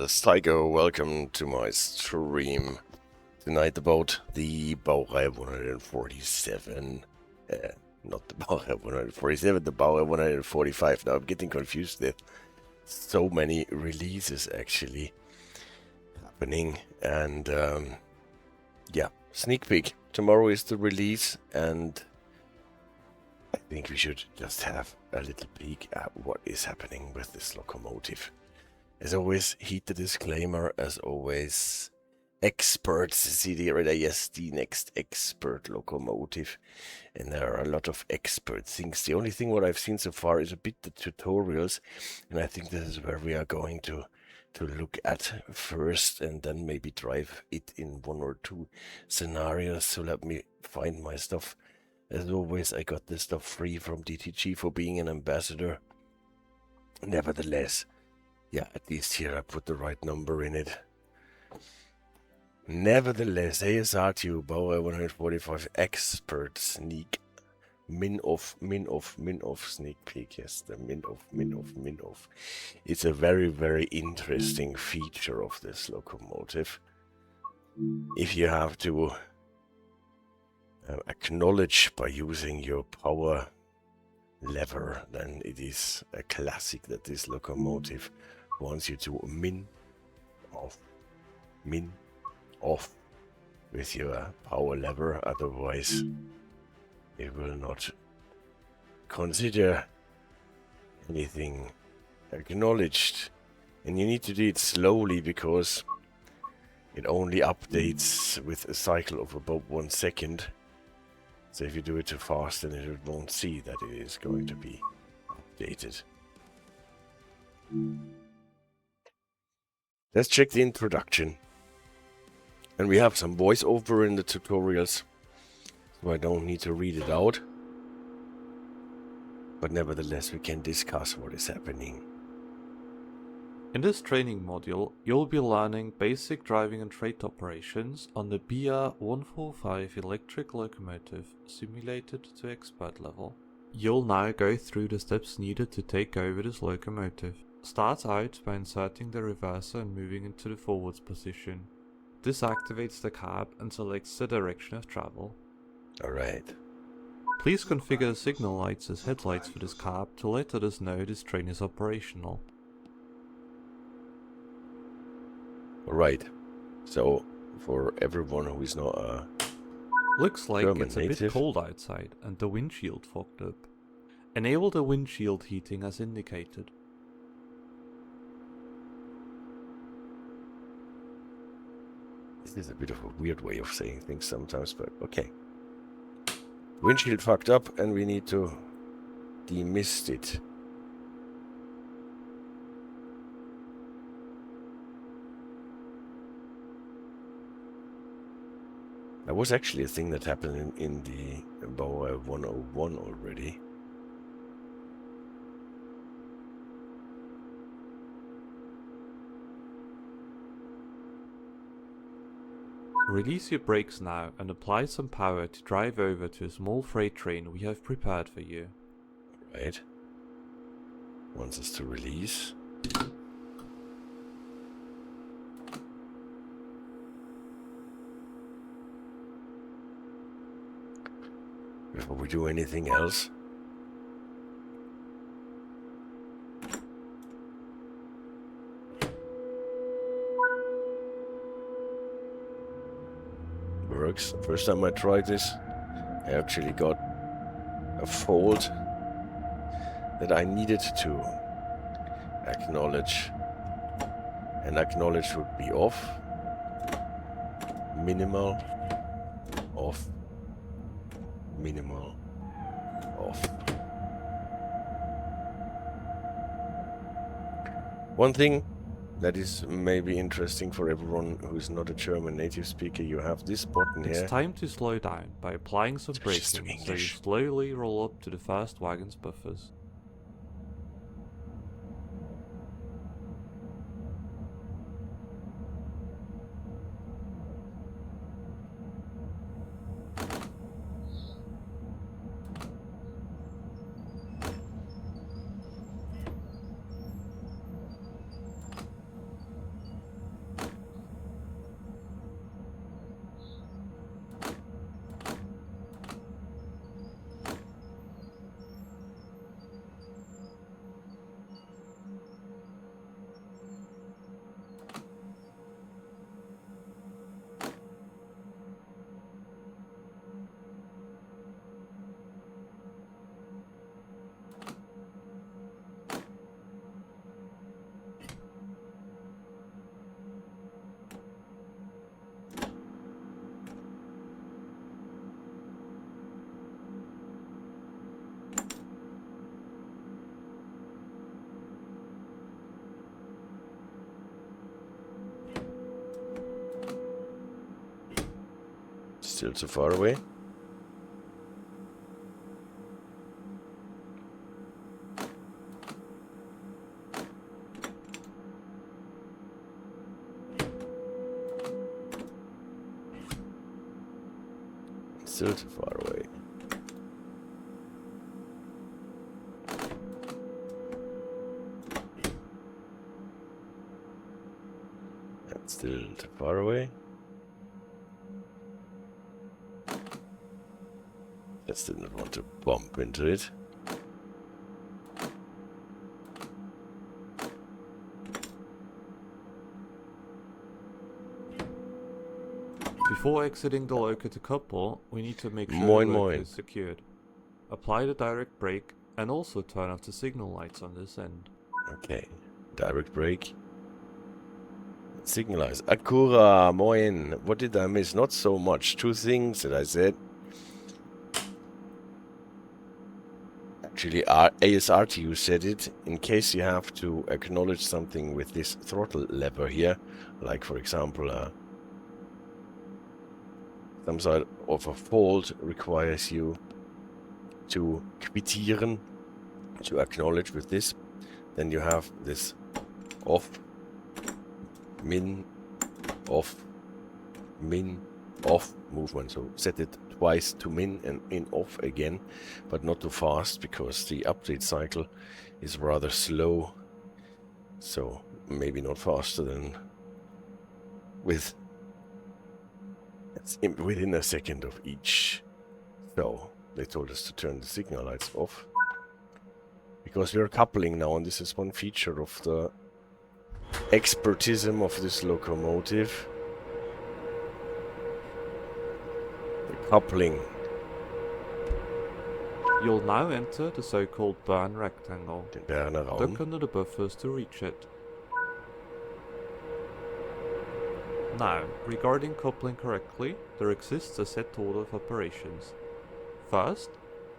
Psycho, welcome to my stream tonight about the Baureihe 147. Not the Baureihe 147, the Baureihe 145. Now I'm getting confused. There's so many releases actually happening, and yeah, sneak peek. Tomorrow is the release, and I think we should just have a little peek at what is happening with this locomotive. As always, heed the disclaimer, as always, experts see the radar, yes, the next expert locomotive, and there are a lot of expert things. The only thing what I've seen so far is a bit the tutorials, and I think this is where we are going to look at first, and then maybe drive it in one or two scenarios. So let me find my stuff. As always, I got this stuff free from DTG for being an ambassador. Nevertheless, yeah, at least here I put the right number in it. Nevertheless, ASRTU Baureihe 145 expert sneak MinOff sneak peek. Yes, the MinOff. It's a very, very interesting feature of this locomotive. If you have to acknowledge by using your power lever, then it is a classic that this locomotive wants you to min off with your power lever, otherwise it will not consider anything acknowledged. And you need to do it slowly because it only updates with a cycle of about 1 second. So if you do it too fast, then it won't see that it is going to be updated. Let's check the introduction. And we have some voiceover in the tutorials, so I don't need to read it out. But nevertheless, we can discuss what is happening. In this training module, you'll be learning basic driving and freight operations on the BR 145 electric locomotive simulated to expert level. You'll now go through the steps needed to take over this locomotive. Start out by inserting the reverser and moving into the forwards position. This activates the cab and selects the direction of travel. Alright. Please configure the signal lights as headlights for this cab to let others know this train is operational. Alright. So, for everyone who is not a Looks like German it's a native. bit cold outside and the windshield fogged up. Enable the windshield heating as indicated. This is a bit of a weird way of saying things sometimes, but okay. Windshield fucked up and we need to demist it. That was actually a thing that happened in the Baureihe 101 already. Release your brakes now and apply some power to drive over to a small freight train we have prepared for you. Right. Wants us to release. Before we do anything else, works. First time I tried this, I actually got a fault that I needed to acknowledge. And acknowledge would be off, minimal, off, minimal, off. One thing that is maybe interesting for everyone who is not a German native speaker, you have this button here. It's time to slow down by applying some Switches to braking so you English. slowly roll up to the first wagon's buffers. Still too far away. Still too far away. And still too far away. Just didn't want to bump into it. Before exiting the loco to couple, we need to make sure Moin, the loco moin. is secured. Apply the direct brake and also turn off the signal lights on this end. Okay, direct brake. Signal lights. Akura, moin. What did I miss? Not so much. Two things that I said. Actually, ASRTU said it. In case you have to acknowledge something with this throttle lever here, like for example, some sort of a fault requires you to quittieren, to acknowledge with this, then you have this off, min, off, min, off movement. So set it twice to min and in off again, but not too fast because the update cycle is rather slow. So maybe not faster than with within a second of each. So they told us to turn the signal lights off because we are coupling now, and this is one feature of the expertism of this locomotive. The coupling. You'll now enter the so-called burn rectangle. Den Berner Raum. Duck under the buffers to reach it. Now, regarding coupling correctly, there exists a set order of operations. First,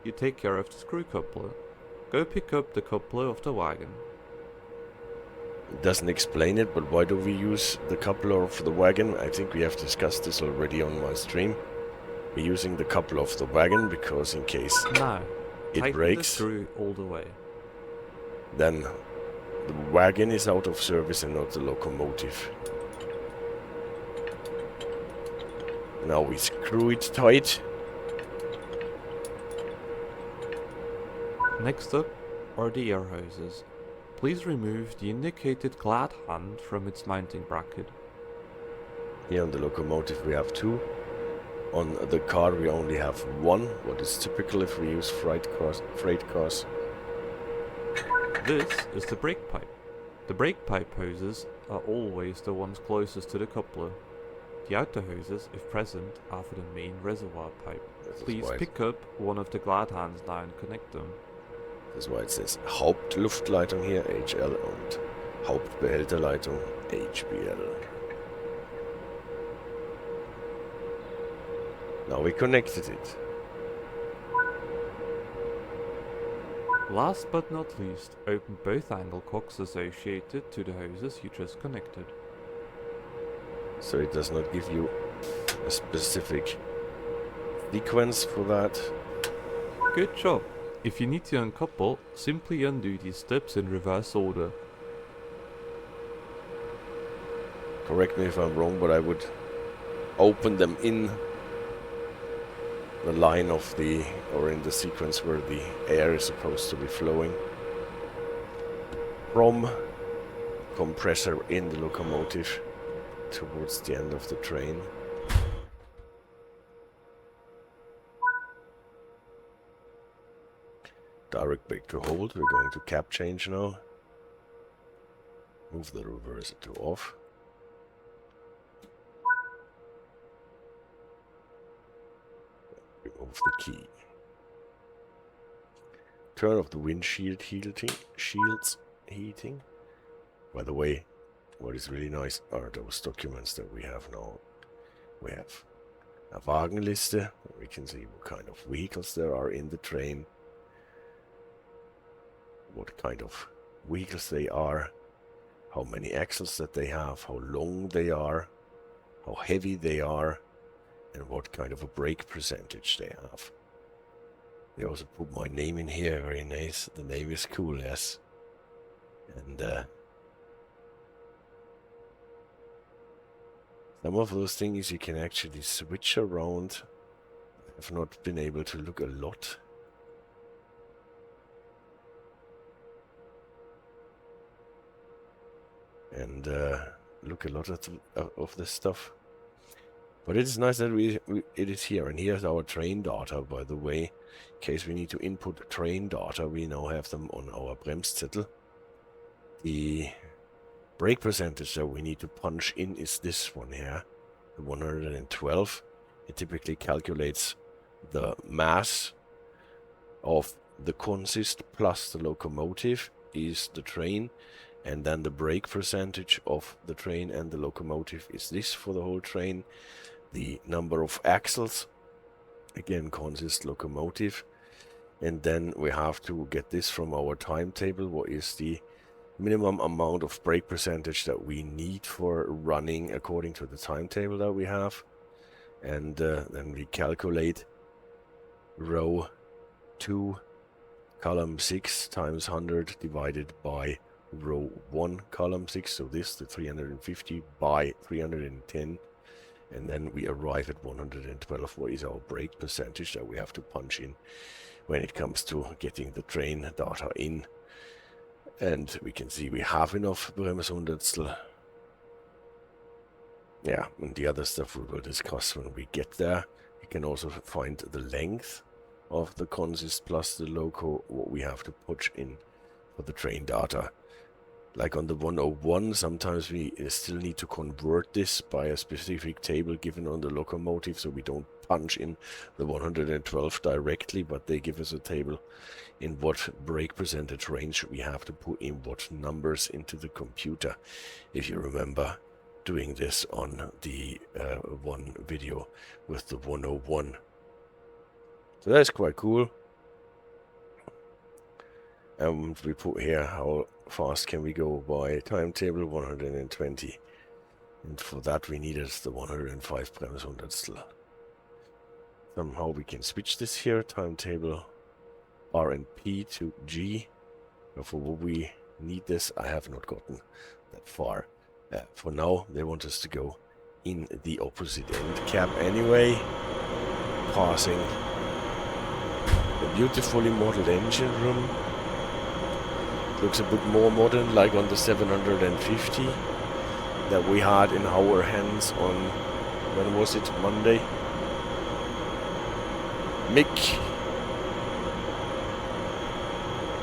you take care of the screw coupler. Go pick up the coupler of the wagon. It doesn't explain it, but why do we use the coupler of the wagon? I think we have discussed this already on my stream. We're using the coupler of the wagon because in case Now, it tighten breaks, the screw all the way. then the wagon is out of service and not the locomotive. Now we screw it tight. Next up are the air hoses. Please remove the indicated glad hand from its mounting bracket. Here on the locomotive we have two. On the car we only have one, what is typical if we use freight cars. This is the brake pipe. The brake pipe hoses are always the ones closest to the coupler. The outer hoses, if present, are for the main reservoir pipe. Please pick up one of the glad hands now and connect them. Das ist why it says Hauptluftleitung hier, HL, und Hauptbehälterleitung, HBL. Now we connected it. Last but not least, open both angle cocks associated to the hoses you just connected. So it does not give you a specific sequence for that. Good job! If you need to uncouple, simply undo these steps in reverse order. Correct me if I'm wrong, but I would open them in the line of the, or in the sequence where the air is supposed to be flowing from compressor in the locomotive towards the end of the train. Direct brake to hold. We're going to cap change now. Move the reverser to off. Remove the key. Turn off the windshield heating. By the way, what is really nice are those documents that we have now. We have a Wagenliste. We can see what kind of vehicles there are in the train. What kind of vehicles they are. How many axles that they have. How long they are. How heavy they are. and what kind of a brake percentage they have. They also put my name in here, very nice. The name is cool, yes. And some of those things you can actually switch around. I've not been able to look a lot. And look a lot of this stuff. But it is nice that it is here. And here's our train data, by the way. In case we need to input train data, we now have them on our Bremszettel. The brake percentage that we need to punch in is this one here, the 112. It typically calculates the mass of the consist plus the locomotive is the train, and then the brake percentage of the train and the locomotive is this for the whole train. The number of axles, again, consist locomotive, and then we have to get this from our timetable. What is the minimum amount of brake percentage that we need for running according to the timetable that we have? And then we calculate row 2 column 6 times 100 divided by row 1 column 6, so this, the 350 by 310, and then we arrive at 112. What is our brake percentage that we have to punch in when it comes to getting the train data in? And we can see we have enough Bremszettel. Yeah, and the other stuff we will discuss when we get there. You can also find the length of the consist plus the loco, what we have to push in for the train data. Like on the 101, sometimes we still need to convert this by a specific table given on the locomotive, so we don't punch in the 112 directly, but they give us a table in what brake percentage range we have to put in what numbers into the computer. If you remember doing this on the one video with the 101. So that's quite cool. And we put here how fast can we go by timetable 120. And for that we needed the 105 Bremszettel. Somehow we can switch this here, timetable R and P to G. And for what we need this, I have not gotten that far. For now, they want us to go in the opposite end cap anyway, passing a beautifully modeled engine room. Looks a bit more modern, like on the 750 that we had in our hands on, when was it, Monday?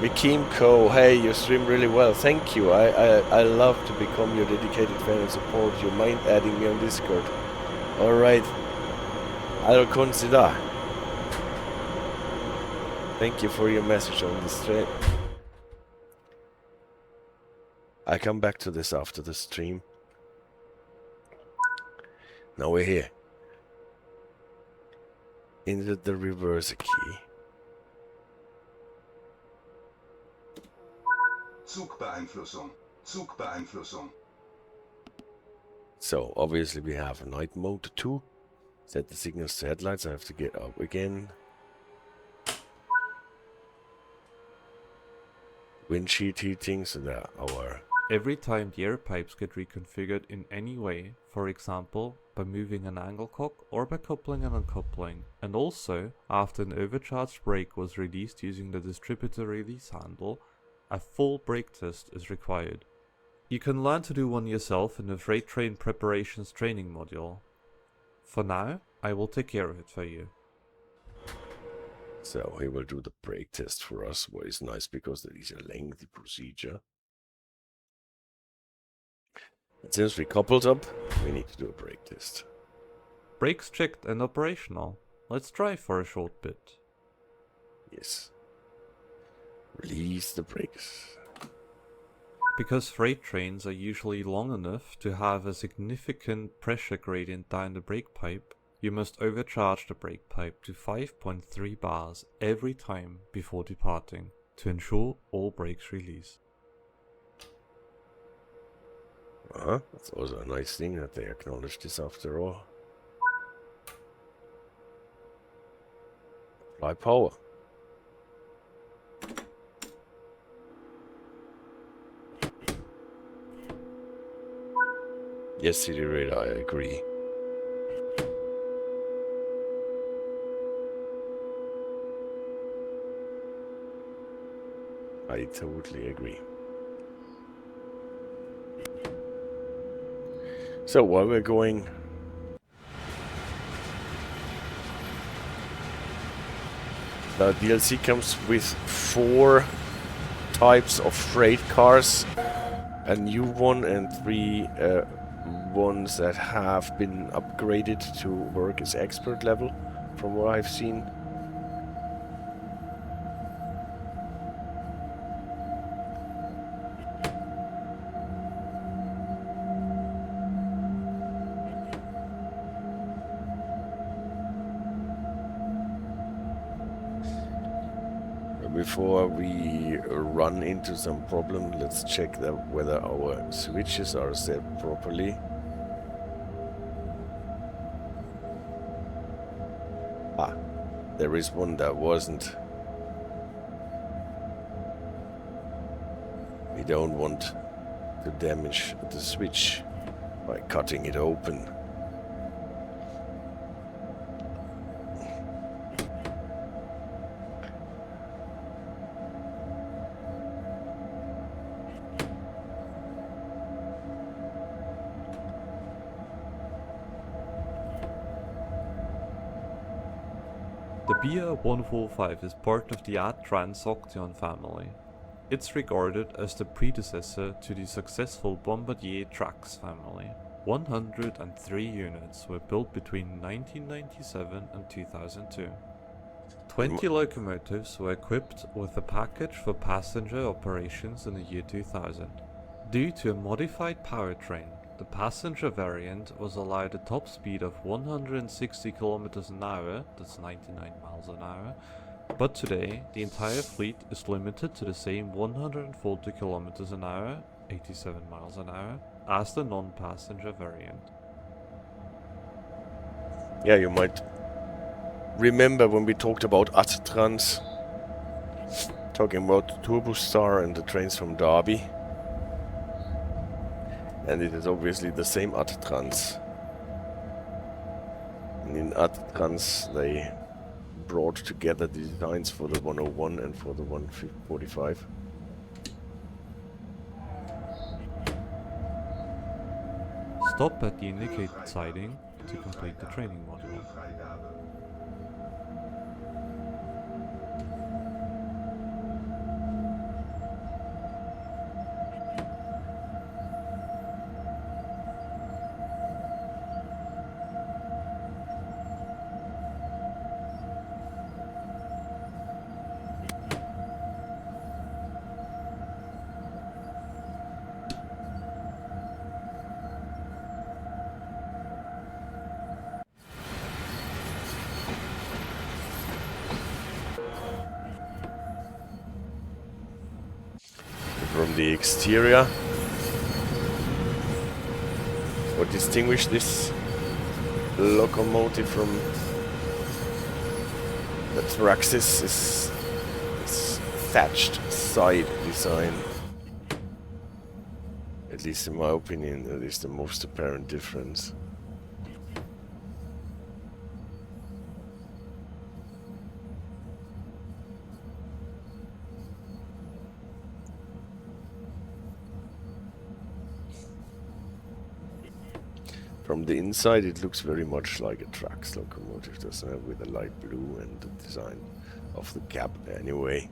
Mikimco, hey, you stream really well, thank you. I love to become your dedicated fan and support. You mind adding me on Discord? Alright, I'll consider. Thank you for your message on the stream. I come back to this after the stream. Now we're here. Insert the reverse key. Zugbeeinflussung. So obviously we have night mode 2. Set the signals to headlights. I have to get up again. Windshield heating, so that our... Every time the air pipes get reconfigured in any way, for example, by moving an angle cock or by coupling and uncoupling, and also after an overcharged brake was released using the distributor release handle, a full brake test is required. You can learn to do one yourself in the Freight Train Preparations training module. For now, I will take care of it for you. So he will do the brake test for us, what is nice because that is a lengthy procedure. And since we coupled up, we need to do a brake test. Brakes checked and operational. Let's drive for a short bit. Yes. Release the brakes. Because freight trains are usually long enough to have a significant pressure gradient down the brake pipe, you must overcharge the brake pipe to 5.3 bars every time before departing to ensure all brakes release. That's also a nice thing that they acknowledge this after all. Apply power. Yes, city radar, I agree. I totally agree. So while we're going, the DLC comes with 4 types of freight cars, a new one and 3 ones that have been upgraded to work as expert level, from what I've seen. Before we run into some problem, let's check whether our switches are set properly. Ah, there is one that wasn't. We don't want to damage the switch by cutting it open. The BR-145 is part of the AdTranz Traxx family. It's regarded as the predecessor to the successful Bombardier Trax family. 103 units were built between 1997 and 2002. 20 locomotives were equipped with a package for passenger operations in the year 2000. Due to a modified powertrain, the passenger variant was allowed a top speed of 160 km an hour, that's 99 miles an hour, but today the entire fleet is limited to the same 140 km an hour, 87 miles an hour, as the non-passenger variant. Yeah, you might remember when we talked about AdTranz, talking about Turbostar and the trains from Derby. And it is obviously the same AdTranz. And in AdTranz they brought together the designs for the 101 and for the 145. Stop at the indicated siding to complete the training module. From the exterior, what distinguishes this locomotive from the Traxxas is its thatched side design. At least in my opinion, that is the most apparent difference. From the inside it looks very much like a Traxx locomotive, doesn't it? With the light blue and the design of the cab anyway.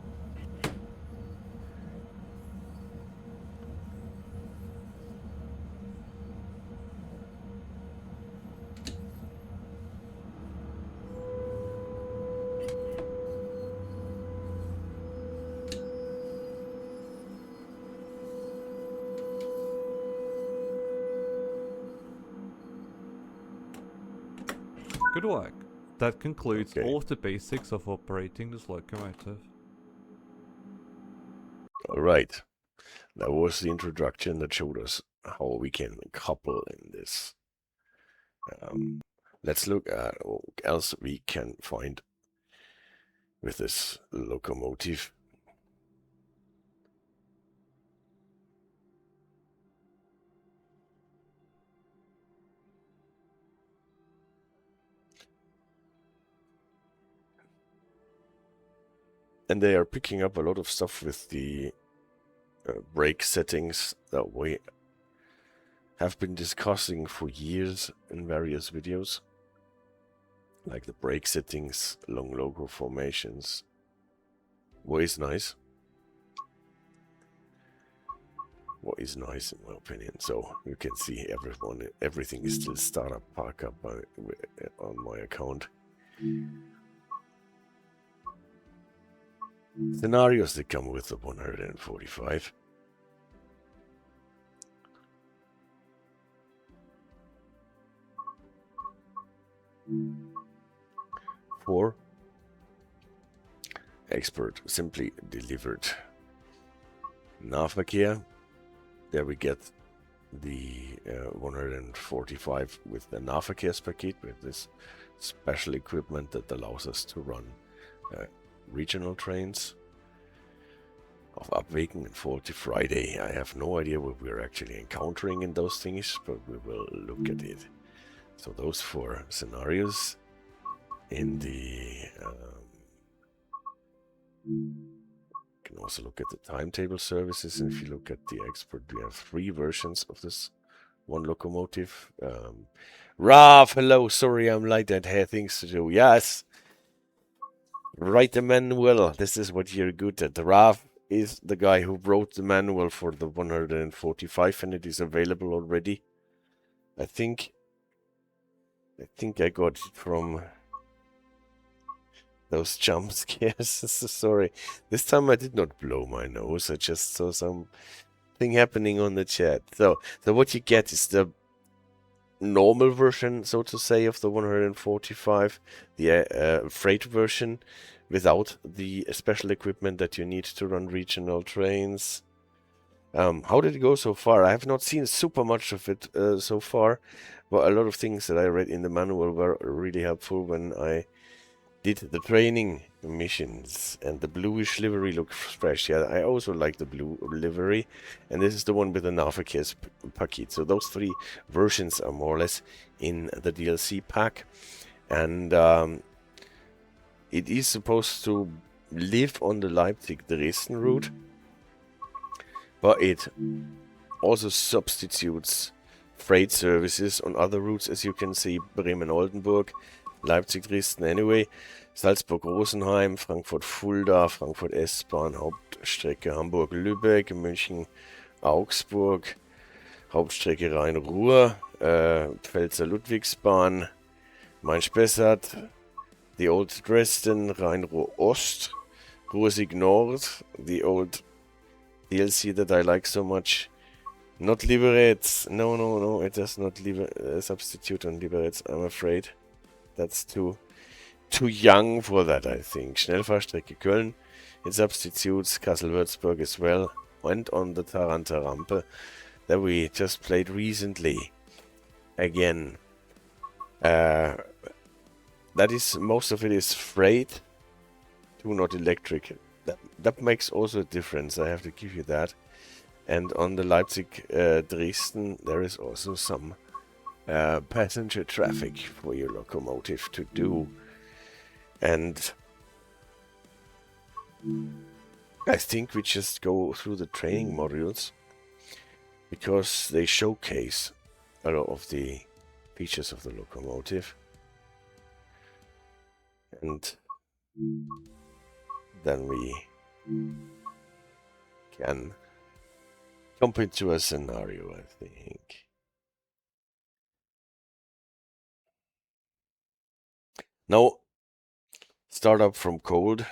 Good work. That concludes all of the basics of operating this locomotive. Alright, that was the introduction that showed us how we can couple in this. Let's look at what else we can find. with this locomotive. And they are picking up a lot of stuff with the brake settings that we have been discussing for years in various videos. Like the brake settings, long loco formations. What is nice. What is nice in my opinion. So you can see everything is still startup park up on my account. Scenarios that come with the 145. For expert simply delivered Nahverkehr. There we get the 145 with the Nahverkehrspaket, with this special equipment that allows us to run regional trains of Abwägen and Faulty Friday. I have no idea what we're actually encountering in those things, but we will look at it. So those 4 scenarios in the you can also look at the timetable services, and if you look at the expert, we have 3 versions of this one locomotive. Ralph, hello, sorry I'm late, I had things to do. Yes, write the manual, this is what you're good at. Ralph is the guy who wrote the manual for the 145, and it is available already. I think I got it from those jump scares. Sorry, this time I did not blow my nose, I just saw something happening on the chat. So what you get is the normal version, so to say, of the 145, the freight version, without the special equipment that you need to run regional trains. How did it go so far? I have not seen super much of it so far, but a lot of things that I read in the manual were really helpful when I did the training missions, and the bluish livery looks fresh. Yeah, I also like the blue livery, and this is the one with the Nahverkehrspaket. So those 3 versions are more or less in the DLC pack, and it is supposed to live on the Leipzig-Dresden route, but it also substitutes freight services on other routes, as you can see, Bremen-Oldenburg, Leipzig-Dresden anyway, Salzburg-Großenhain, Frankfurt-Fulda, Frankfurt-S-Bahn, Hauptstrecke Hamburg-Lübeck, München-Augsburg, Hauptstrecke Rhein-Ruhr, Pfälzer-Ludwigsbahn, Main-Spessart, the old Dresden, Rhein-Ruhr-Ost, Ruhr-Sieg-Nord, the old DLC that I like so much. Not Livereds. No, it does not substitute on Livereds, I'm afraid. That's too young for that, I think. Schnellfahrstrecke Köln. It substitutes Kassel-Würzburg as well. And on the Taranto-Rampe that we just played recently. Again. That is, most of it is freight. Not electric. That makes also a difference, I have to give you that. And on the Leipzig-Dresden, there is also some passenger traffic for your locomotive to do. And I think we just go through the training modules, because they showcase a lot of the features of the locomotive. And then we can jump into a scenario, I think. Now, start up from cold.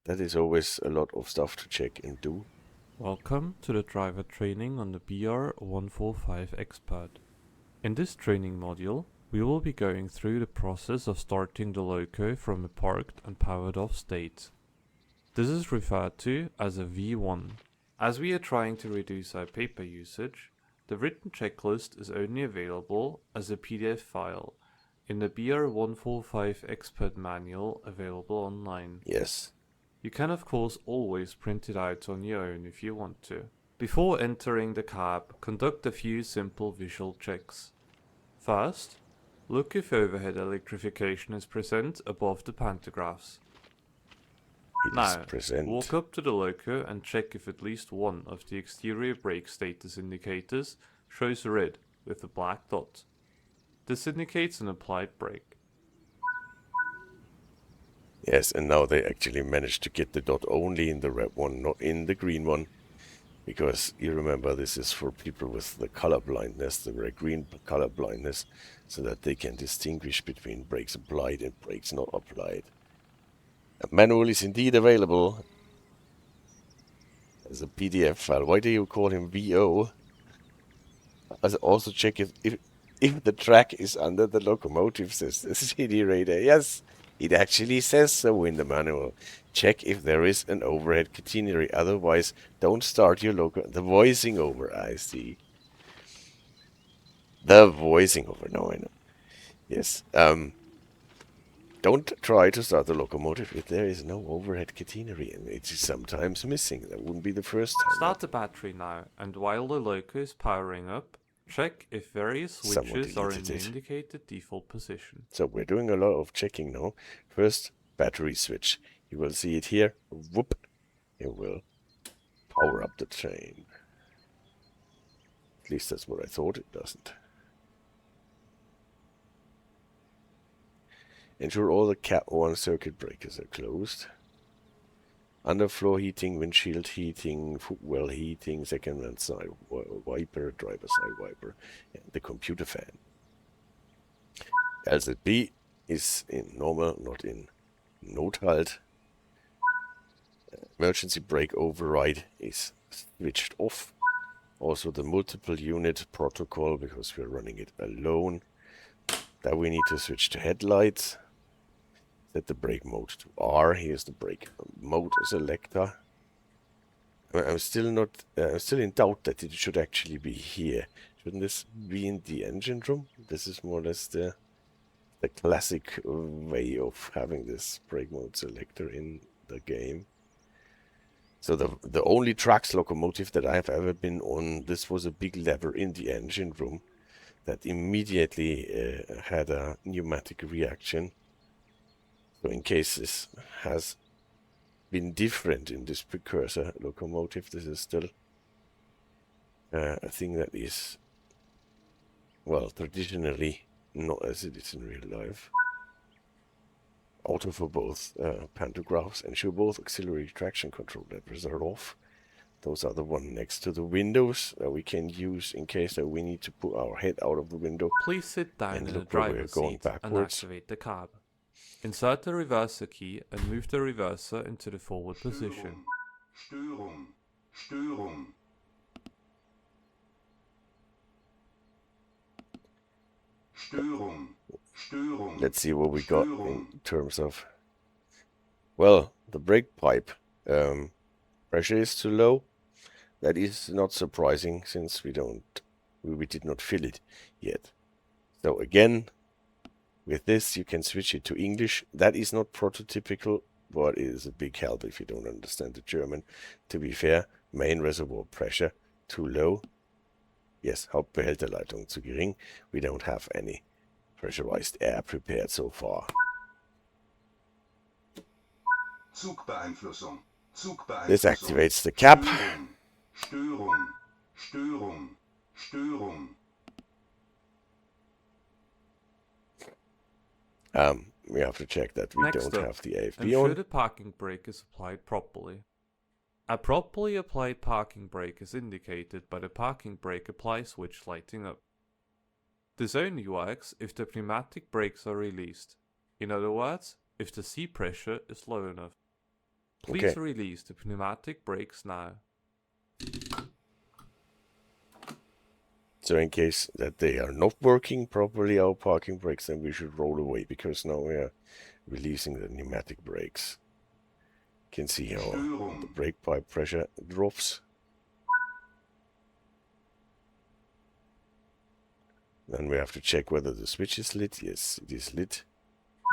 That is always a lot of stuff to check and do. Welcome to the driver training on the BR 145 Expert. In this training module, we will be going through the process of starting the loco from a parked and powered off state. This is referred to as a V1. As we are trying to reduce our paper usage, the written checklist is only available as a PDF file. in the BR 145 expert manual available online. Yes. You can of course always print it out on your own if you want to. Before entering the cab, conduct a few simple visual checks. First, look if overhead electrification is present above the pantographs. It is Now, present. walk up to the loco and check if at least one of the exterior brake status indicators shows red with a black dot. This indicates an applied brake. Yes, and now they actually managed to get the dot only in the red one, not in the green one. Because you remember this is for people with the color blindness, the red-green color blindness, so that they can distinguish between brakes applied and brakes not applied. A manual is indeed available as a PDF file. Why do you call him VO? Also check if the track is under the locomotive, says the CD radar. Yes, it actually says so in the manual. Check if there is an overhead catenary. Otherwise, don't start your loco. The voicing over, I see. The voicing over. No, I know. Yes. Don't try to start the locomotive if there is no overhead catenary, and it is sometimes missing. That wouldn't be the first time. Start the battery now, and while the loco is powering up, check if various switches are in the indicated default position. So we're doing a lot of checking now. First, battery switch. You will see it here. Whoop. It will power up the train. At least that's what I thought. It doesn't. Ensure all the Cat 1 circuit breakers are closed. Underfloor heating, windshield heating, footwell heating, second and side wiper, driver side wiper, and the computer fan. LZB is in normal, not in Nothalt. Emergency brake override is switched off. Also the multiple unit protocol, because we're running it alone. Then we need to switch to headlights. Set the brake mode to R. Here's the brake mode selector. I'm still in doubt that it should actually be here. Shouldn't this be in the engine room? This is more or less the classic way of having this brake mode selector in the game. So the only Traxx locomotive that I have ever been on, this was a big lever in the engine room that immediately had a pneumatic reaction. So in case this has been different in this precursor locomotive, this is still a thing that is, well, traditionally not as it is in real life. Auto for both pantographs. Ensure both auxiliary traction control levers are off. Those are the one next to the windows that we can use in case that we need to put our head out of the window. Please sit down in the driver's seat and activate the cab. Insert the reverser key and move the reverser into the forward position. Störung, Störung. Störung, Störung. Let's see what we got in terms of, well, the brake pipe pressure is too low. That is not surprising since we did not fill it yet. So again, with this you can switch it to English. That is not prototypical, but it is a big help if you don't understand the German. To be fair, main reservoir pressure too low. Yes, Hauptbehälterleitung zu gering. We don't have any pressurized air prepared so far. Zugbeeinflussung. This activates the cap. Störung, Störung, Störung. We have to check that we Next don't up, have the AFB ensure on. the parking brake is applied properly. A properly applied parking brake is indicated by the parking brake apply switch lighting up. This only works if the pneumatic brakes are released. In other words, if the seat pressure is low enough. Please release the pneumatic brakes now. So in case that they are not working properly, our parking brakes, then we should roll away, because now we are releasing the pneumatic brakes. You can see how the brake pipe pressure drops. Then we have to check whether the switch is lit. Yes, it is lit.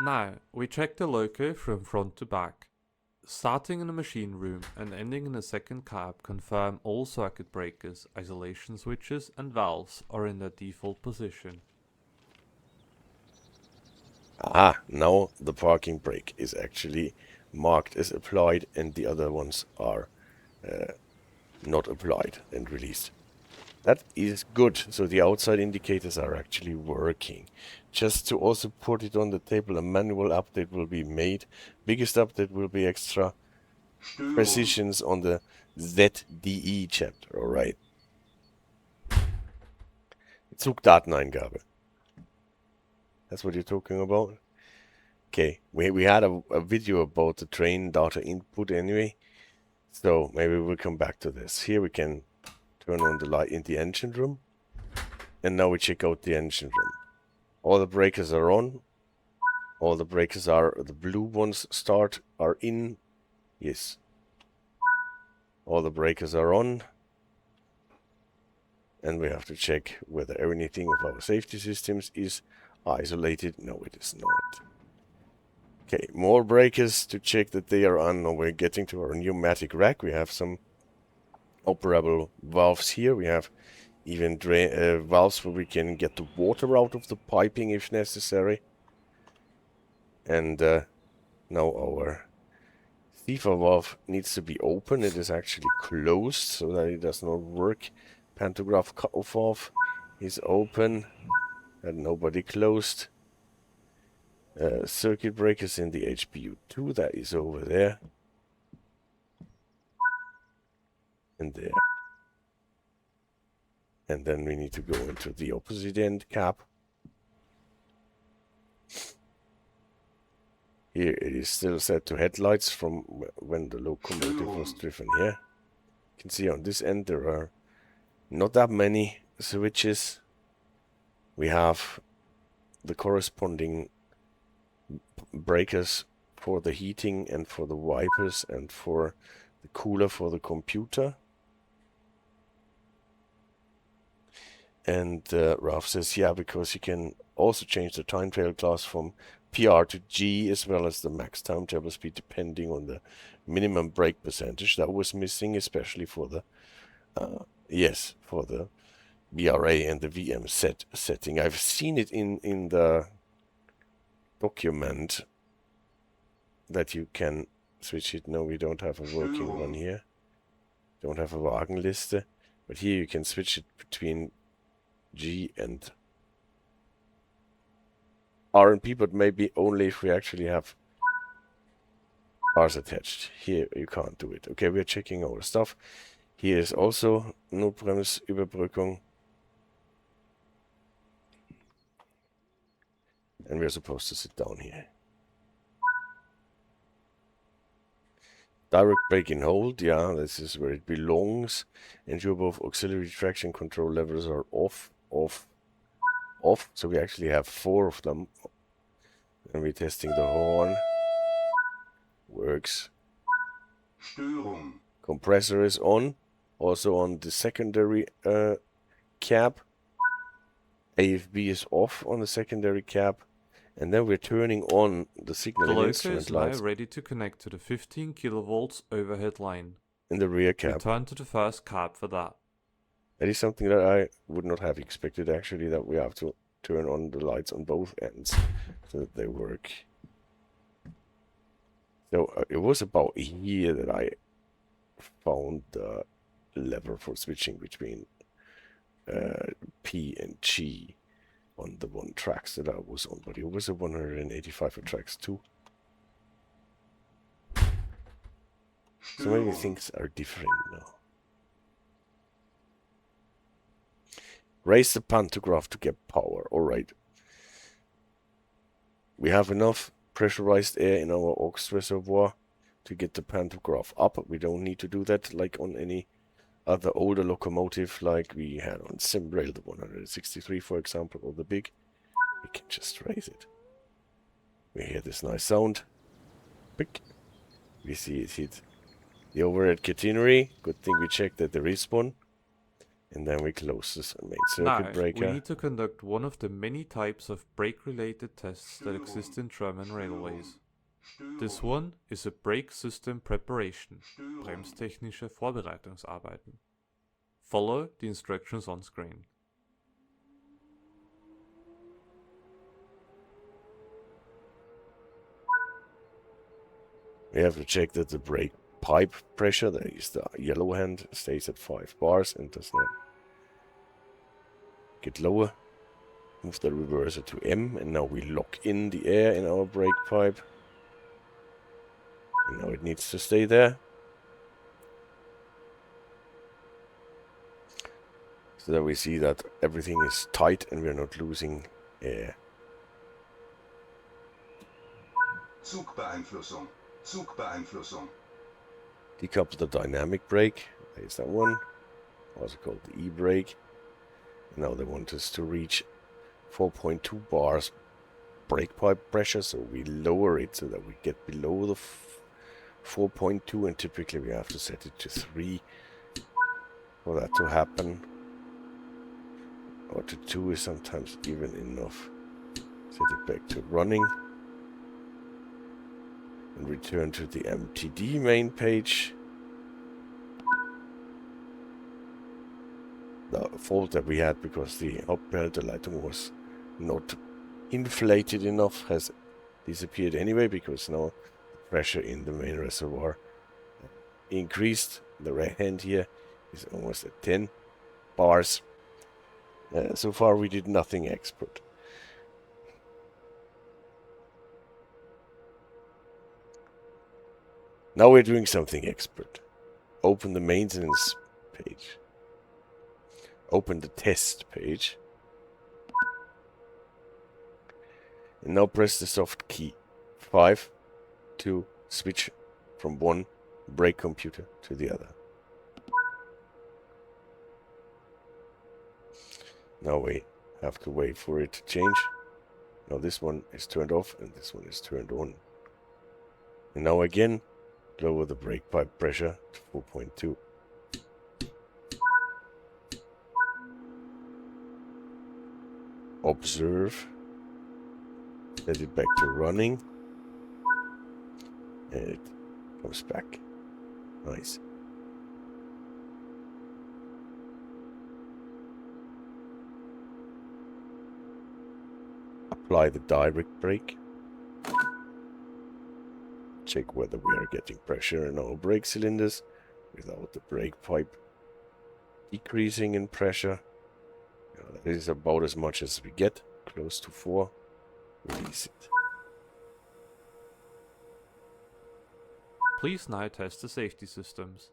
Now, we check the loco from front to back. Starting in the machine room and ending in the second cab, confirm all circuit breakers, isolation switches and valves are in their default position. Ah, now the parking brake is actually marked as applied and the other ones are not applied and released. That is good. So the outside indicators are actually working. Just to also put it on the table, a manual update will be made. Biggest update will be extra precisions on the ZDE chapter. Alright. Zugdateneingabe. That's what you're talking about? Okay. We had a video about the train data input anyway. So maybe we'll come back to this. Here we can turn on the light in the engine room. And now we check out the engine room. All the breakers are on. All the breakers are, the blue ones are in. Yes. All the breakers are on. And we have to check whether anything of our safety systems is isolated. No, it is not. Okay, more breakers to check that they are on. Now we're getting to our pneumatic rack. We have some operable valves here. We have even valves where we can get the water out of the piping if necessary. And now our Sifa valve needs to be open. It is actually closed so that it does not work. Pantograph cutoff is open and nobody closed. Circuit breakers in the HPU2, that is over there. And there. And then we need to go into the opposite end cap. Here it is still set to headlights from when the locomotive was driven here. You can see on this end there are not that many switches. We have the corresponding breakers for the heating and for the wipers and for the cooler for the computer. And Ralph says, yeah, because you can also change the timetable class from PR to G as well as the max timetable speed depending on the minimum brake percentage. That was missing, especially for the for the BRA and the VM setting. I've seen it in the document that you can switch it. No, we don't have a working one here. Don't have a Wagenliste, but here you can switch it between G and R and P, but maybe only if we actually have bars attached. Here you can't do it. Okay, we're checking our stuff. Here is also Notbremsüberbrückung. And we're supposed to sit down here. Direct brake and hold, yeah, this is where it belongs. Ensure both auxiliary traction control levers are off, off, off. So we actually have 4 of them. And we're testing the horn. Works. Störung, Compressor is on. Also on the secondary cab. AFB is off on the secondary cab. And then we're turning on the signal The and loco instrument is now lights ready to connect to the 15 kilovolts overhead line. in the rear cab. Return to the first cab for that. That is something that I would not have expected, actually, that we have to turn on the lights on both ends so that they work. So it was about here that I found the lever for switching between P and G on the one tracks that I was on, but it was a 185 for tracks too. So maybe things are different now. Raise the pantograph to get power. Alright. We have enough pressurized air in our aux reservoir to get the pantograph up. We don't need to do that like on any other older locomotive like we had on Simrail, the 163 for example, or the big. We can just raise it. We hear this nice sound. Pick. We see it hit the overhead catenary. Good thing we checked that there is one. And then we close this main Now, circuit breaker. we need to conduct one of the many types of brake-related tests that exist in German railways. This one is a brake system preparation, bremstechnische Vorbereitungsarbeiten. Follow the instructions on screen. We have to check that the brake pipe pressure, that is the yellow hand, stays at 5 bars and does not get lower. Move the reverser to M, and now we lock in the air in our brake pipe. And now it needs to stay there. So that we see that everything is tight and we are not losing air. Zugbeeinflussung. Zugbeeinflussung. Decouple the dynamic brake. There's that one. Also called the E-brake. Now they want us to reach 4.2 bars brake pipe pressure, so we lower it so that we get below the 4.2, and typically we have to set it to 3 for that to happen. Or to 2 is sometimes even enough. Set it back to running. And return to the MTD main page. The fault that we had because the Hauptbehälterleitung was not inflated enough has disappeared anyway, because now the pressure in the main reservoir increased. The right hand here is almost at 10 bars. So far we did nothing expert. Now we're doing something expert. Open the maintenance page. Open the test page. And now press the soft key 5 to switch from one brake computer to the other. Now we have to wait for it to change. Now this one is turned off and this one is turned on. And now again, lower the brake pipe pressure to 4.2. Observe. Set it back to running. And it comes back. Nice. Apply the direct brake. Check whether we are getting pressure in our brake cylinders without the brake pipe decreasing in pressure. That is about as much as we get, close to 4. Release it. Please now test the safety systems.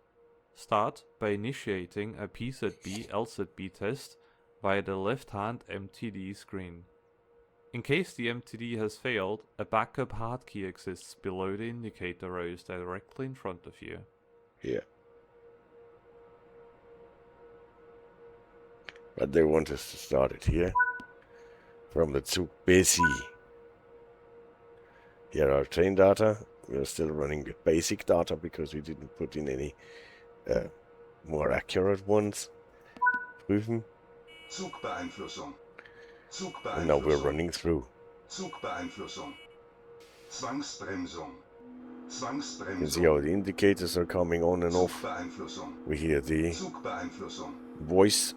Start by initiating a PZB LZB test via the left-hand MTD screen. In case the MTD has failed, a backup hard key exists below the indicator rows directly in front of you. Here. But they want us to start it here. From the Zug-Besi. Here are train data. We are still running with basic data because we didn't put in any more accurate ones. Prüfen. Zugbeeinflussung. And now we're running through. Zugbeeinflussung. Zwangsbremsung. You can see how the indicators are coming on and off. Zugbeeinflussung. We hear the Zugbeeinflussung. voice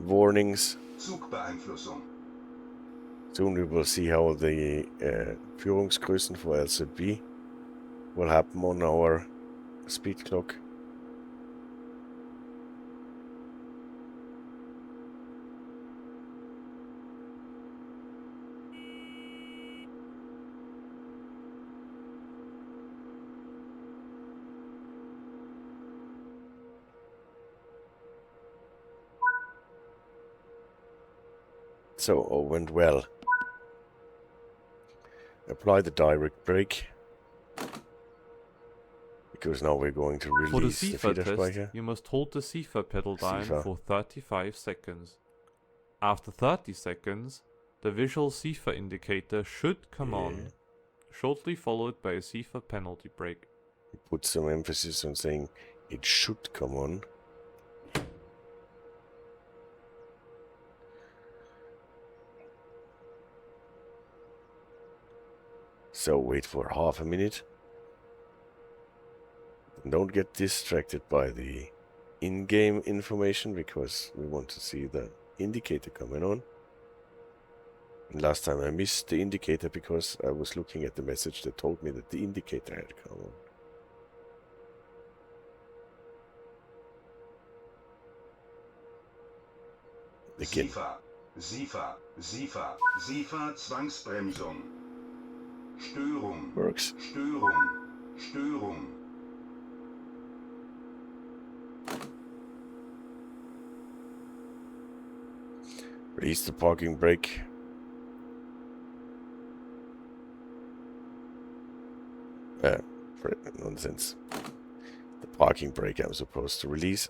warnings. Zugbeeinflussung. Soon we will see how the Führungsgrößen for LZB will happen on our speed clock. So all went well. Apply the direct brake. Because now we're going to For the release the Sifa test, Federspeicher. you must hold the Sifa pedal down Sifa. for 35 seconds. After 30 seconds, the visual Sifa indicator should come on, shortly followed by a Sifa penalty brake. Put some emphasis on saying it should come on. So wait for half a minute. Don't get distracted by the in-game information because we want to see the indicator coming on. And last time I missed the indicator because I was looking at the message that told me that the indicator had come on. Again. Sifa, Zwangsbremsung. Störung. Works. Störung. Release the parking brake. Nonsense. The parking brake I'm supposed to release.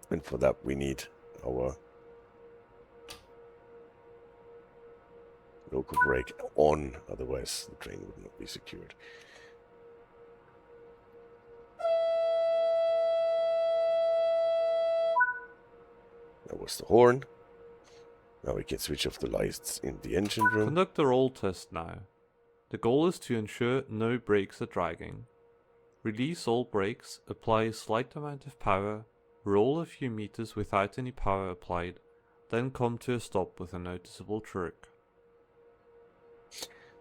And for that we need our loco brake on, otherwise the train would not be secured. That was the horn. Now we can switch off the lights in the engine room. Conduct a roll test now. The goal is to ensure no brakes are dragging. Release all brakes, apply a slight amount of power, roll a few meters without any power applied, then come to a stop with a noticeable jerk.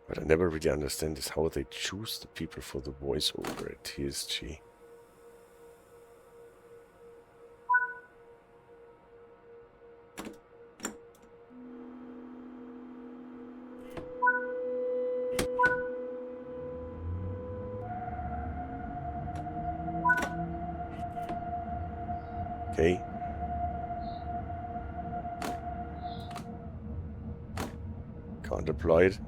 What I never really understand is how they choose the people for the voiceover at TSG. Okay. Can't apply it.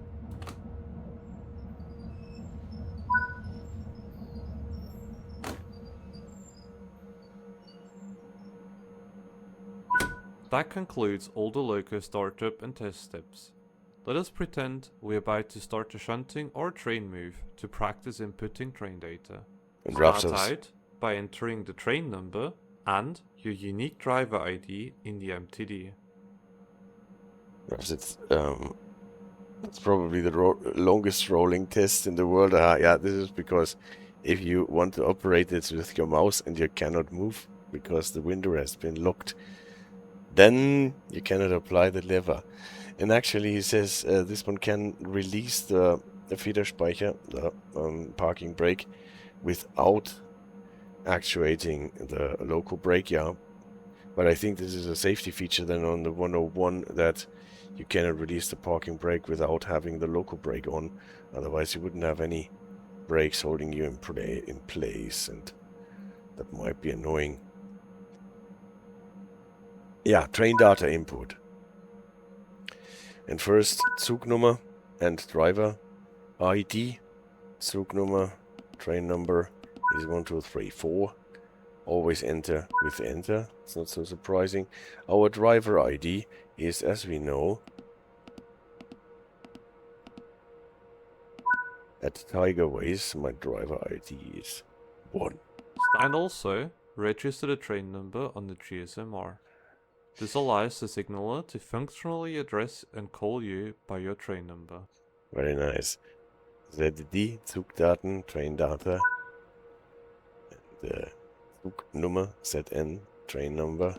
That concludes all the loco startup and test steps. Let us pretend we're about to start a shunting or train move to practice inputting train data. And Start out by entering the train number and your unique driver ID in the MTD. Perhaps it's probably the longest rolling test in the world. Yeah, this is because if you want to operate it with your mouse and you cannot move because the window has been locked, then you cannot apply the lever. And actually, he says this one can release the Federspeicher, the parking brake, without actuating the loco brake. Yeah, but I think this is a safety feature then on the 101 that you cannot release the parking brake without having the loco brake on. Otherwise, you wouldn't have any brakes holding you in place, and that might be annoying. Yeah, train data input. And first, Zugnummer and driver ID. Zugnummer, train number is 1, 2, 3, 4. Always enter with enter. It's not so surprising. Our driver ID is, as we know, at Tigerways, my driver ID is 1. And also, register the train number on the GSMR. This allows the signaler to functionally address and call you by your train number. Very nice. ZD, Zugdaten, train data. And Zugnummer, ZN, train number.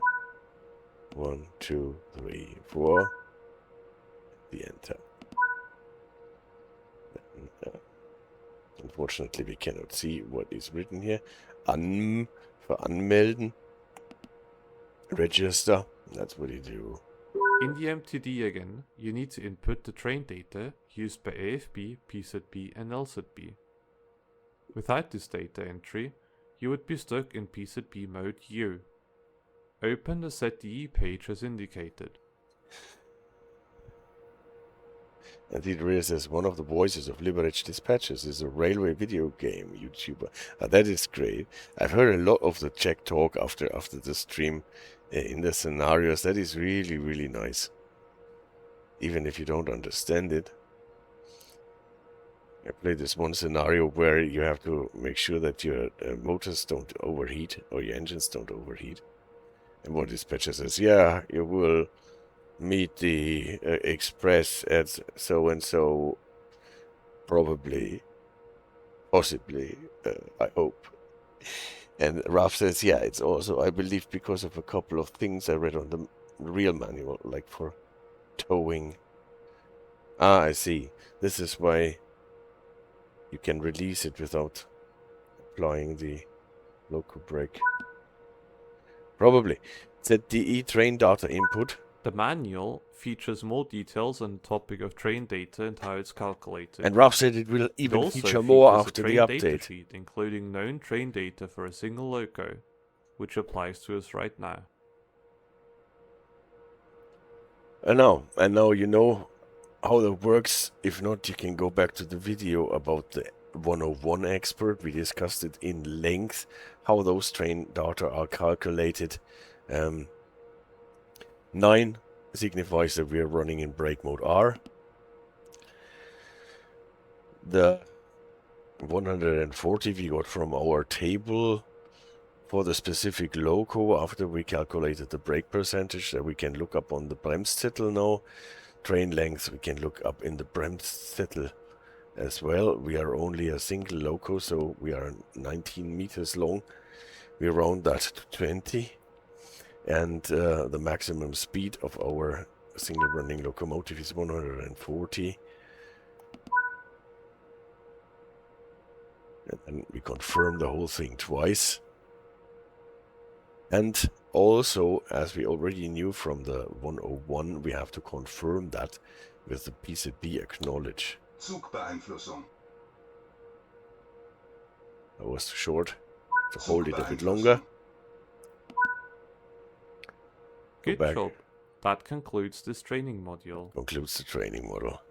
1, 2, 3, 4. The enter. Then, unfortunately, we cannot see what is written here. For anmelden. Register. That's what you do. In the MTD again, you need to input the train data used by AFB, PZB and LZB. Without this data entry, you would be stuck in PZB mode U. Open the ZDE page as indicated. And it really says one of the voices of Liberec Dispatches is a railway video game YouTuber. That is great. I've heard a lot of the Czech talk after the stream in the scenarios. That is really, really nice. Even if you don't understand it. I played this one scenario where you have to make sure that your motors don't overheat or your engines don't overheat. And one dispatcher says, yeah, you will meet the express at so and so, probably, possibly, I hope. And Ralph says, yeah, it's also, I believe, because of a couple of things I read on the real manual, like for towing. Ah, I see. This is why you can release it without applying the loco brake. Probably. ZDE train data input. The manual features more details on the topic of train data and how it's calculated. And Ralph said it will It even also feature more features a after the train data update. sheet, including known train data for a single loco, which applies to us right now. And now you know how that works. If not, you can go back to the video about the 101 expert. We discussed it in length, how those train data are calculated. 9 signifies that we are running in brake mode R. The 140 we got from our table for the specific loco after we calculated the brake percentage that we can look up on the Bremszettel now. Train length we can look up in the Bremszettel as well. We are only a single loco, so we are 19 meters long. We round that to 20. And the maximum speed of our single running locomotive is 140. And then we confirm the whole thing twice. And also, as we already knew from the 101, we have to confirm that with the PZB acknowledge. Zugbeeinflussung. That was too short. To hold it a bit longer. Good job. That concludes this training module. Concludes the training model.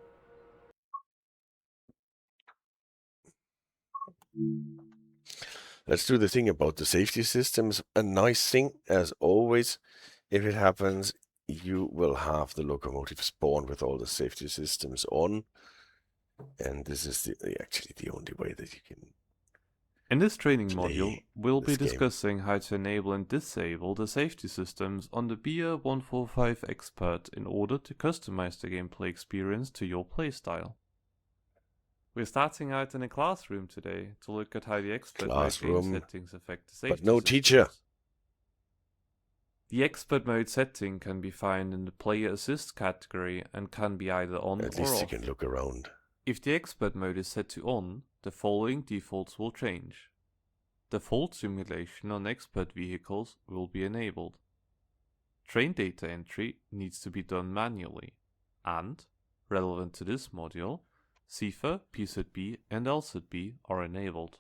Let's do the thing about the safety systems. A nice thing, as always, if it happens, you will have the locomotive spawn with all the safety systems on. And this is actually the only way that you can. In this training module, we'll be discussing how to enable and disable the safety systems on the BR 145 Expert in order to customize the gameplay experience to your playstyle. We're starting out in a classroom today to look at how the Expert mode game settings affect the safety systems. But no teacher. The Expert mode setting can be found in the Player Assist category and can be either on or off. At least you can look around. If the Expert mode is set to on, the following defaults will change. The fault simulation on Expert vehicles will be enabled. Train data entry needs to be done manually, and, relevant to this module, Sifa, PZB and LZB are enabled.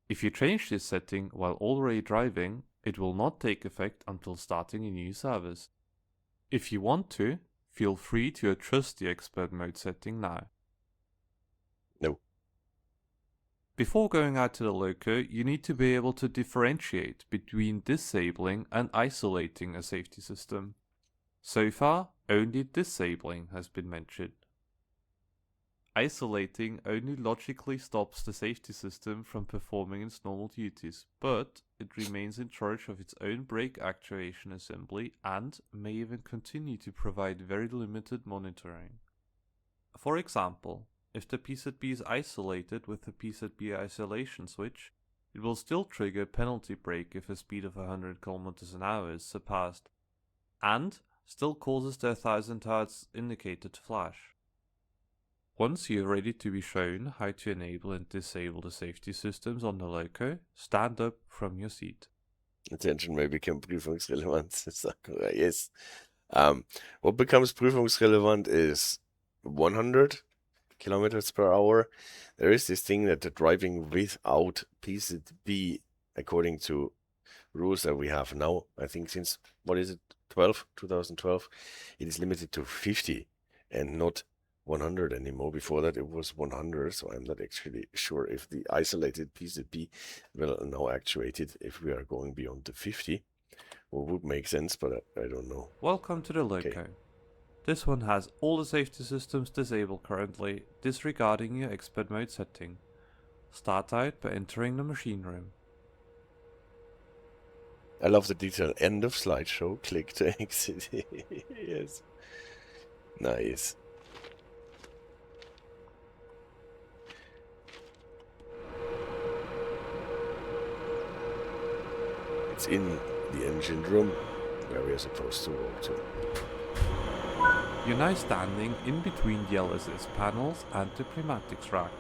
If you change this setting while already driving, it will not take effect until starting a new service. If you want to, feel free to adjust the Expert mode setting now. No. Before going out to the loco, you need to be able to differentiate between disabling and isolating a safety system. So far, only disabling has been mentioned. Isolating only logically stops the safety system from performing its normal duties, but it remains in charge of its own brake actuation assembly and may even continue to provide very limited monitoring. For example, if the PZB is isolated with the PZB isolation switch, it will still trigger penalty brake if a speed of 100 km an hour is surpassed, and still causes the 1000 Hz indicator to flash. Once you're ready to be shown how to enable and disable the safety systems on the loco, stand up from your seat. Attention may become prüfungsrelevant. Yes. What becomes prüfungsrelevant is 100 kilometers per hour. There is this thing that the driving without PZB, according to rules that we have now, I think since, 2012, it is limited to 50 and not 100 anymore. Before that it was 100, so I'm not actually sure if the isolated PZB will now actuate it if we are going beyond the 50. Well, would make sense, but I don't know. Welcome to the loco. Okay. This one has all the safety systems disabled currently, disregarding your expert mode setting. Start out by entering the machine room. I love the detail. End of slideshow. Click to exit. Yes. Nice. It's in the engine room where we are supposed to walk to. You're now standing in between the LSS panels and the pneumatics rack.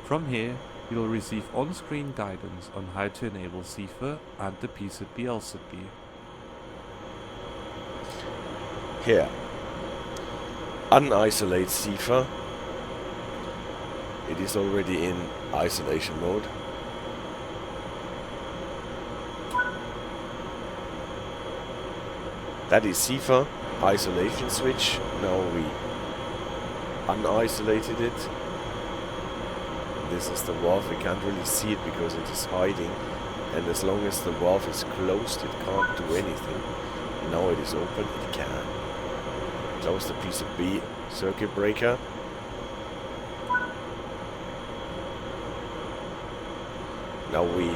From here, you'll receive on-screen guidance on how to enable Sifa and the PZB LZB. Here. Unisolate Sifa. It is already in isolation mode. That is Sifa, isolation switch. Now we unisolated it. This is the valve. We can't really see it because it is hiding. And as long as the valve is closed, it can't do anything. Now it is open, it can. Close the PCB circuit breaker. Now we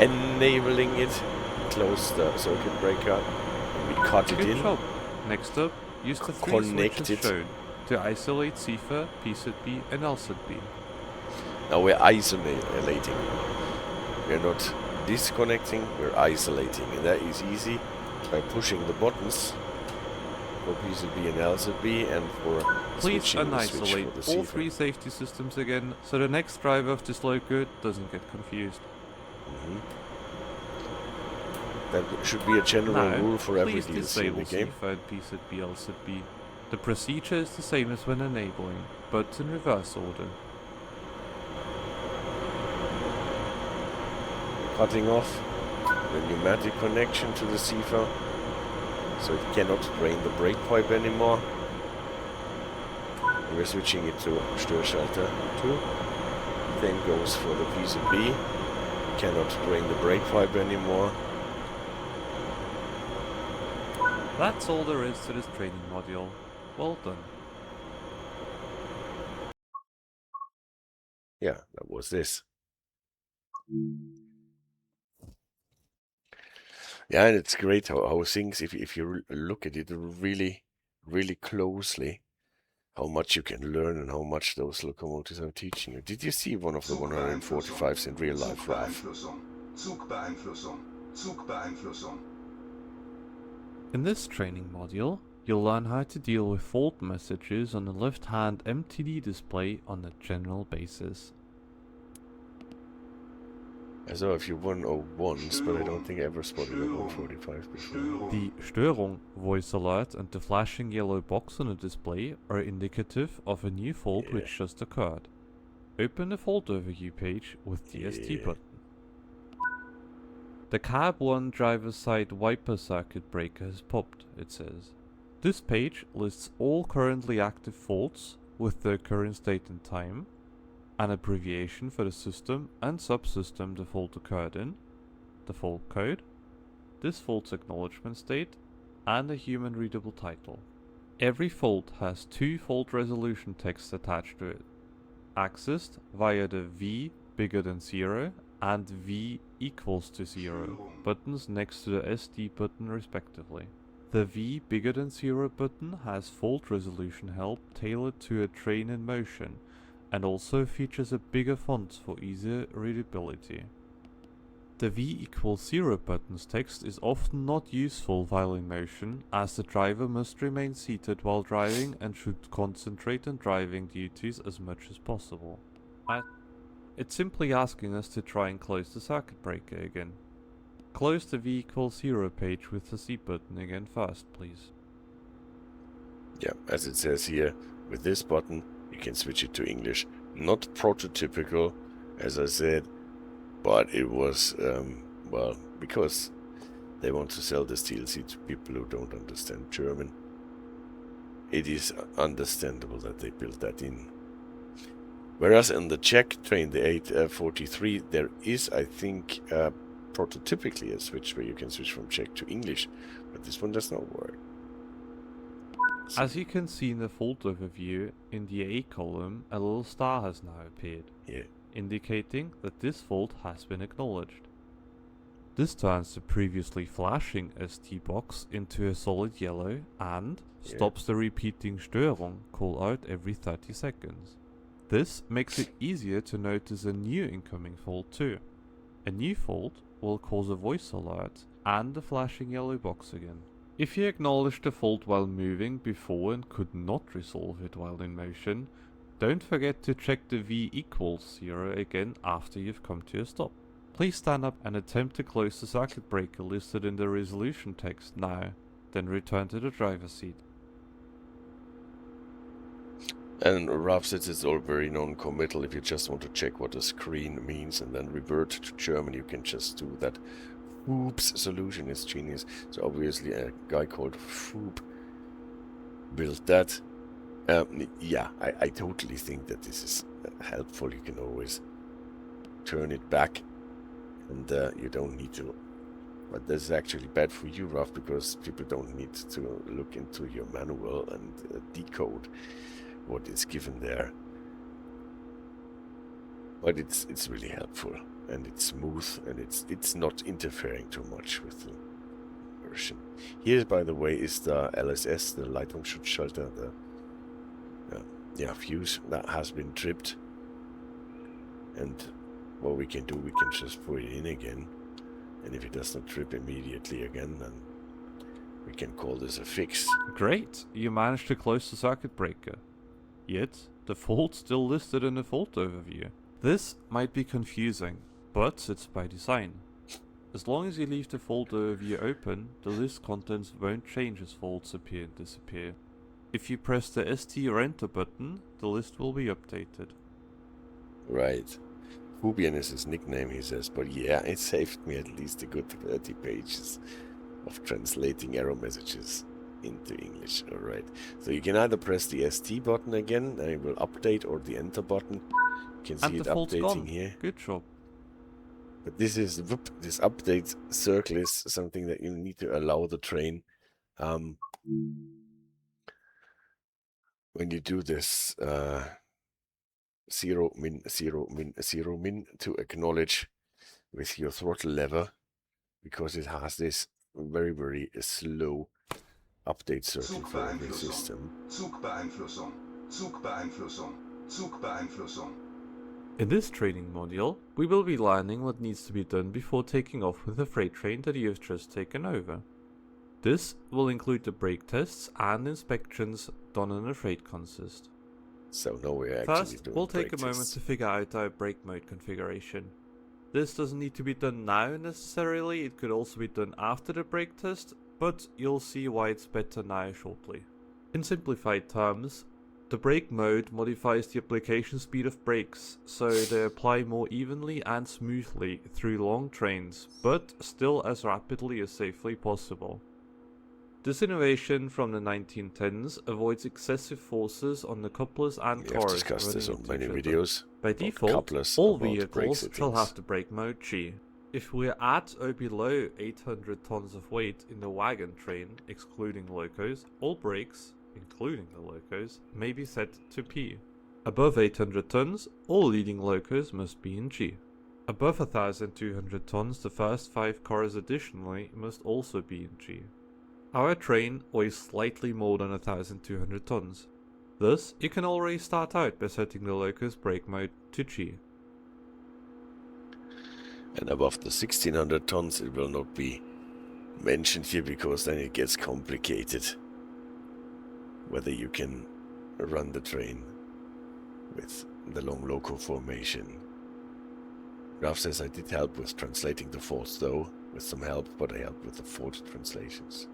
enabling it. Close the circuit breaker. And we cut it Good in. job. Next up, use the three Connect switches it. shown to isolate Sifa, PZB and LZB. Now we're isolating. We're not disconnecting, we're isolating. And that is easy by pushing the buttons for PZB and LZB and for Please switching the switch unisolate for the all Sifa. three safety systems again, so the next driver of this loco doesn't get confused. That should be a general Now, rule for every please DLC in disable the game. Sifa and PZB LZB. The procedure is the same as when enabling, but in reverse order. Cutting off the pneumatic connection to the Sifa, so it cannot drain the brake pipe anymore. And we're switching it to Störschalter 2. Same goes for the PCB. Cannot drain the brake pipe anymore. That's all there is to this training module. Well done. Yeah, that was this. Yeah, and it's great how things, if you look at it really, really closely, how much you can learn and how much those locomotives are teaching you. Did you see one of the 145s in real life, Ralph? Zugbeeinflussung. Zugbeeinflussung. In this training module, you'll learn how to deal with fault messages on the left-hand MTD display on a general basis. I saw a few 101s, but I don't think I ever spotted a 145 before. The Störung voice alert and the flashing yellow box on the display are indicative of a new fault which just occurred. Open the fault overview page with the ST button. The cab 1 driver's side wiper circuit breaker has popped, it says. This page lists all currently active faults with their current state and time, an abbreviation for the system and subsystem the fault occurred in, the fault code, this fault's acknowledgement state, and a human readable title. Every fault has two fault resolution texts attached to it, accessed via the V bigger than 0 and V equals to 0 buttons next to the SD button respectively. The V bigger than 0 button has fault resolution help tailored to a train in motion and also features a bigger font for easier readability. The V equals 0 button's text is often not useful while in motion, as the driver must remain seated while driving and should concentrate on driving duties as much as possible. It's simply asking us to try and close the circuit breaker again. Close the V equals 0 page with the C button again first, please. Yeah, as it says here, with this button you can switch it to English. Not prototypical, as I said, but it was, well, because they want to sell this DLC to people who don't understand German. It is understandable that they built that in. Whereas in the Czech train, the 843, there is, I think, prototypically a switch where you can switch from Czech to English, but this one does not work. So, As you can see in the fault overview, in the A column, a little star has now appeared, yeah. indicating that this fault has been acknowledged. This turns the previously flashing ST box into a solid yellow and stops the repeating Störung call out every 30 seconds. This makes it easier to notice a new incoming fault too. A new fault will cause a voice alert and the flashing yellow box again. If you acknowledged the fault while moving before and could not resolve it while in motion, don't forget to check the V equals 0 again after you've come to a stop. Please stand up and attempt to close the circuit breaker listed in the resolution text now, then return to the driver's seat. And Ralph says it's all very non-committal. If you just want to check what the screen means and then revert to German, you can just do that. Oops, solution is genius. So obviously a guy called Foop built that. Yeah, I totally think that this is helpful. You can always turn it back and you don't need to. But this is actually bad for you, Ralph, because people don't need to look into your manual and decode what is given there. But it's really helpful and it's smooth and it's not interfering too much with the version. Here, by the way, is the LSS, the Leitungsschutzschalter, the fuse that has been tripped. And what we can do, we can just put it in again. And if it does not trip immediately again, then we can call this a fix. Great, you managed to close the circuit breaker. Yet, the fault's still listed in the fault overview. This might be confusing, but it's by design. As long as you leave the fault overview open, the list contents won't change as faults appear and disappear. If you press the ST or Enter button, the list will be updated. Right. Fubian is his nickname, he says, but yeah, it saved me at least a good 30 pages of translating error messages into English. Alright, so you can either press the ST button again and it will update, or the Enter button. You can see it updating here. Good job. But this is, this update circle is something that you need to allow the train when you do this 0 min 0 min 0 min to acknowledge with your throttle lever, because it has this very, very slow update circle for every system. Zugbeeinflussung, Zugbeeinflussung, Zugbeeinflussung. In this training module, we will be learning what needs to be done before taking off with the freight train that you have just taken over. This will include the brake tests and inspections done in a freight consist. So now we're actually First, doing we'll take a brake moment tests. to figure out our brake mode configuration. This doesn't need to be done now necessarily, it could also be done after the brake test, but you'll see why it's better now shortly. In simplified terms, the brake mode modifies the application speed of brakes, so they apply more evenly and smoothly through long trains, but still as rapidly as safely possible. This innovation from the 1910s avoids excessive forces on the couplers and We have cars discussed this on running many into each other. videos. By about default, couplers, all about brake vehicles shall settings. have the brake mode G. If we're at or below 800 tons of weight in the wagon train, excluding locos, all brakes, including the locos, may be set to P. Above 800 tons, all leading locos must be in G. Above 1200 tons, the first 5 cars additionally must also be in G. Our train weighs slightly more than 1200 tons. Thus, you can already start out by setting the loco's brake mode to G. And above the 1600 tons it will not be mentioned here, because then it gets complicated whether you can run the train with the long loco formation. Ralph says, I did help with translating the faults though, with some help, but I helped with the fault translations.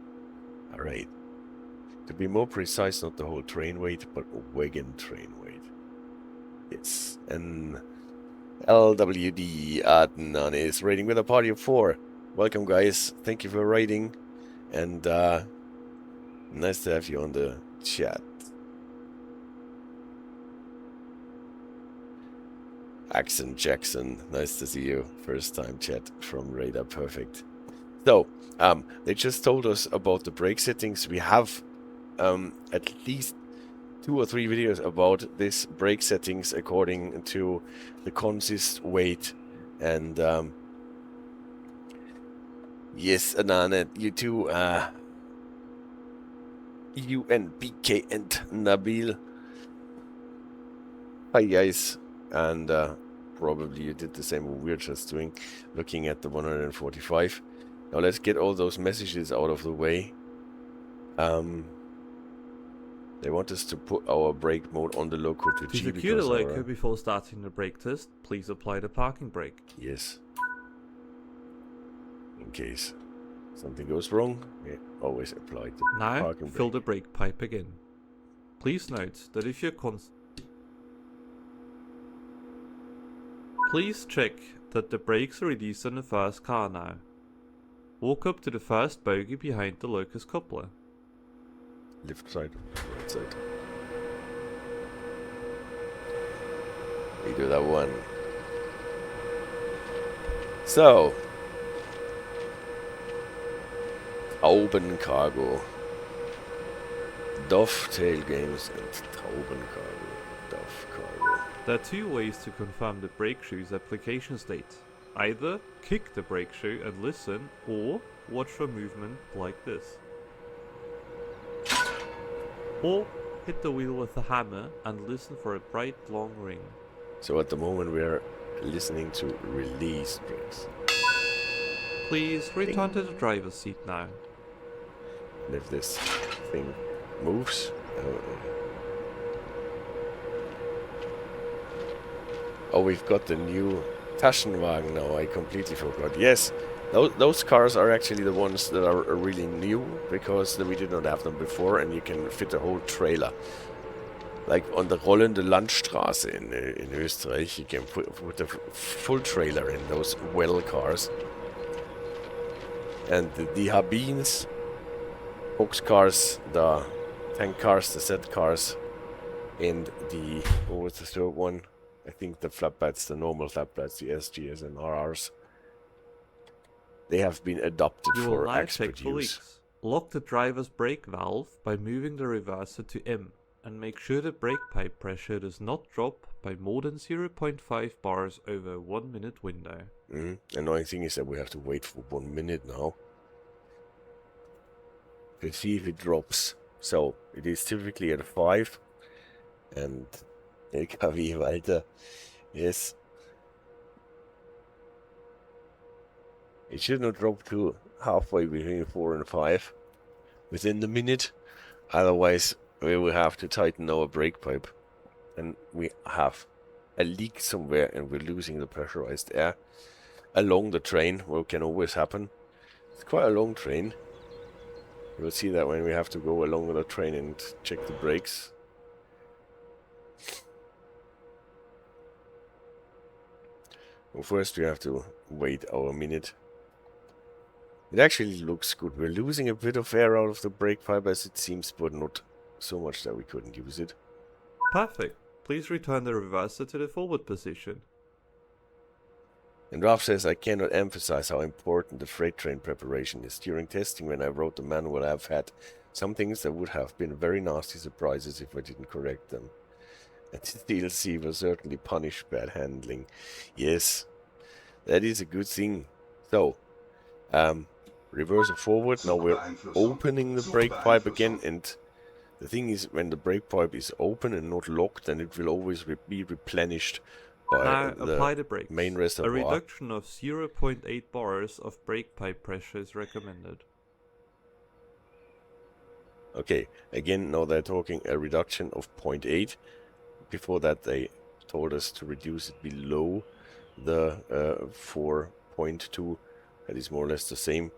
Alright. To be more precise, not the whole train weight, but wagon train weight. Yes. And LWD Adnan is raiding with a party of 4. Welcome, guys. Thank you for raiding. And nice to have you on the chat. Axon Jackson, nice to see you. First time chat from Radar Perfect. So, they just told us about the brake settings. We have at least 2 or 3 videos about this brake settings according to the consist weight, and Yes, Anand, you too. You and BK and Nabil. Hi guys. And probably you did the same what we're just doing, looking at the 145. Now let's get all those messages out of the way. They want us to put our brake mode on the loco to To G secure the because loco our... before starting the brake test, please apply the parking brake. Yes. In case something goes wrong, we always apply the Now, parking fill brake. the brake pipe again. Please note that if you're Please check that the brakes are released on the first car now. Walk up to the first bogie behind the locus coupler. Left side, right side. We do that one. So, Taubencargo. Dovetail games and Taubencargo. Dovcargo. There are two ways to confirm the brake shoe's application state. Either kick the brake shoe and listen, or watch for movement like this. Or hit the wheel with a hammer and listen for a bright long ring. So at the moment we are listening to release brakes. Please return to the driver's seat now. And if this thing moves... Oh, we've got the new Taschenwagen now, I completely forgot. Yes, those cars are actually the ones that are really new, because we did not have them before, and you can fit a whole trailer. Like on the Rollende Landstraße in Österreich, you can put a full trailer in those well cars. And the Habines, box cars, the tank cars, the Z cars, and the, what was the third one? I think the flatbeds, the normal flatbeds, the SGs and RRs, they have been adopted You will for now expert check for use. leaks. Lock the driver's brake valve by moving the reverser to M, and make sure the brake pipe pressure does not drop by more than 0.5 bars over a 1 minute window. Annoying thing is that we have to wait for 1 minute now to see if it drops. So it is typically at 5, and LKW Walter, yes. It should not drop to halfway between 4 and 5 within the minute. Otherwise, we will have to tighten our brake pipe. And we have a leak somewhere and we're losing the pressurized air along the train, what can always happen. It's quite a long train. You'll see that when we have to go along the train and check the brakes. Well, first we have to wait our minute. It actually looks good. We're losing a bit of air out of the brake pipe as it seems, but not so much that we couldn't use it. Perfect. Please return the reverser to the forward position. And Ralph says, I cannot emphasize how important the freight train preparation is. During testing, when I wrote the manual, I've had some things that would have been very nasty surprises if I didn't correct them. And the DLC will certainly punish bad handling. Yes, that is a good thing. So, reverser forward. Now we're opening the brake pipe again, and the thing is, when the brake pipe is open and not locked, then it will always be replenished by Now apply the the brakes. main A reservoir. reduction of 0.8 bars of brake pipe pressure is recommended. Okay, again, now they're talking a reduction of 0.8. Before that, they told us to reduce it below the 4.2. That is more or less the same.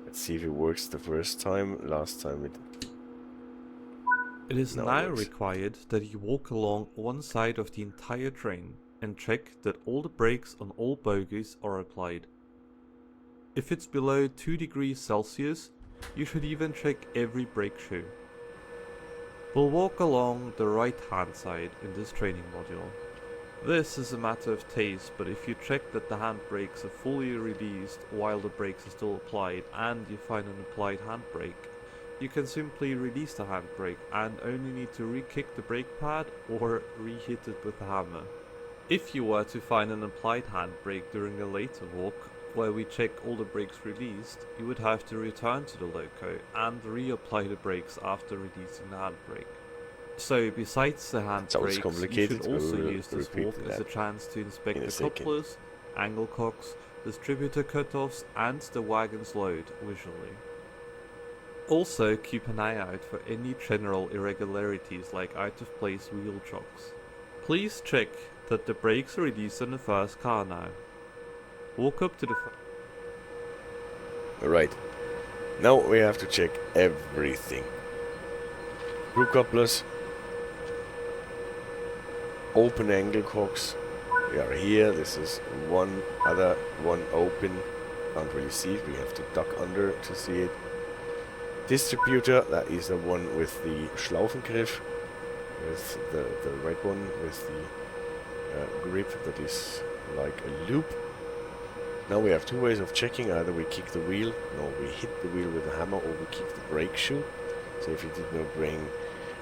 Let's see if it works the first time. Last time it... It is No, now it works. required that you walk along one side of the entire train and check that all the brakes on all bogies are applied. If it's below 2 degrees Celsius, you should even check every brake shoe. We'll walk along the right hand side in this training module. This is a matter of taste, but if you check that the handbrakes are fully released while the brakes are still applied and you find an applied handbrake, you can simply release the handbrake and only need to re-kick the brake pad or re-hit it with a hammer. If you were to find an applied handbrake during a later walk, where we check all the brakes released, you would have to return to the loco and reapply the brakes after releasing the handbrake. So besides the handbrakes, you complicated, should also but we'll use this repeat walk as that a chance to inspect in a the second. couplers, angle cocks, distributor cutoffs and the wagon's load visually. Also keep an eye out for any general irregularities like out of place wheel chocks. Please check that the brakes are released on the first car now. Walk up to the Alright. Now we have to check everything. Screw couplers. Open angle cocks. We are here. This is one other one open. Can't really see it. We have to duck under to see it. Distributor, that is the one with the Schlaufengriff. With the red one with the grip that is like a loop. Now we have two ways of checking. Either we kick the wheel, no, we hit the wheel with a hammer, or we kick the brake shoe. So if you did not bring...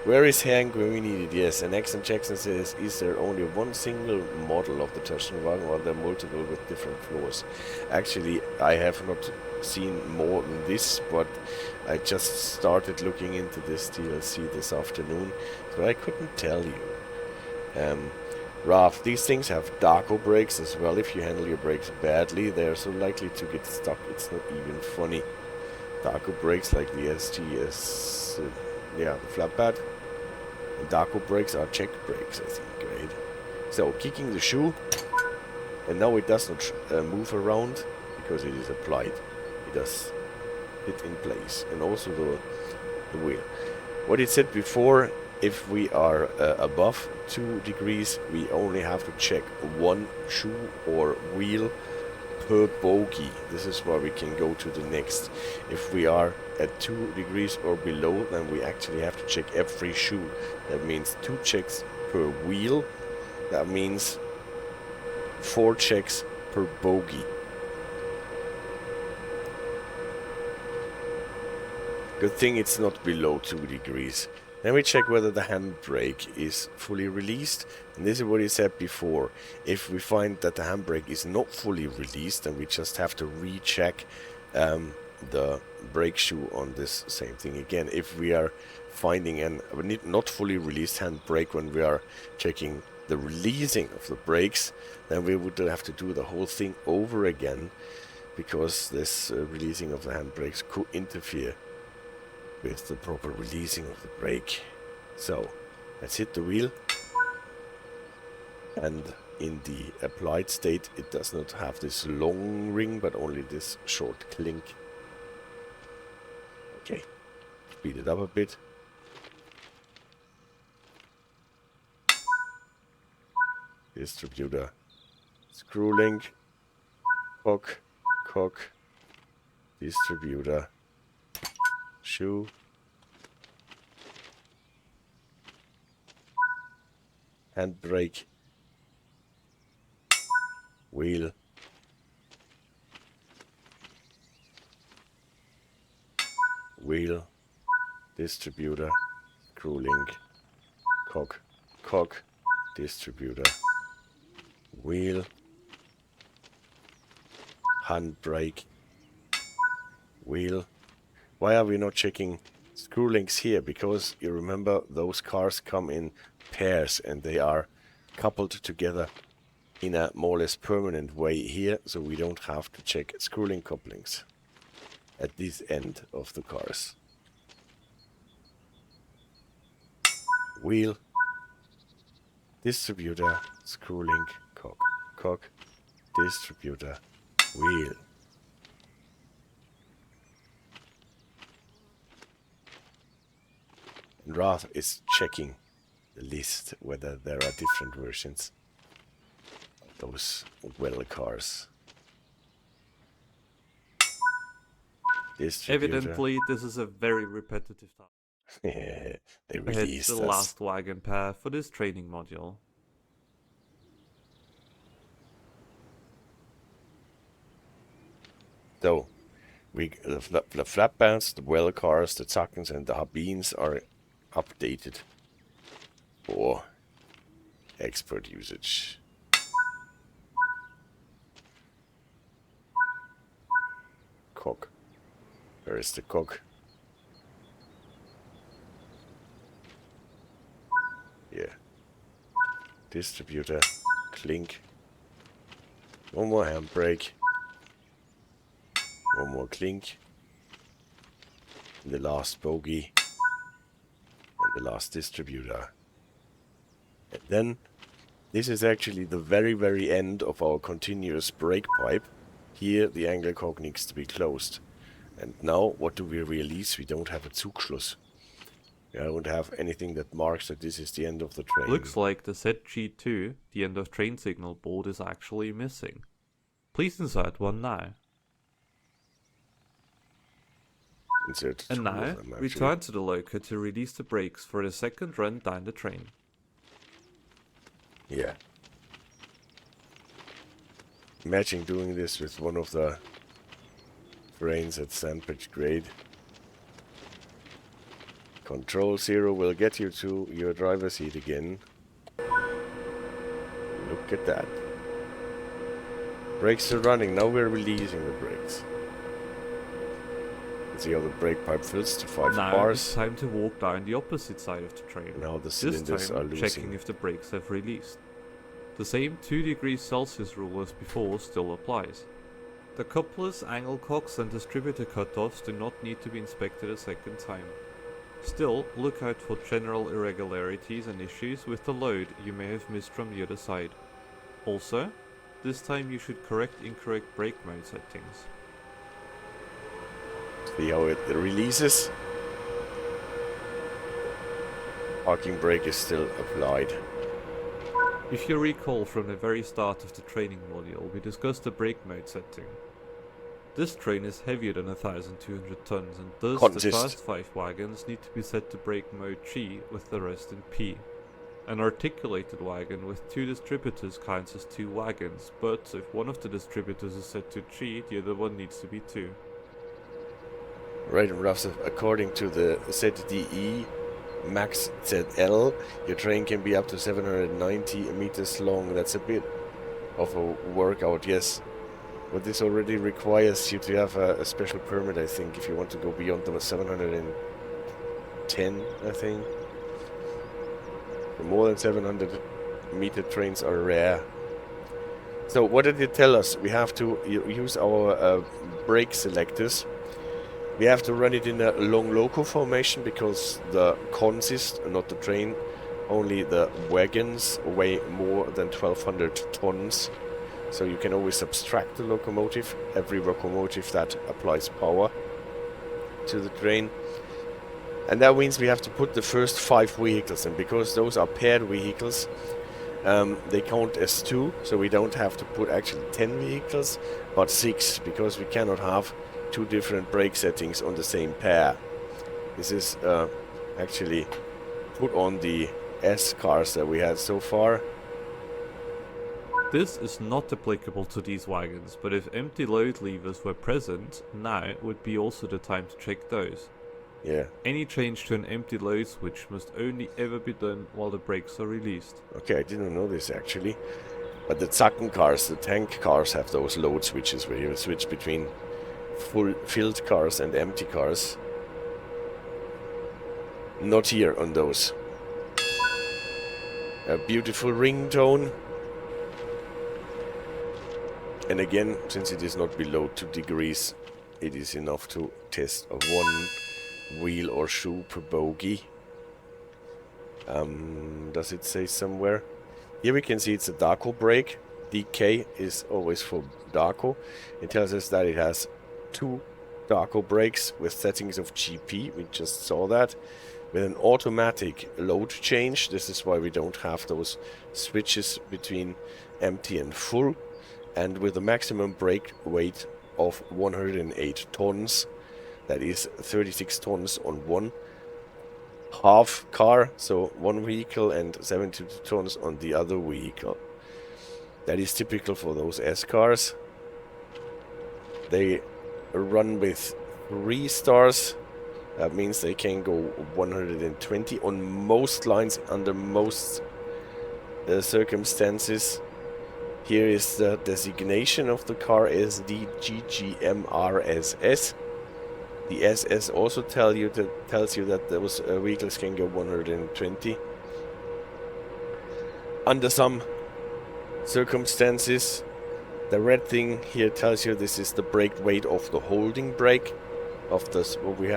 Where is Hank when we need it? Yes, and Axon Jackson says, is there only one single model of the Taschenwagen or are there multiple with different floors? Actually, I have not seen more than this, but I just started looking into this DLC this afternoon, so I couldn't tell you. Raf, these things have Darko brakes as well. If you handle your brakes badly, they are so likely to get stuck, it's not even funny. Darko brakes like the SG yeah, the flat pad. And Darko brakes are check brakes, I think, right? So, kicking the shoe, and now it does not move around because it is applied. It does fit in place, and also the wheel. What it said before, if we are above 2 degrees, we only have to check one shoe or wheel per bogie. This is why we can go to the next. If we are at 2 degrees or below, then we actually have to check every shoe. That means 2 checks per wheel. That means 4 checks per bogie. Good thing it's not below 2 degrees. Then we check whether the handbrake is fully released. And this is what he said before. If we find that the handbrake is not fully released, then we just have to recheck the brake shoe on this same thing again. If we are finding an not fully released handbrake when we are checking the releasing of the brakes, then we would have to do the whole thing over again, because this releasing of the handbrakes could interfere with the proper releasing of the brake. So let's hit the wheel, and in the applied state it does not have this long ring but only this short clink. Okay, speed it up a bit. Distributor, screw link, cock, distributor, shoe, handbrake, wheel, distributor, screw link, cock, distributor, wheel, handbrake, wheel. Why are we not checking screw links here? Because you remember those cars come in pairs and they are coupled together in a more or less permanent way here, so we don't have to check screw link couplings at this end of the cars. Wheel, distributor, screw link, cock, distributor, wheel. And Rath is checking the list whether there are different versions of those well cars. Distributor. Evidently, this is a very repetitive task. They Hit released the us. last wagon pair for this training module. So, the flatbeds, the well cars, the Zackens and the Habines are updated for expert usage. cock? Where is the cock? Yeah. Distributor. Clink. One more handbrake. One more clink. And the last bogie. And the last distributor. And then, this is actually the very, very end of our continuous brake pipe. Here, the angle cock needs to be closed. And now, what do we release? We don't have a Zugschluss. We don't have anything that marks that this is the end of the train. Looks like the ZG2, the end of train signal board, is actually missing. Please insert one now. Insert And two now, of them, actually. return to the loco to release the brakes for the second run down the train. Yeah. Imagine doing this with one of the trains at sandwich grade. Control 0 will get you to your driver's seat again. Look at that. Brakes are running. Now we're releasing the brakes. See how the brake pipe fills to 5 Now bars. it's time to walk down the opposite side of the train. Now the This cylinders are time losing. checking if the brakes have released. The same 2 degrees Celsius rule as before still applies. The couplers, angle cocks and distributor cutoffs do not need to be inspected a second time. Still, look out for general irregularities and issues with the load you may have missed from the other side. Also, this time you should correct incorrect brake mode settings. See how it releases. Parking brake is still applied. If you recall from the very start of the training module, we discussed the brake mode setting. This train is heavier than 1,200 tons and thus the first 5 wagons need to be set to brake mode G with the rest in P. An articulated wagon with 2 distributors counts as 2 wagons, but if one of the distributors is set to G, the other one needs to be 2. Right and rough, according to the ZDE Max ZL, your train can be up to 790 meters long. That's a bit of a workout, yes. But this already requires you to have a special permit, I think, if you want to go beyond the 710, I think. The more than 700 meter trains are rare. So what did it tell us? We have to use our brake selectors. We have to run it in a long loco formation because the consist, not the train, only the wagons weigh more than 1,200 tons. So you can always subtract the locomotive, every locomotive that applies power to the train. And that means we have to put the first 5 vehicles in, because those are paired vehicles. They count as 2, so we don't have to put actually 10 vehicles, but 6, because we cannot have 2 different brake settings on the same pair. This is actually put on the S cars that we had so far. This is not applicable to these wagons, but if empty load levers were present, now would be also the time to check those. Yeah. Any change to an empty load switch must only ever be done while the brakes are released. Okay, I didn't know this actually. But the Zacken cars, the tank cars, have those load switches where you switch between filled cars and empty cars. Not here on those. A beautiful ringtone. And again, since it is not below 2 degrees, it is enough to test a 1 wheel or shoe per bogie. Does it say somewhere? Here we can see it's a Darko brake. DK is always for Darko. It tells us that it has 2 Darko brakes with settings of GP. We just saw that. With an automatic load change. This is why we don't have those switches between empty and full. And with a maximum brake weight of 108 tons. That is 36 tons on one half car. So one vehicle and 72 tons on the other vehicle. That is typical for those S cars. They run with 3 stars. That means they can go 120 on most lines under most circumstances. Here is the designation of the car as DGGMRSS. The SS also tells you that those vehicles can go 120. Under some circumstances, the red thing here tells you this is the brake weight of the holding brake of this what we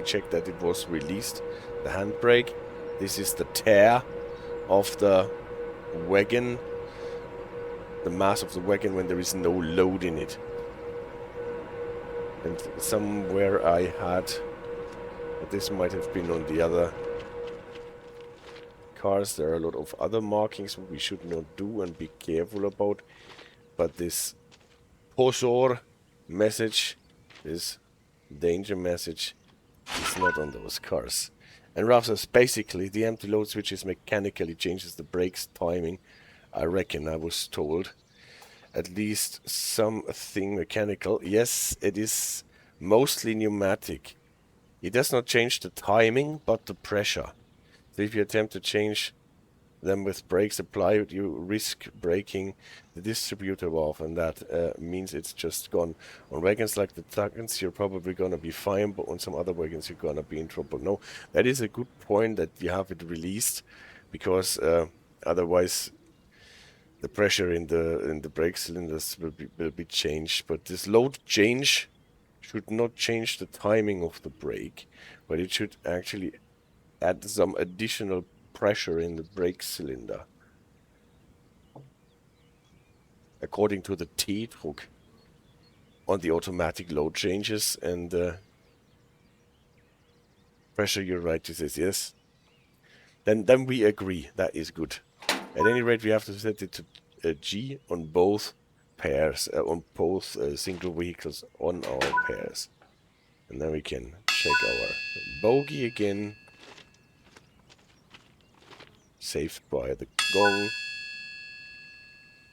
checked that it was released, the handbrake. This is the tear of the wagon, the mass of the wagon when there is no load in it. And somewhere I had, but this might have been on the other cars, there are a lot of other markings we should not do and be careful about. But this posor message, this danger message, is not on those cars. And rather, basically, the empty load switches mechanically changes the brakes timing. I reckon I was told. At least something mechanical. Yes, it is mostly pneumatic. It does not change the timing, but the pressure. So if you attempt to change them with brakes applied, you risk breaking the distributor valve, and that means it's just gone. On wagons like the Tuggans, you're probably gonna be fine, but on some other wagons, you're gonna be in trouble. No, that is a good point that you have it released, because otherwise the pressure in the brake cylinders will be changed. But this load change should not change the timing of the brake, but it should actually add some additional pressure in the brake cylinder. According to the T-Druck on the automatic load changes and pressure, you're right, this is yes. Then we agree, that is good. At any rate, we have to set it to G on both pairs, on both single vehicles on our pairs. And then we can check our bogie again. Saved by the gong.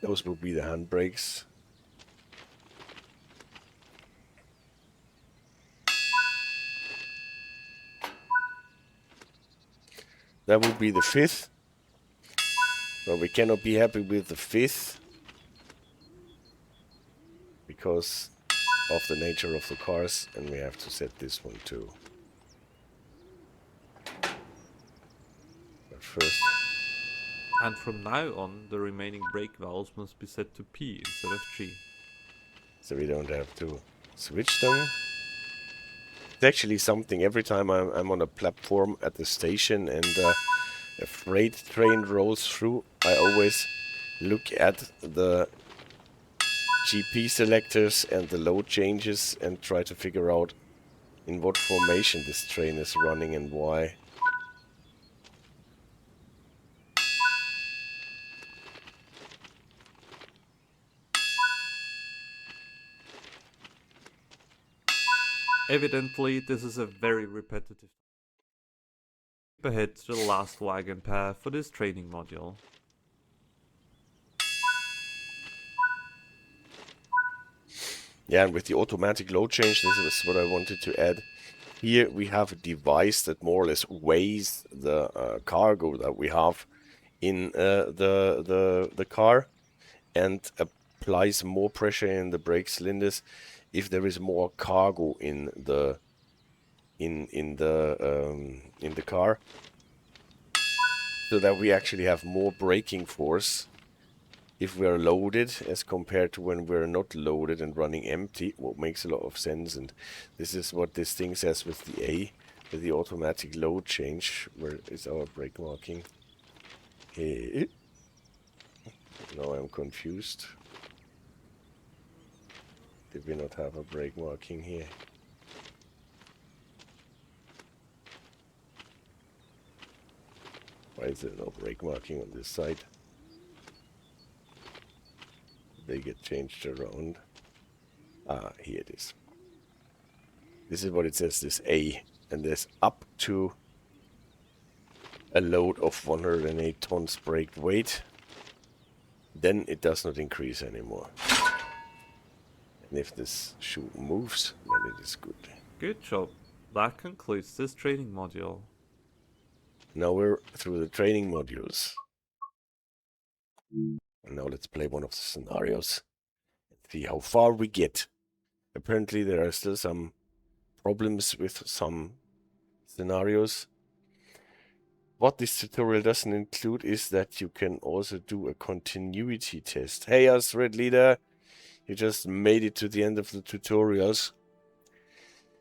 Those will be the handbrakes. That will be the fifth. But we cannot be happy with the fifth because of the nature of the cars, and we have to set this one too. But first. And from now on, the remaining brake valves must be set to P instead of G. So we don't have to switch them. It's actually something, every time I'm on a platform at the station and a freight train rolls through, I always look at the GP selectors and the load changes and try to figure out in what formation this train is running and why. Evidently, this is a very repetitive. Skip ahead to the last wagon pair for this training module. Yeah, and with the automatic load change, this is what I wanted to add. Here we have a device that more or less weighs the cargo that we have in the car and applies more pressure in the brake cylinders if there is more cargo in the car, so that we actually have more braking force if we are loaded as compared to when we're not loaded and running empty, what makes a lot of sense. And this is what this thing says with the A, with the automatic load change. Where is our brake marking? Hey. Now I'm confused. Did we not have a brake marking here? Why is there no brake marking on this side? They get changed around. Ah, here it is. This is what it says, this A. And there's up to a load of 108 tons brake weight. Then it does not increase anymore. And if this shoe moves, then it is good. Good job. That concludes this training module. Now we're through the training modules. Now let's play one of the scenarios. See how far we get. Apparently there are still some problems with some scenarios. What this tutorial doesn't include is that you can also do a continuity test. Hey, us Red Leader, you just made it to the end of the tutorials.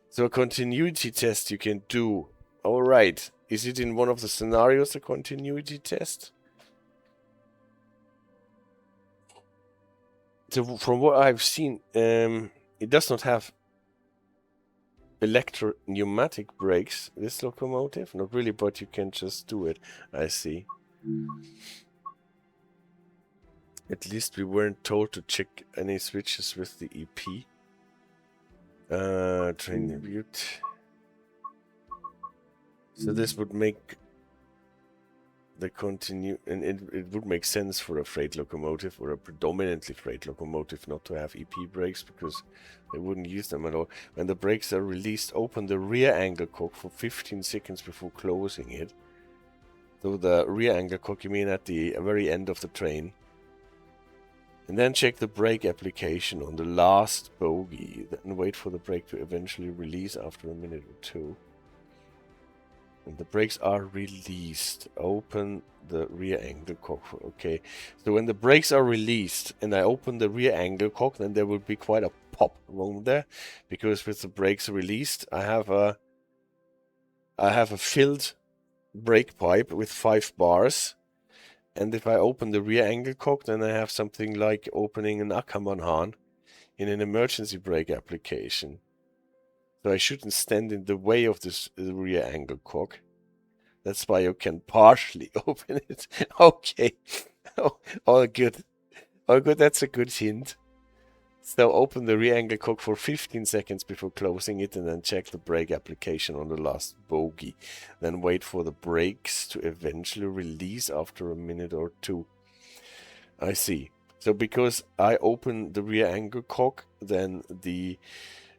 So a continuity test you can do. Alright, is it in one of the scenarios, a continuity test? So from what I've seen, it does not have pneumatic brakes, this locomotive. Not really, but you can just do it. I see. At least we weren't told to check any switches with the EP. Train mute. So this would make the and it would make sense for a freight locomotive or a predominantly freight locomotive not to have EP brakes, because they wouldn't use them at all. When the brakes are released, open the rear angle cock for 15 seconds before closing it. So the rear angle cock, you mean at the very end of the train. And then check the brake application on the last bogie. Then wait for the brake to eventually release after a minute or two. When the brakes are released, open the rear angle cock. Okay, so when the brakes are released and I open the rear angle cock, then there will be quite a pop wrong there, because with the brakes released, I have a filled brake pipe with 5 bars, and if I open the rear angle cock, then I have something like opening an Ackermann in an emergency brake application. So I shouldn't stand in the way of this rear angle cock. That's why you can partially open it. Okay. Oh, all good. All good, that's a good hint. So open the rear angle cock for 15 seconds before closing it, and then check the brake application on the last bogie. Then wait for the brakes to eventually release after a minute or two. I see. So because I open the rear angle cock, then the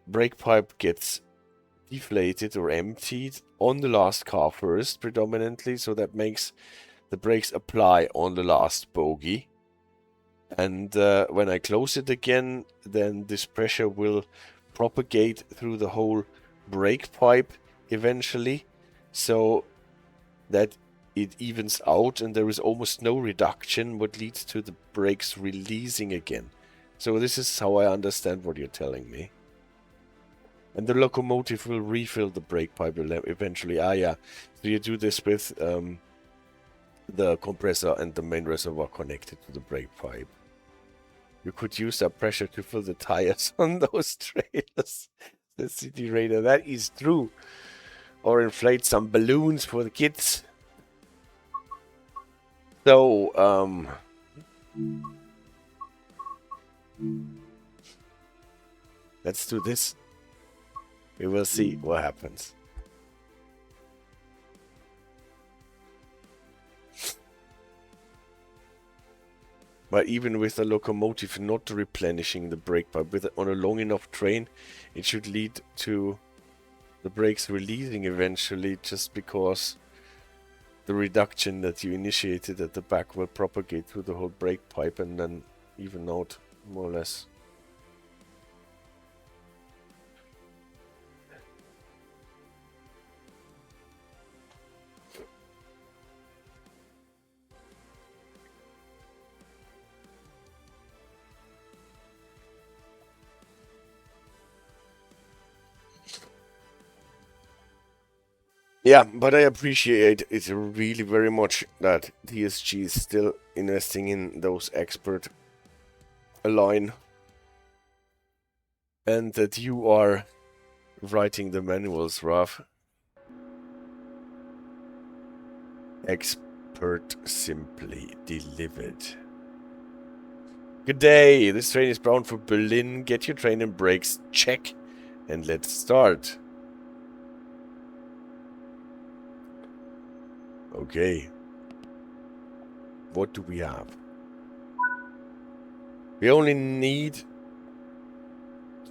brake pipe gets deflated or emptied on the last car first, predominantly. So that makes the brakes apply on the last bogie. And when I close it again, then this pressure will propagate through the whole brake pipe eventually, so that it evens out and there is almost no reduction, what leads to the brakes releasing again. So this is how I understand what you're telling me. And the locomotive will refill the brake pipe eventually. Ah, yeah. So you do this with the compressor and the main reservoir connected to the brake pipe. You could use that pressure to fill the tires on those trailers. The City Raider, that is true. Or inflate some balloons for the kids. So, let's do this. We will see what happens. But even with the locomotive not replenishing the brake pipe on a long enough train, it should lead to the brakes releasing eventually, just because the reduction that you initiated at the back will propagate through the whole brake pipe and then even out more or less. Yeah, but I appreciate it really very much that TSG is still investing in those expert line, and that you are writing the manuals, Raf. Expert simply delivered. Good day, this train is bound for Berlin. Get your train and brakes, check, and let's start. Okay. What do we have? We only need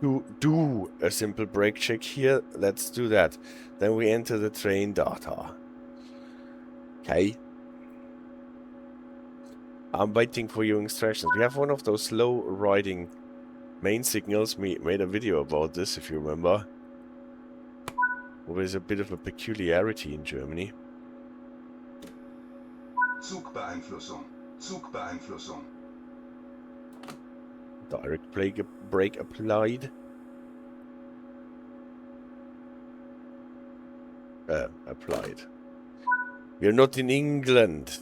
to do a simple brake check here. Let's do that. Then we enter the train data. Okay. I'm waiting for your instructions. We have one of those slow riding main signals. We made a video about this, if you remember. There's a bit of a peculiarity in Germany. Zugbeeinflussung. Zugbeeinflussung. Direct brake applied. Applied. We're not in England.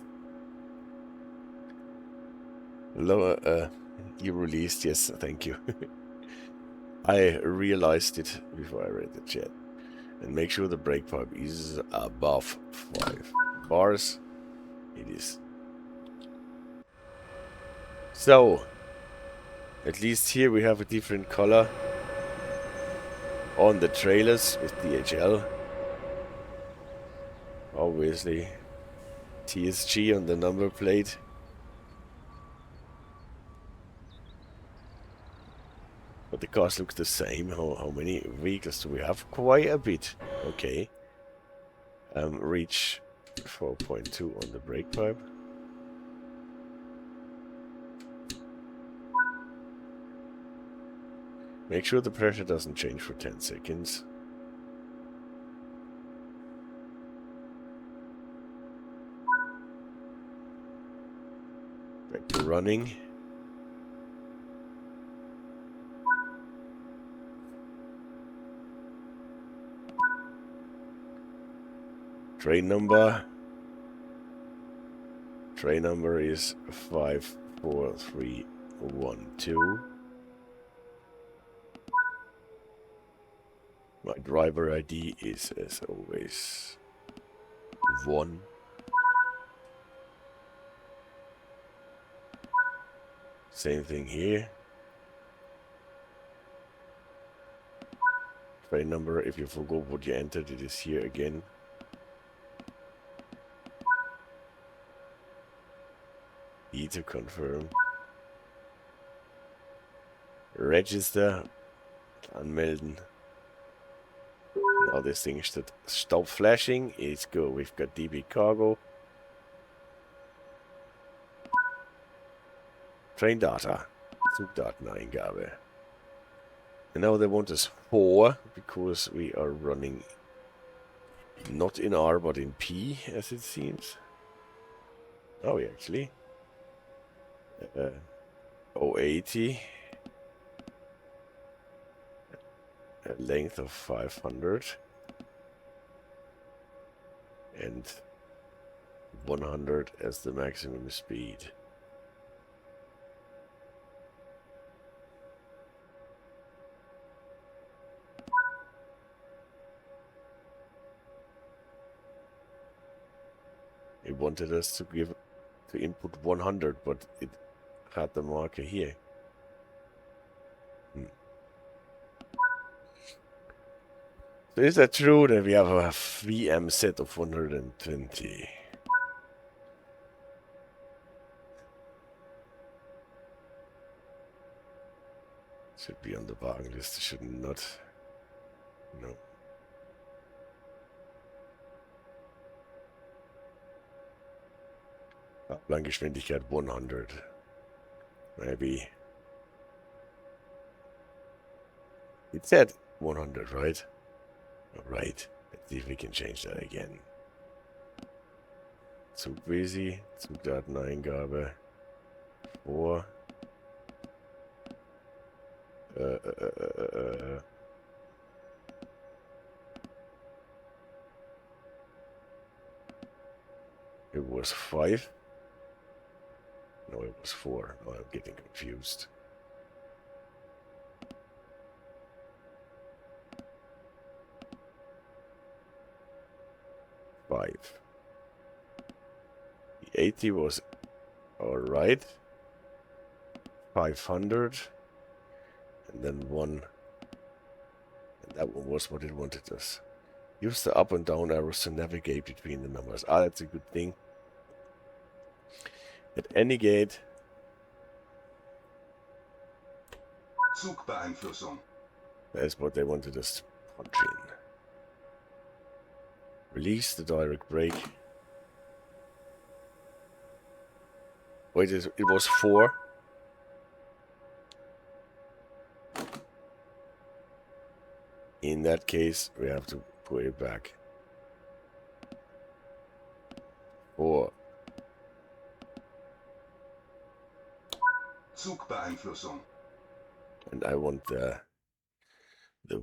Lower, you released, yes, thank you. I realized it before I read the chat. And make sure the brake pipe is above 5 bars. It is. So, at least here we have a different color on the trailers with DHL. Obviously, TSG on the number plate. But the cars look the same. How many vehicles do we have? Quite a bit. Okay. Reach 4.2 on the brake pipe. Make sure the pressure doesn't change for 10 seconds. Back to running. Train number. Train number is 54312. My driver ID is, as always, 1. Same thing here. Train number, if you forgot what you entered, it is here again. E to confirm. Register. Anmelden. Now this thing should stop flashing. It's good. We've got DB cargo. Train data. Zugdateneingabe. And now they want us 4 because we are running not in R but in P, as it seems. Oh, we actually 080, a length of 500, and 100 as the maximum speed. It wanted us to input 100, but it had the marker here. So is that true that we have a VM set of 120? Should be on the Wagenliste, should not. No. Langgeschwindigkeit 100. Maybe. It said 100, right? Alright. Let's see if we can change that again. Zugvisi, Zugdateneingabe 4. It was 5. No, it was 4. Oh, I'm getting confused. The 80 was alright. 500. And then 1. And that one was what it wanted us. Use the up and down arrows to navigate between the numbers. Ah, that's a good thing. At any gate. Zugbeeinflussung. That's what they wanted us to punch in. Release the direct brake. Wait, it was 4. In that case, we have to put it back. 4. Zugbeeinflussung. And I want the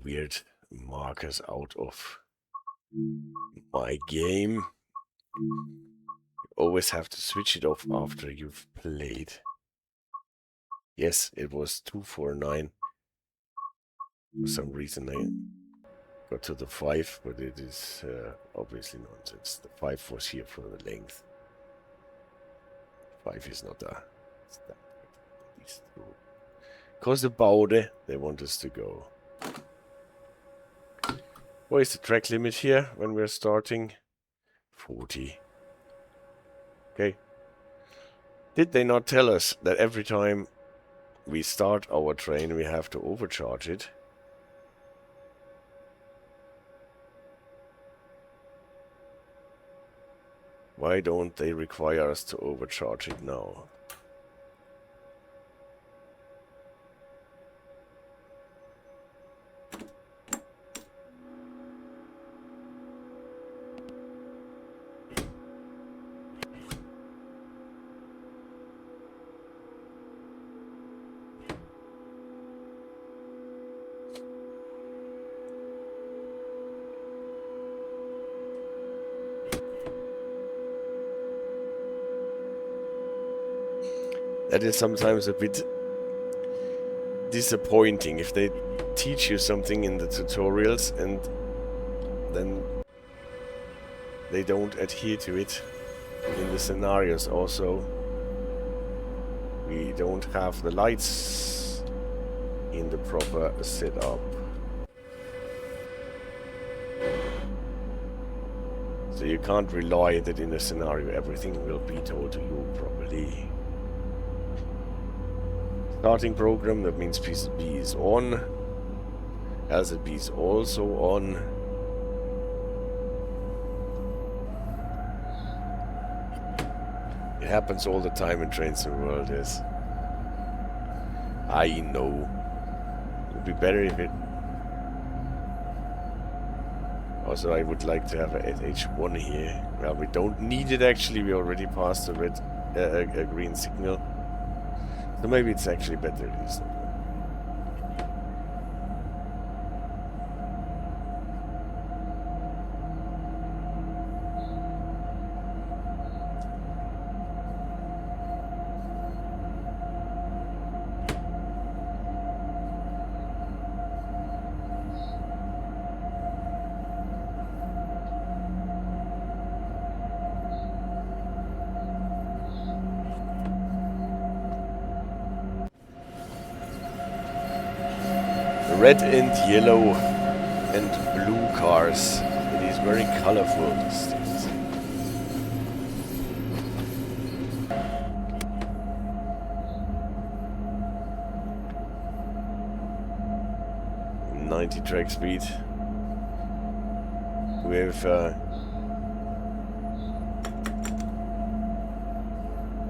weird markers out of my game. You always have to switch it off after you've played. Yes, it was 249. For some reason I got to the 5, but it is obviously nonsense. The 5 was here for the length. 5 is not a standard. These two. Cossebaude, they want us to go. What is the track limit here when we're starting? 40. Okay. Did they not tell us that every time we start our train we have to overcharge it? Why don't they require us to overcharge it now? That is sometimes a bit disappointing if they teach you something in the tutorials and then they don't adhere to it in the scenarios. Also, we don't have the lights in the proper setup. So you can't rely that in a scenario everything will be told to you properly. Starting program, that means PCB is on. LZB is also on. It happens all the time in trains in the world, yes. I know. It would be better if it... Also, I would like to have a SH1 here. Well, we don't need it actually, we already passed the red, a green signal. So maybe it's actually better it is. Red and yellow and blue cars. It is very colorful, these things. .90 track speed. We have a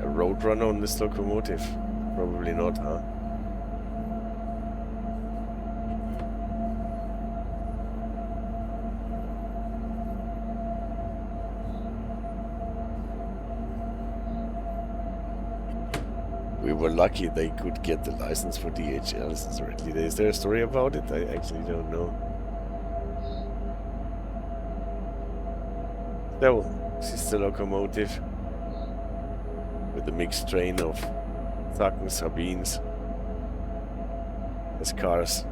road runner on this locomotive. Probably not, huh? We were lucky they could get the license for DHLs directly. Is there a story about it? I actually don't know. So, this is the locomotive with a mixed train of Zacken Sabines as cars.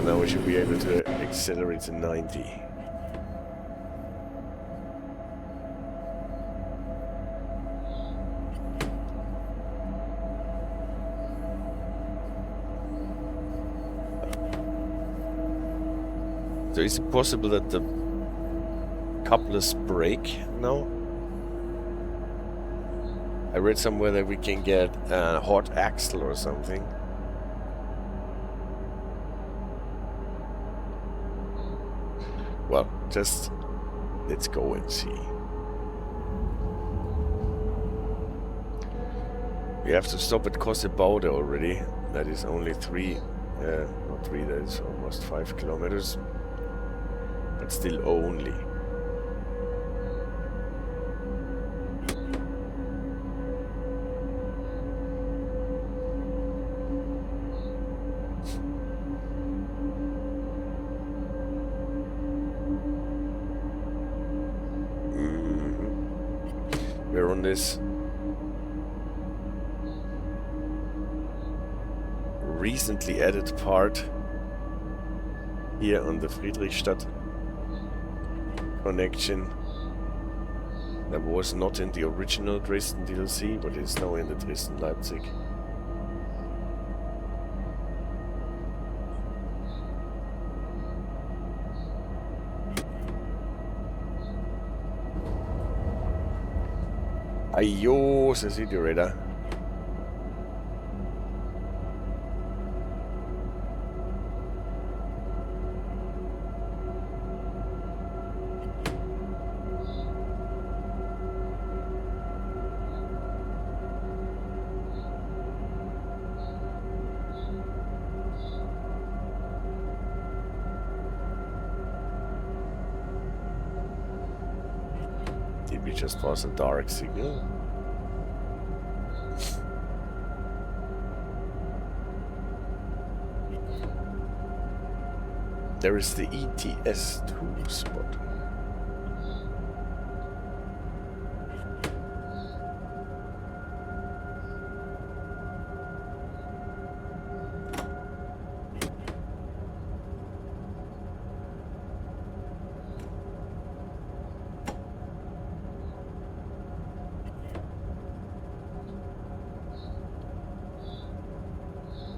Now we should be able to accelerate to 90. So is it possible that the couplers break now? I read somewhere that we can get a hot axle or something. Well, just let's go and see. We have to stop at Cossebaude already. That is only not 3, that is almost 5 kilometers. But still only. We're on this recently added part here on the Friedrichstadt connection that was not in the original Dresden DLC, but is now in the Dresden-Leipzig. Ayo, se sieht die Radar. Did we just pass a dark signal? There is the ETS2 spot.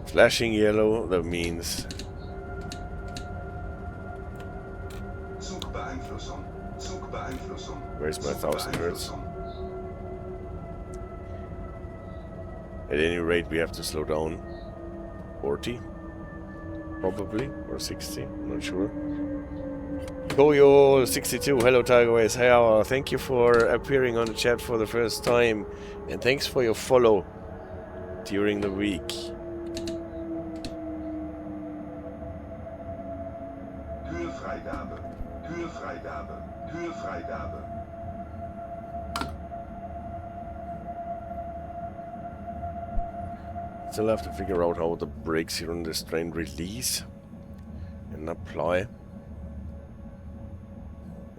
Flashing yellow, that means Zugbeeinflussung. Zugbeeinflussung. where's my 1000 hertz? At any rate, we have to slow down. 40? Probably, or 60, I'm not sure. Koyo62, hello Tigerways, hey, thank you for appearing on the chat for the first time, and thanks for your follow during the week. Kühlfreigabe. Kühlfreigabe. Kühlfreigabe. Still have to figure out how the brakes here on this train release and apply.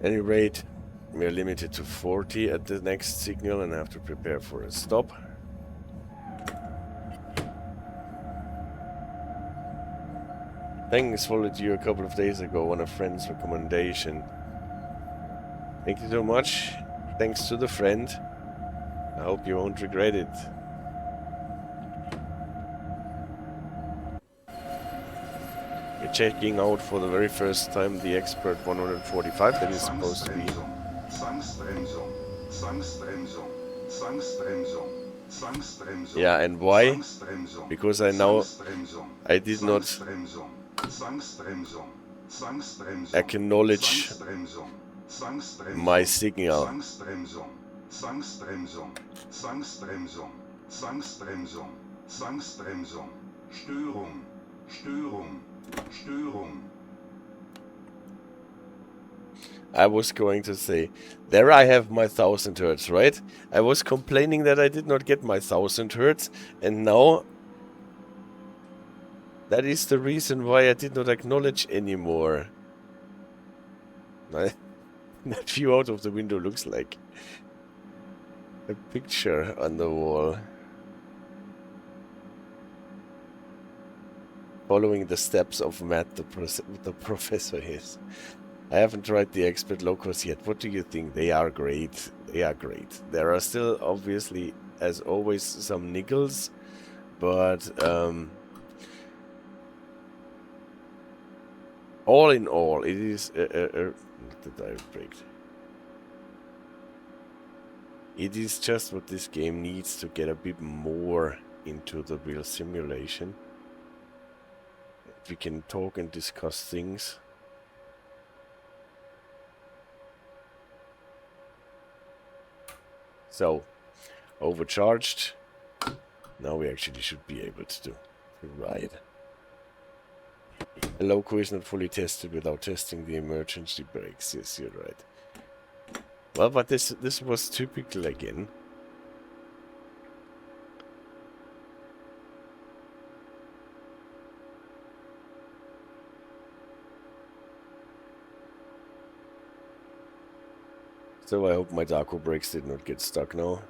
Any rate, we are limited to 40 at the next signal and have to prepare for a stop. Thanks, followed you a couple of days ago on a friend's recommendation. Thank you so much. Thanks to the friend. I hope you won't regret it. We're checking out for the very first time the Expert 145 that is supposed to be. Zwangsbremsung. Zwangsbremsung. Zwangsbremsung. Zwangsbremsung. Yeah, and why? Zwangsbremsung. Because I now I did not Zwangsbremsung. Zwangsbremsung. Zwangsbremsung. acknowledge Zwangsbremsung. Zwangsbremsung. my signal. Zwangsbremsung. Zwangsbremsung. Zwangsbremsung. Zwangsbremsung. Zwangsbremsung. Störung. Störung. Störung. I was going to say, there I have my 1000 hertz, right? I was complaining that I did not get my 1000 hertz, and now that is the reason why I did not acknowledge anymore. That view out of the window looks like a picture on the wall. Following the steps of Matt, the professor is. I haven't tried the expert locos yet. What do you think? They are great. They are great. There are still, obviously, as always, some niggles, but all in all, it is not the direct brake. It is just what this game needs to get a bit more into the real simulation. We can talk and discuss things. So, overcharged. Now we actually should be able to ride. A loco is not fully tested without testing the emergency brakes. Yes, you're right. Well, but this was typical again. So I hope my Darko brakes did not get stuck now.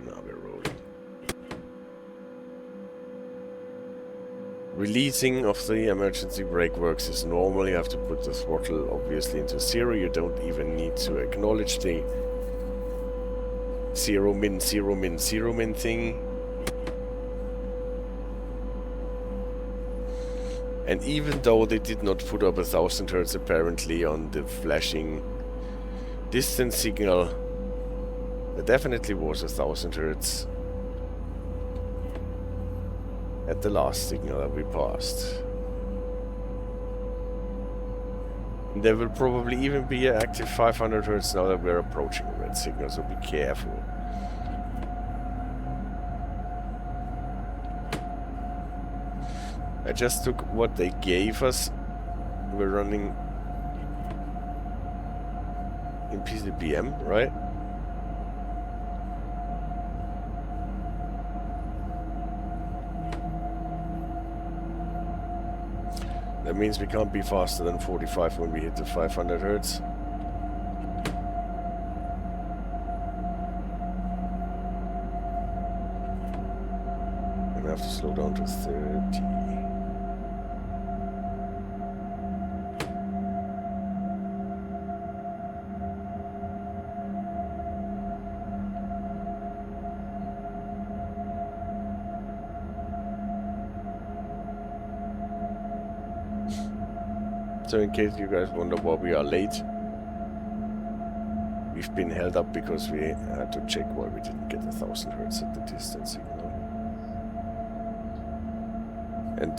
Now we're rolling. Releasing of the emergency brake works is normal. You have to put the throttle obviously into 0. You don't even need to acknowledge the 0 min, 0 min, 0 min thing. And even though they did not put up 1000 Hertz apparently on the flashing distance signal, there definitely was 1000 Hertz at the last signal that we passed. And there will probably even be an active 500 Hertz now that we're approaching a red signal, so be careful. I just took what they gave us. We're running in PCBM, right? That means we can't be faster than 45 when we hit the 500 Hertz. And I have to slow down to 30. So in case you guys wonder why we are late, we've been held up because we had to check why we didn't get 1000 Hertz at the distance signal. And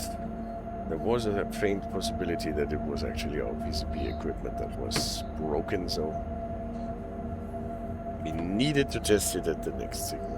there was a faint possibility that it was actually our PCB equipment that was broken, so we needed to test it at the next signal.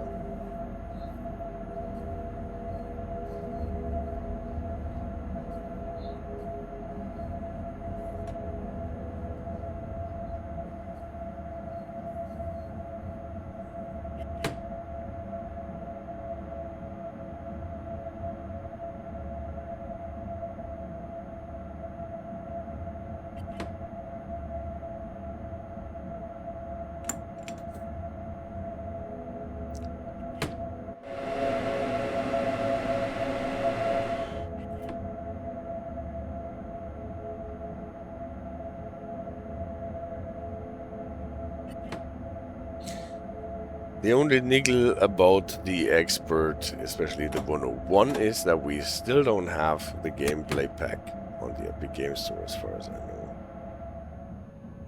The only niggle about the Expert, especially the 101, is that we still don't have the gameplay pack on the Epic Game Store as far as I know.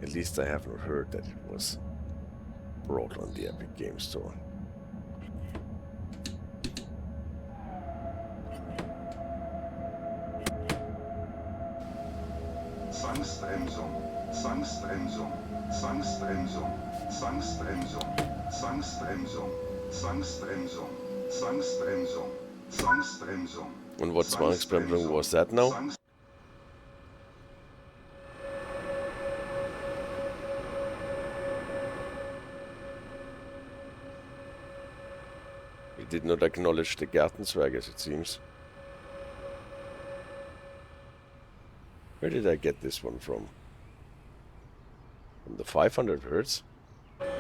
At least I haven't heard that it was brought on the Epic Game Store. Zwangsbremsung, Zwangsbremsung, Zwangsbremsung, Zwangsbremsung, Zwangsbremsung, Zwangsbremsung, Zwangsbremsung, Zwangsbremsung. And what Zwangsbremsung was that now? We did not acknowledge the Gartenzweig, it seems. Where did I get this one from? From the 500 Hertz?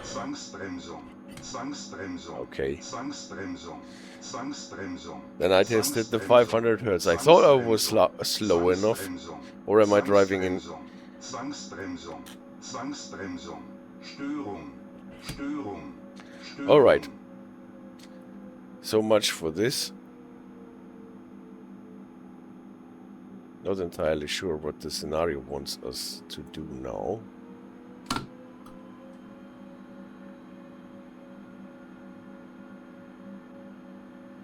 Zwangsbremsung, Zwangsbremsung, Okay. Zwangsbremsung, Zwangsbremsung. Then I tested the 500 Hertz. I thought I was slow enough. Or am I driving in? Zwangsbremsung, Zwangsbremsung, Störung, Störung, Störung. Alright. So much for this. Not entirely sure what the scenario wants us to do now.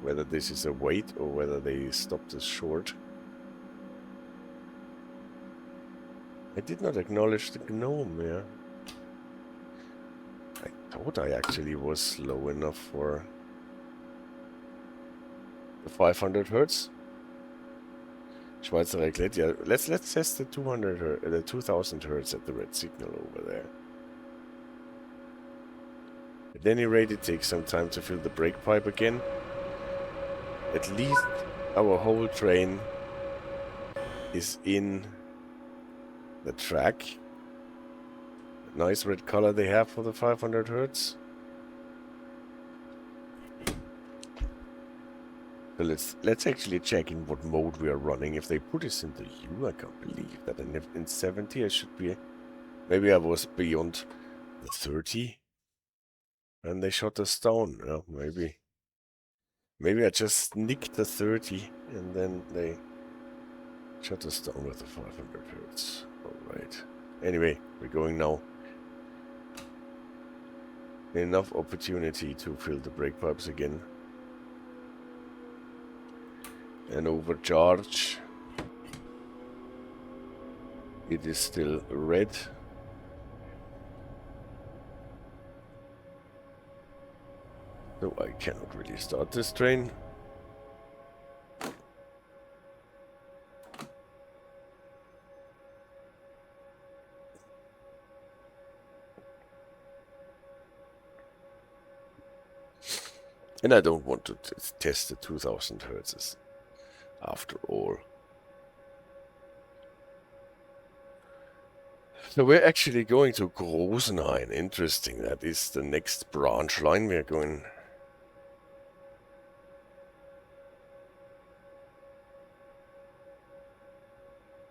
Whether this is a wait or whether they stopped us short. I did not acknowledge the gnome, yeah. I thought I actually was slow enough for the 500 hertz. Schweizer Raclette, yeah. Let's test the 200 hertz, the 2000 hertz at the red signal over there. At any rate, it takes some time to fill the brake pipe again. At least our whole train is in the track. Nice red color they have for the 500 hertz. So let's actually check in what mode we are running. If they put us into U, I can't believe that. And if in 70 I should be... Maybe I was beyond the 30. And they shot us down. Yeah, maybe. Maybe I just nicked the 30 and then they shut us down with the 500 hertz. Alright. Anyway, we're going now. Enough opportunity to fill the brake pipes again. And overcharge. It is still red. So I cannot really start this train. And I don't want to test the 2000 hertz after all. So we're actually going to Großenhain. Interesting. That is the next branch line. We're going...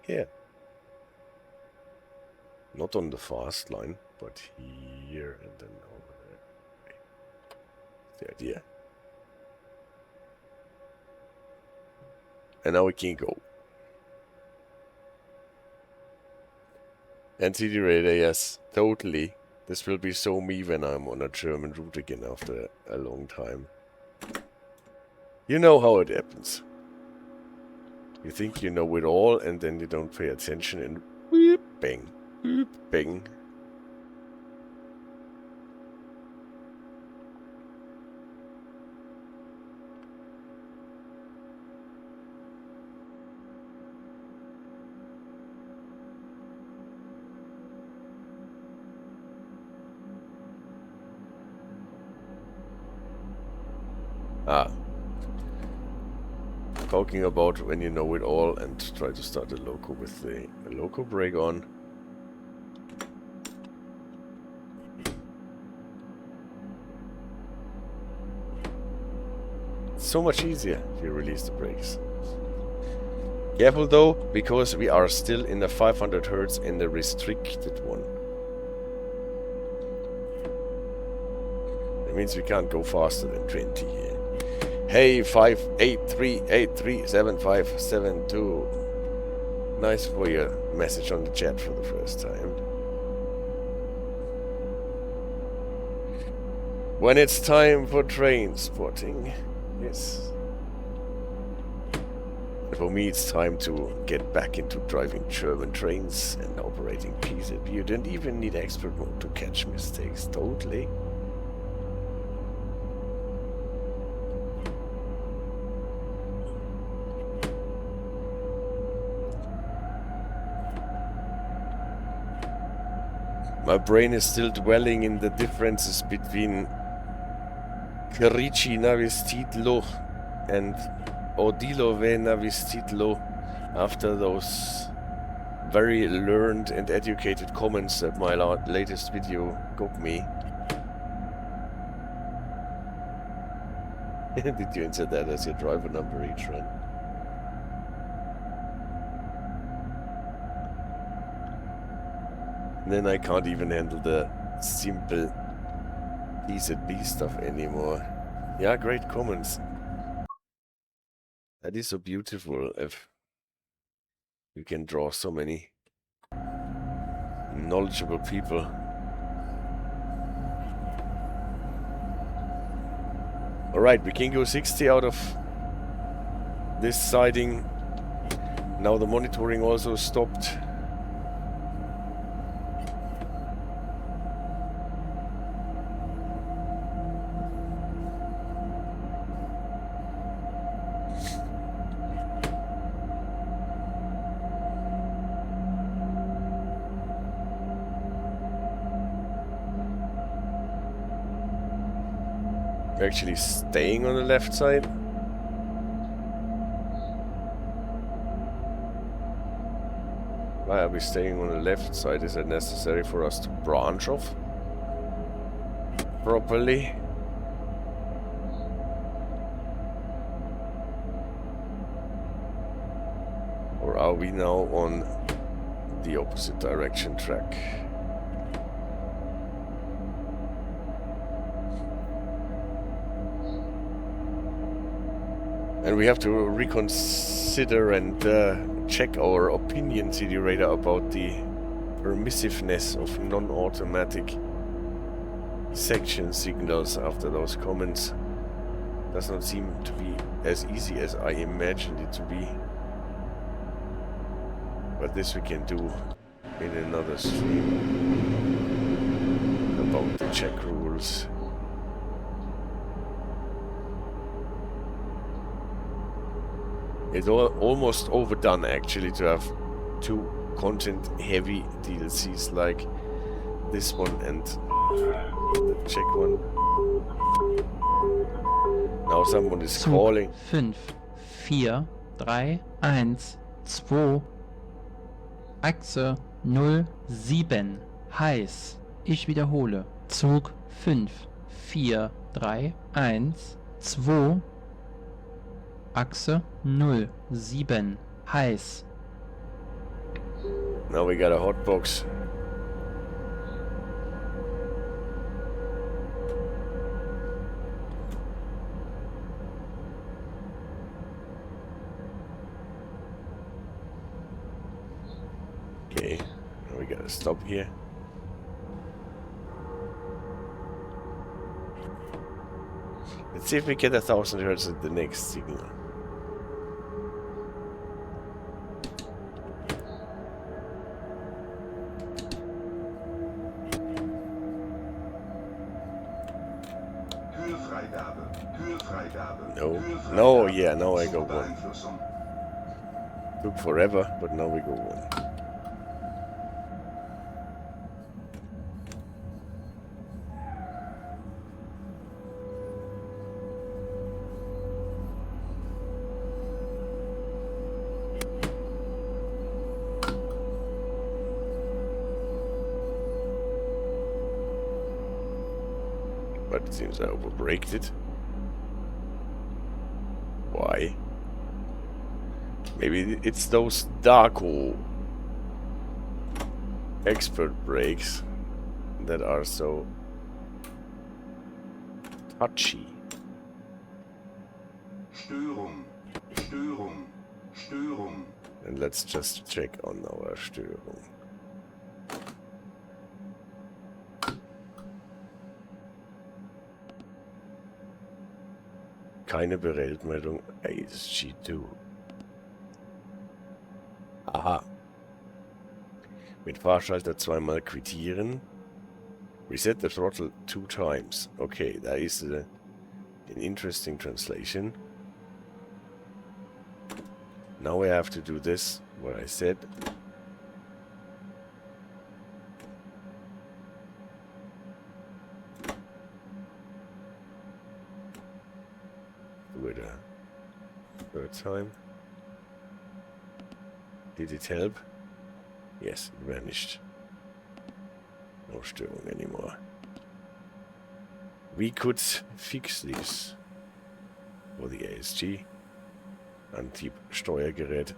here. Not on the fast line, but here and then over there. The idea. And now we can go. And CD radar, yes, totally. This will be so me when I'm on a German route again after a long time. You know how it happens. You think you know it all and then you don't pay attention and whoop, bang, whoop, bang. Talking about when you know it all and try to start a loco with the loco brake on. It's so much easier if you release the brakes. Careful though, because we are still in the 500 hertz in the restricted one. That means we can't go faster than 20 here. Hey, 583837572. Nice for your message on the chat for the first time. When it's time for train spotting, yes. For me, it's time to get back into driving German trains and operating PZB. You don't even need expert mode to catch mistakes, totally. My brain is still dwelling in the differences between Carici Navistitlo and Odilove Navistitlo after those very learned and educated comments that my latest video got me. Did you insert that as your driver number each run? And then I can't even handle the simple PZB stuff anymore. Yeah, great comments. That is so beautiful if you can draw so many knowledgeable people. Alright, we can go 60 out of this siding. Now the monitoring also stopped. We're actually staying on the left side. Why are we staying on the left side? Is it necessary for us to branch off properly? Or are we now on the opposite direction track? And we have to reconsider and check our opinion, CD Radar, about the permissiveness of non-automatic section signals after those comments. Does not seem to be as easy as I imagined it to be. But this we can do in another stream about the check rules. It's almost overdone actually to have two content-heavy DLCs like this one and the Czech one. Now someone is Zug calling. 5, 4, 3, 1, 2. Achse 07. Heiß. Ich wiederhole. Zug 5, 4, 3, 1, 2. Achse 07. Heiß. Now we got a hotbox. Okay, now we gotta stop here. Let's see if we get 1000 hertz at the next signal. No, no, yeah, now I go one. Took forever, but now we go one. But it seems I overbraked it. Why? Maybe it's those Darko expert brakes that are so touchy. Störung, Störung, Störung. And let's just check on our Störung. Keine Bereitmeldung ASG2. Aha. Mit Fahrschalter zweimal quittieren. Reset the throttle 2 times. Okay, that is an interesting translation. Now we have to do this, what I said. Do it a third time. Did it help? Yes, it vanished. No Störung anymore. We could fix this for the ASG. Antriebsteuergerät.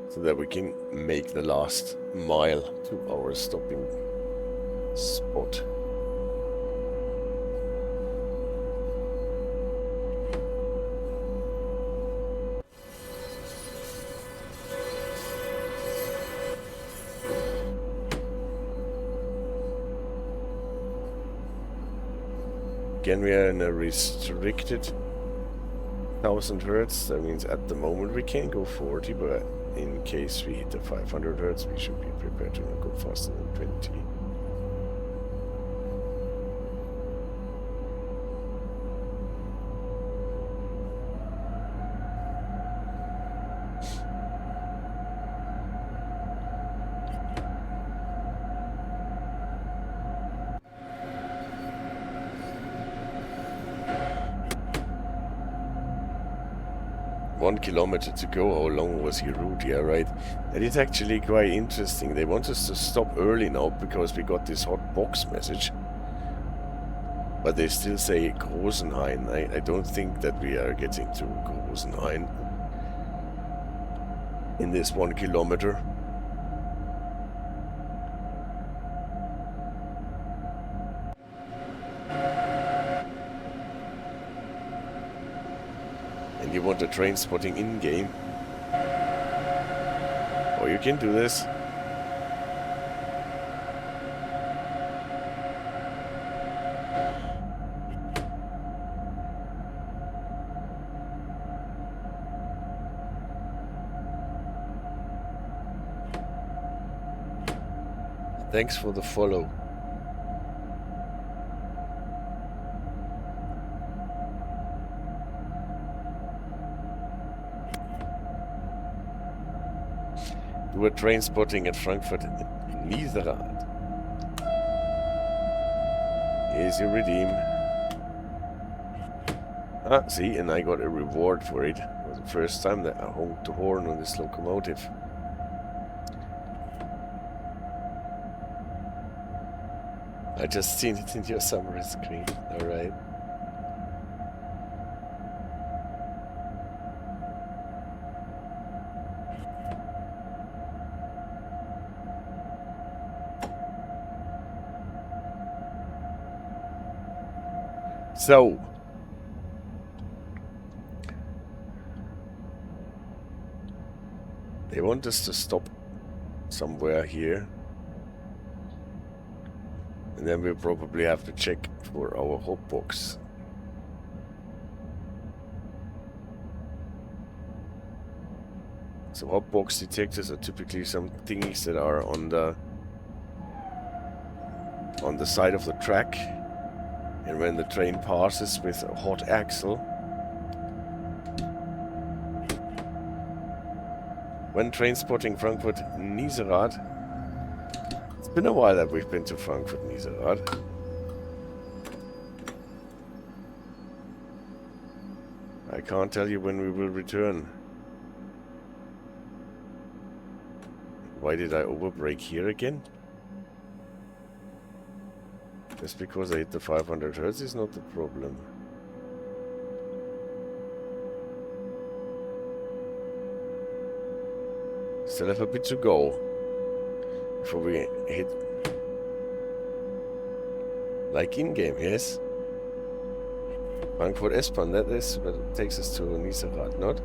So that we can make the last mile to our stopping spot. Again, we are in a restricted 1000 hertz. That means at the moment we can go 40, but in case we hit the 500 hertz, we should be prepared to not go faster than 20. 1 kilometer to go. How long was your route? Yeah, right. That is actually quite interesting. They want us to stop early now because we got this Hotbox message. But they still say Großenhain. I don't think that we are getting to Großenhain in this 1 kilometer. And you want the train spotting in-game? Oh, you can do this. Thanks for the follow. Do a train spotting at Frankfurt Niederrad. Here's your redeem. Ah, see, and I got a reward for it. It was the first time that I honked the horn on this locomotive. I just seen it in your summary screen. Alright. So, they want us to stop somewhere here. And then we'll probably have to check for our Hotbox. So Hotbox detectors are typically some thingies that are on the side of the track. And when the train passes with a hot axle, when train spotting Frankfurt Niederrad, it's been a while that we've been to Frankfurt Niederrad. I can't tell you when we will return. Why did I overbrake here again? Just because I hit the 500 Hertz is not the problem. Still have a bit to go before we hit, like in-game, yes? Frankfurt S-Bahn, that is what takes us to Niederrad, not?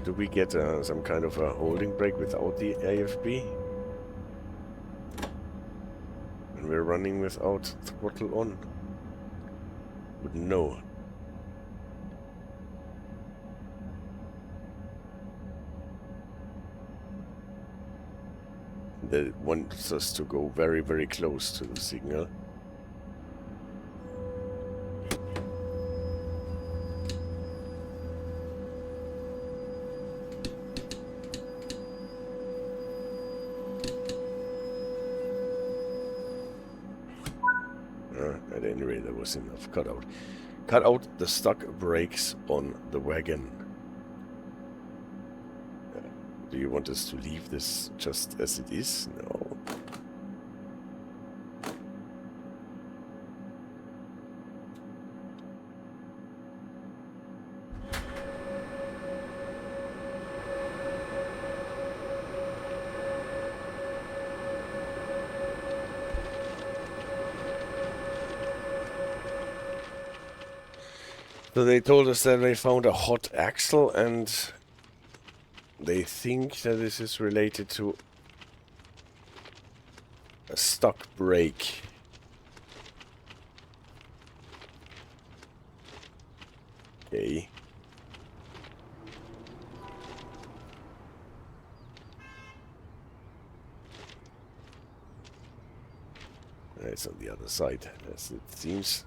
Do we get some kind of a holding brake without the AFB? And we're running without throttle on? Wouldn't know. That wants us to go very, very close to the signal. At any rate, that was enough. Cut out the stuck brakes on the wagon. Do you want us to leave this just as it is? No. So they told us that they found a hot axle and they think that this is related to a stuck brake. Okay. It's on the other side, as it seems.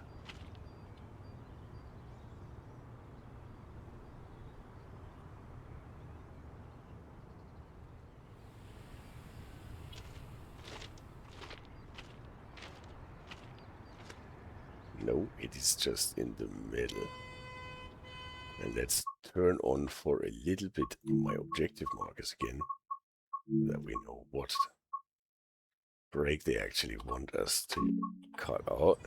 No, it is just in the middle. And let's turn on for a little bit my objective markers again, that we know what brake they actually want us to cut out.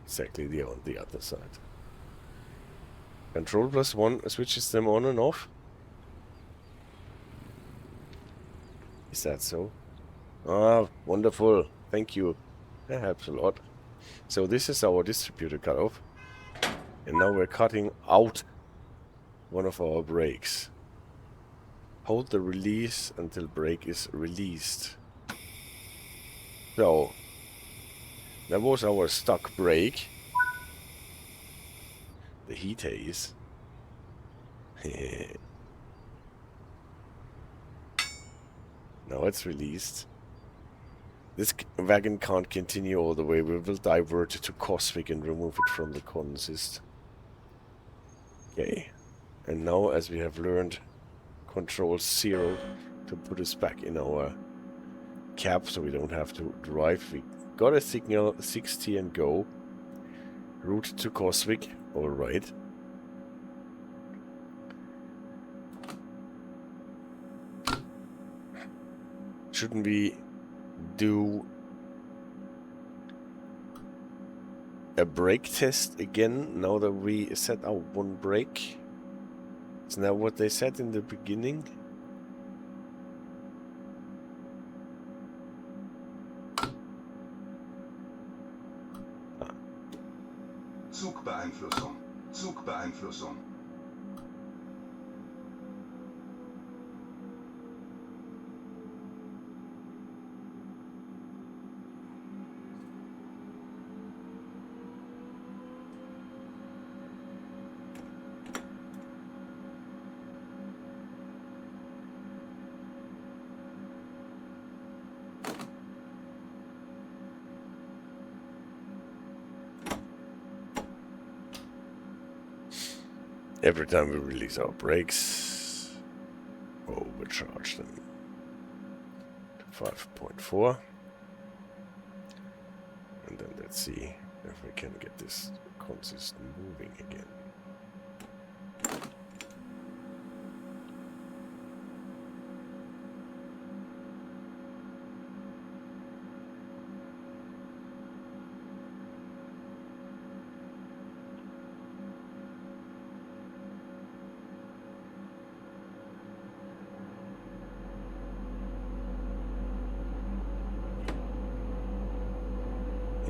Exactly on the other side. Control +1 switches them on and off. Is that so? Ah, wonderful. Thank you. That helps a lot. So this is our distributor cutoff. And now we're cutting out one of our brakes. Hold the release until brake is released. So, that was our stock brake. The heat haze. Now it's released. This wagon can't continue all the way. We will divert it to Coswig and remove it from the consist. Okay. And now, as we have learned, Control 0 to put us back in our cab so we don't have to drive. We got a signal 60 and go. Route to Coswig. Alright. Shouldn't we do a brake test again now that we set out one brake? Isn't that what they said in the beginning? Zugbeeinflussung. Zugbeeinflussung. Every time we release our brakes, overcharge them to 5.4. And then let's see if we can get this consist moving again.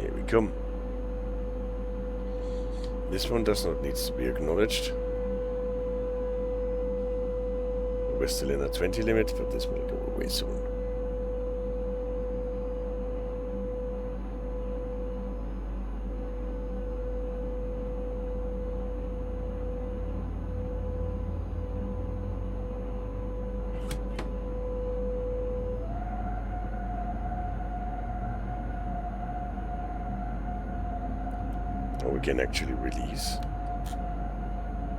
Here we come. This one does not need to be acknowledged. We're still in a 20 limit, but this will go away soon. Now we can actually release.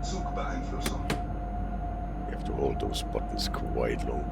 Zugbeeinflussung. You have to hold those buttons quite long.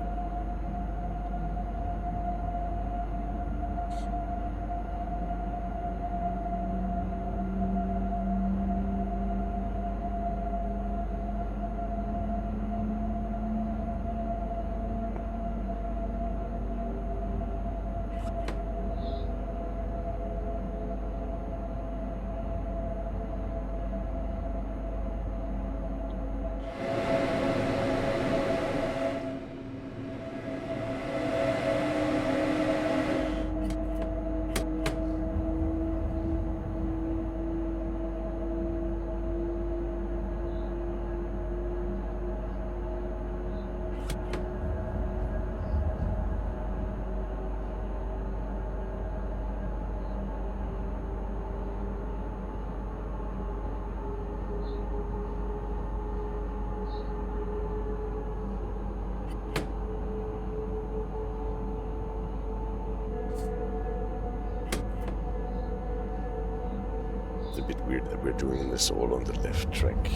weird that we're doing this all on the left track.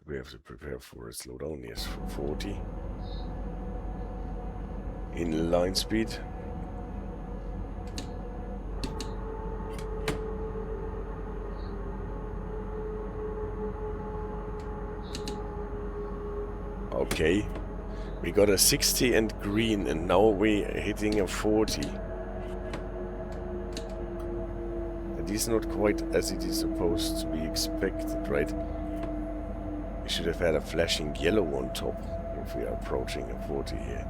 We have to prepare for a slowdown, yes, for 40. In line speed. Okay. We got a 60 and green, and now we're hitting a 40. That is not quite as it is supposed to be expected, right? We should have had a flashing yellow on top if we are approaching a 40 here.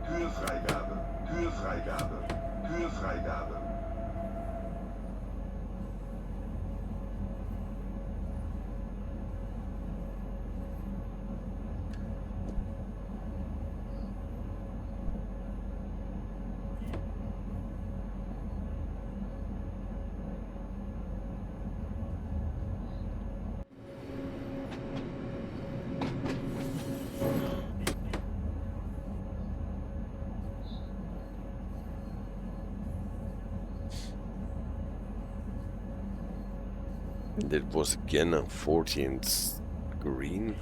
Kühlfreigabe, Kühlfreigabe, Kühlfreigabe. That was again a 40 and green.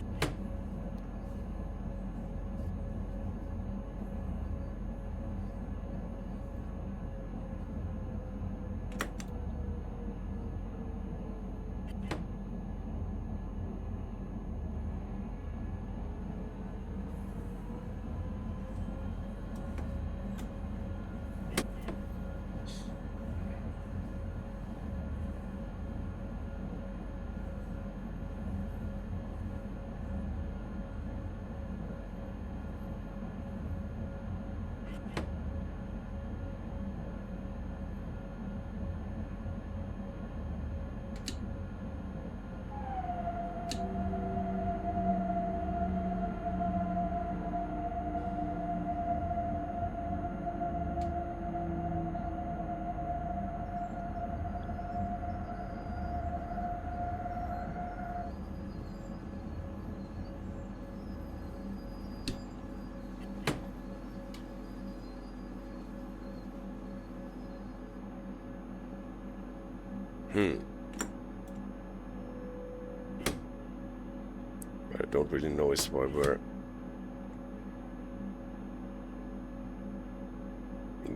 What I don't really know is why we're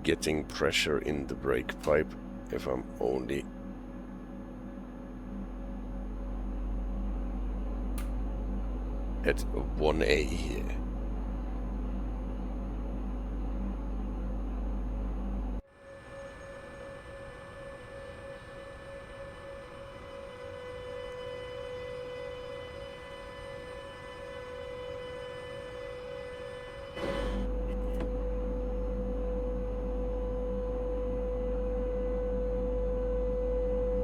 getting pressure in the brake pipe if I'm only at 1A here.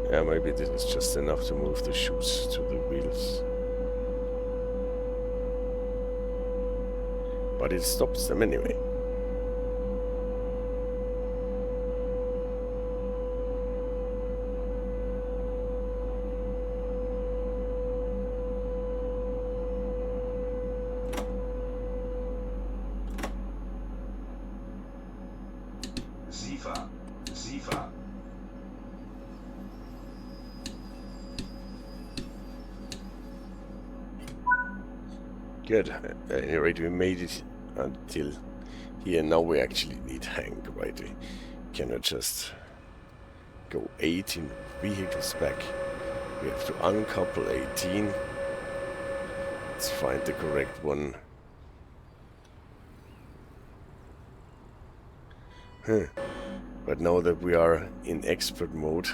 Yeah, maybe this is just enough to move the shoes to the wheels. But it stops them anyway. Sifa, Sifa. Good. At any rate, we made it until here. Now we actually need hang, right? We cannot just go 18 vehicles back. We have to uncouple 18. Let's find the correct one. But now that we are in expert mode,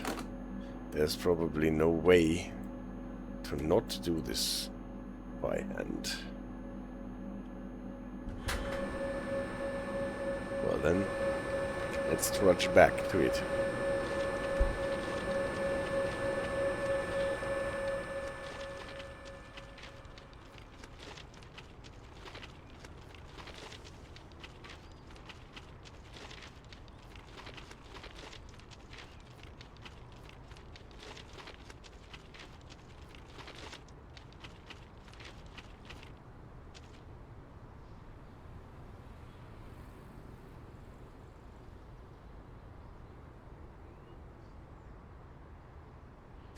there's probably no way to not do this by hand. Well then, let's trudge back to it.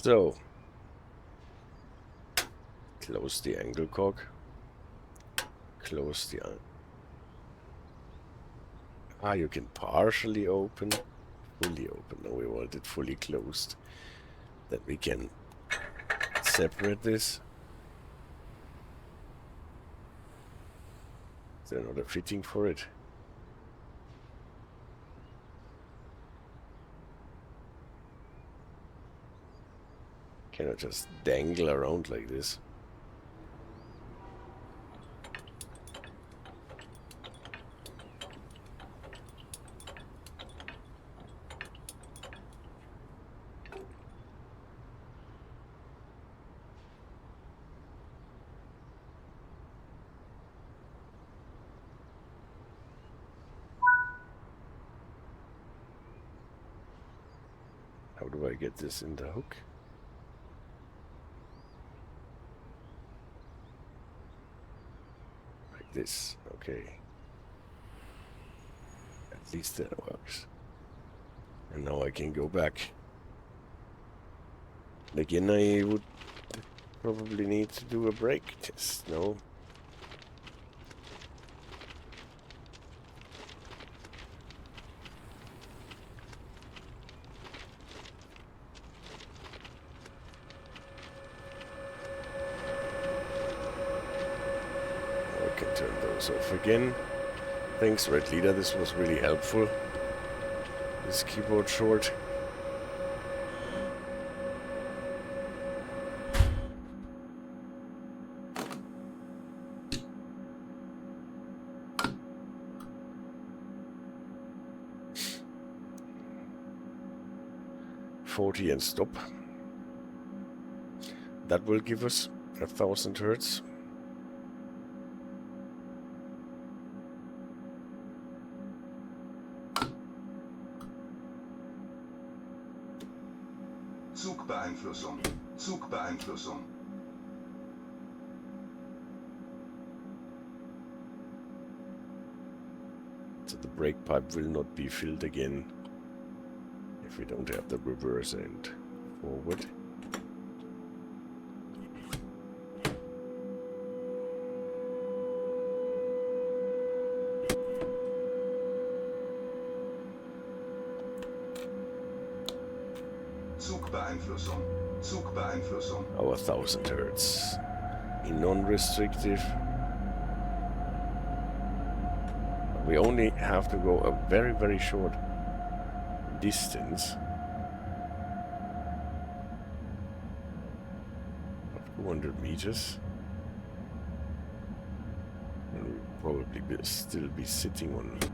So, close the angle cock. Close the... you can partially open. Fully open. No, we want it fully closed. Then we can separate this. Is there not a fitting for it? Can I just dangle around like this? How do I get this in the hook? Like this, okay. At least that works. And now I can go back. Again, I would probably need to do a brake test, no? I can turn those off again. Thanks, Red Leader, this was really helpful. This keyboard short. .40 and stop. That will give us 1000 hertz. Zugbeeinflussung. Zugbeeinflussung. So the brake pipe will not be filled again if we don't have the reverse and forward. Zugbeeinflussung. Zugbeeinflussung. Our 1000 hertz in non-restrictive. We only have to go a very, very short distance. Of 200 meters. And we'll probably still be sitting on the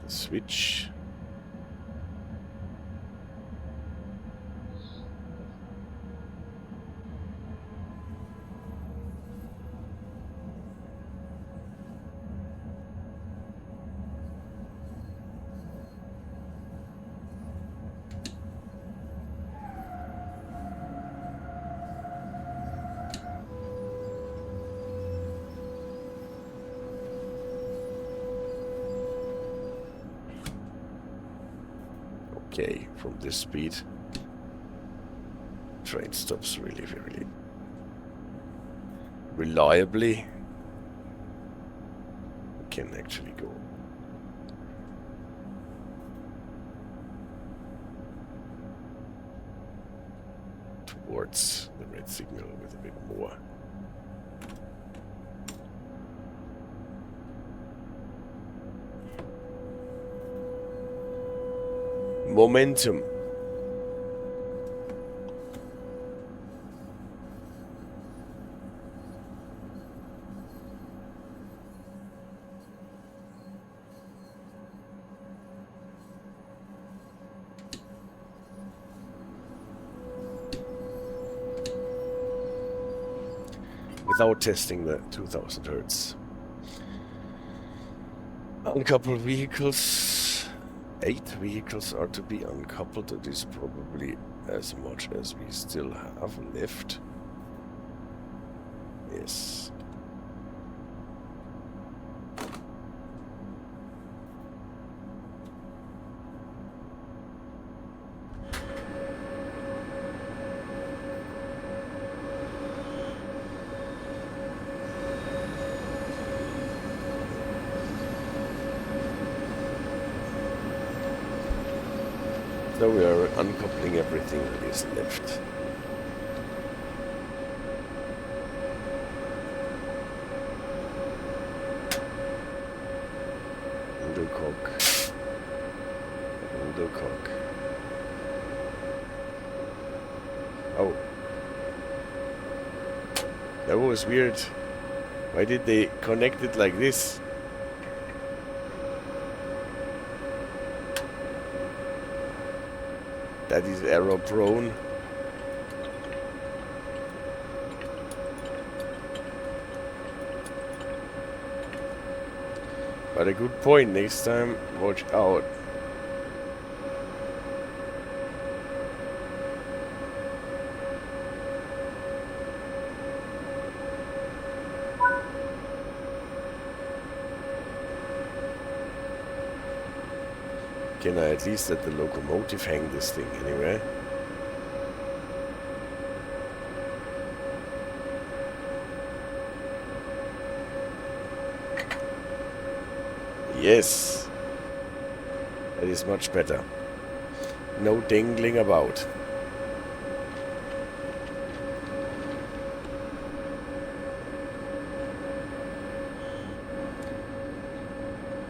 switch. Okay, from this speed, train stops really, really reliably. We can actually go towards the red signal with a bit more. Momentum. Without testing the 2000 hertz. Uncoupled vehicles. 8 vehicles are to be uncoupled. That is probably as much as we still have left. Yes. So we are uncoupling everything that is left. Cock. Oh. That was weird. Why did they connect it like this? That is error prone. But a good point. Next time, watch out. Can I at least let the locomotive hang this thing anyway? Yes! That is much better. No dangling about.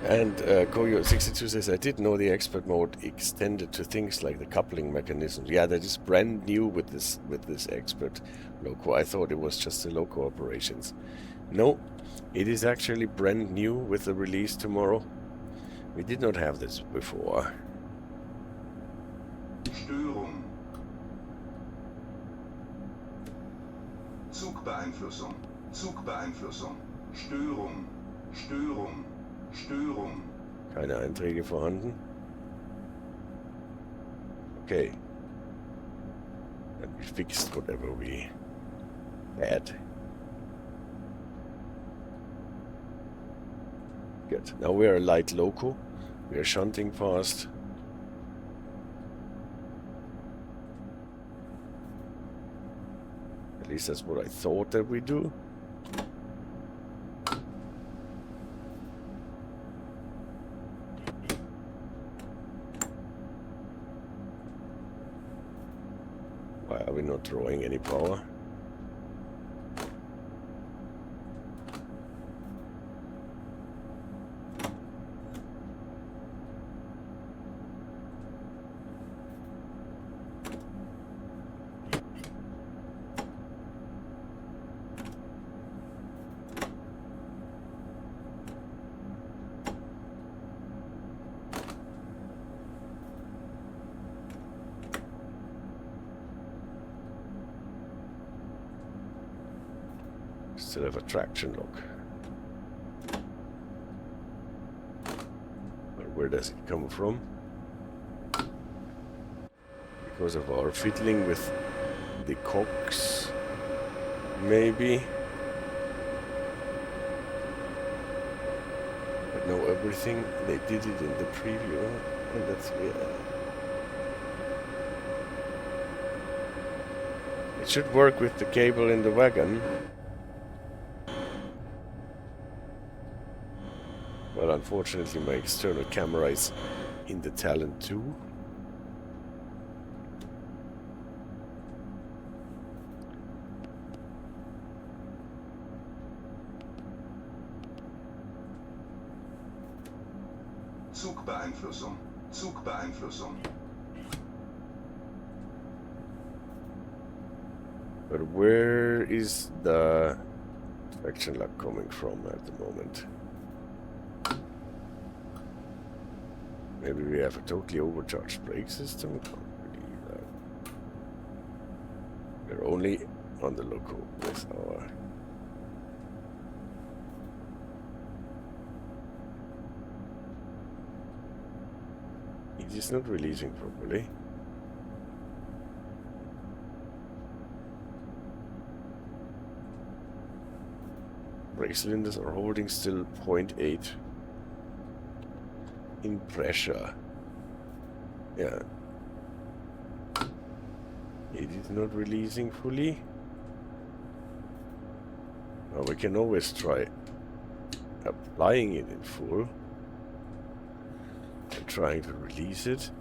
And Koyo62 says, I did know the expert mode extended to things like the coupling mechanisms. Yeah, that is brand new with this expert loco. I thought it was just the loco operations. No, it is actually brand new with the release tomorrow. We did not have this before. Störung. Zugbeeinflussung. Zugbeeinflussung. Störung. Störung. Störung. Keine Einträge vorhanden. Okay. And we fixed whatever we had. Good. Now we are a light loco. We are shunting fast. At least that's what I thought that we do. Why are we not drawing any power? Still have a traction lock. But where does it come from? Because of our fiddling with the cogs, maybe. But no, everything they did it in the preview, and that's it should work with the cable in the wagon. Well, unfortunately, my external camera is in the Talent 2. Zugbeeinflussung. Zugbeeinflussung. But where is the traction lock coming from at the moment? Maybe we have a totally overcharged brake system. Can't believe that. We're only on the loco with our. It is not releasing properly. Brake cylinders are holding still 0.8 in pressure. Yeah. It is not releasing fully. Well, we can always try applying it in full and trying to release it.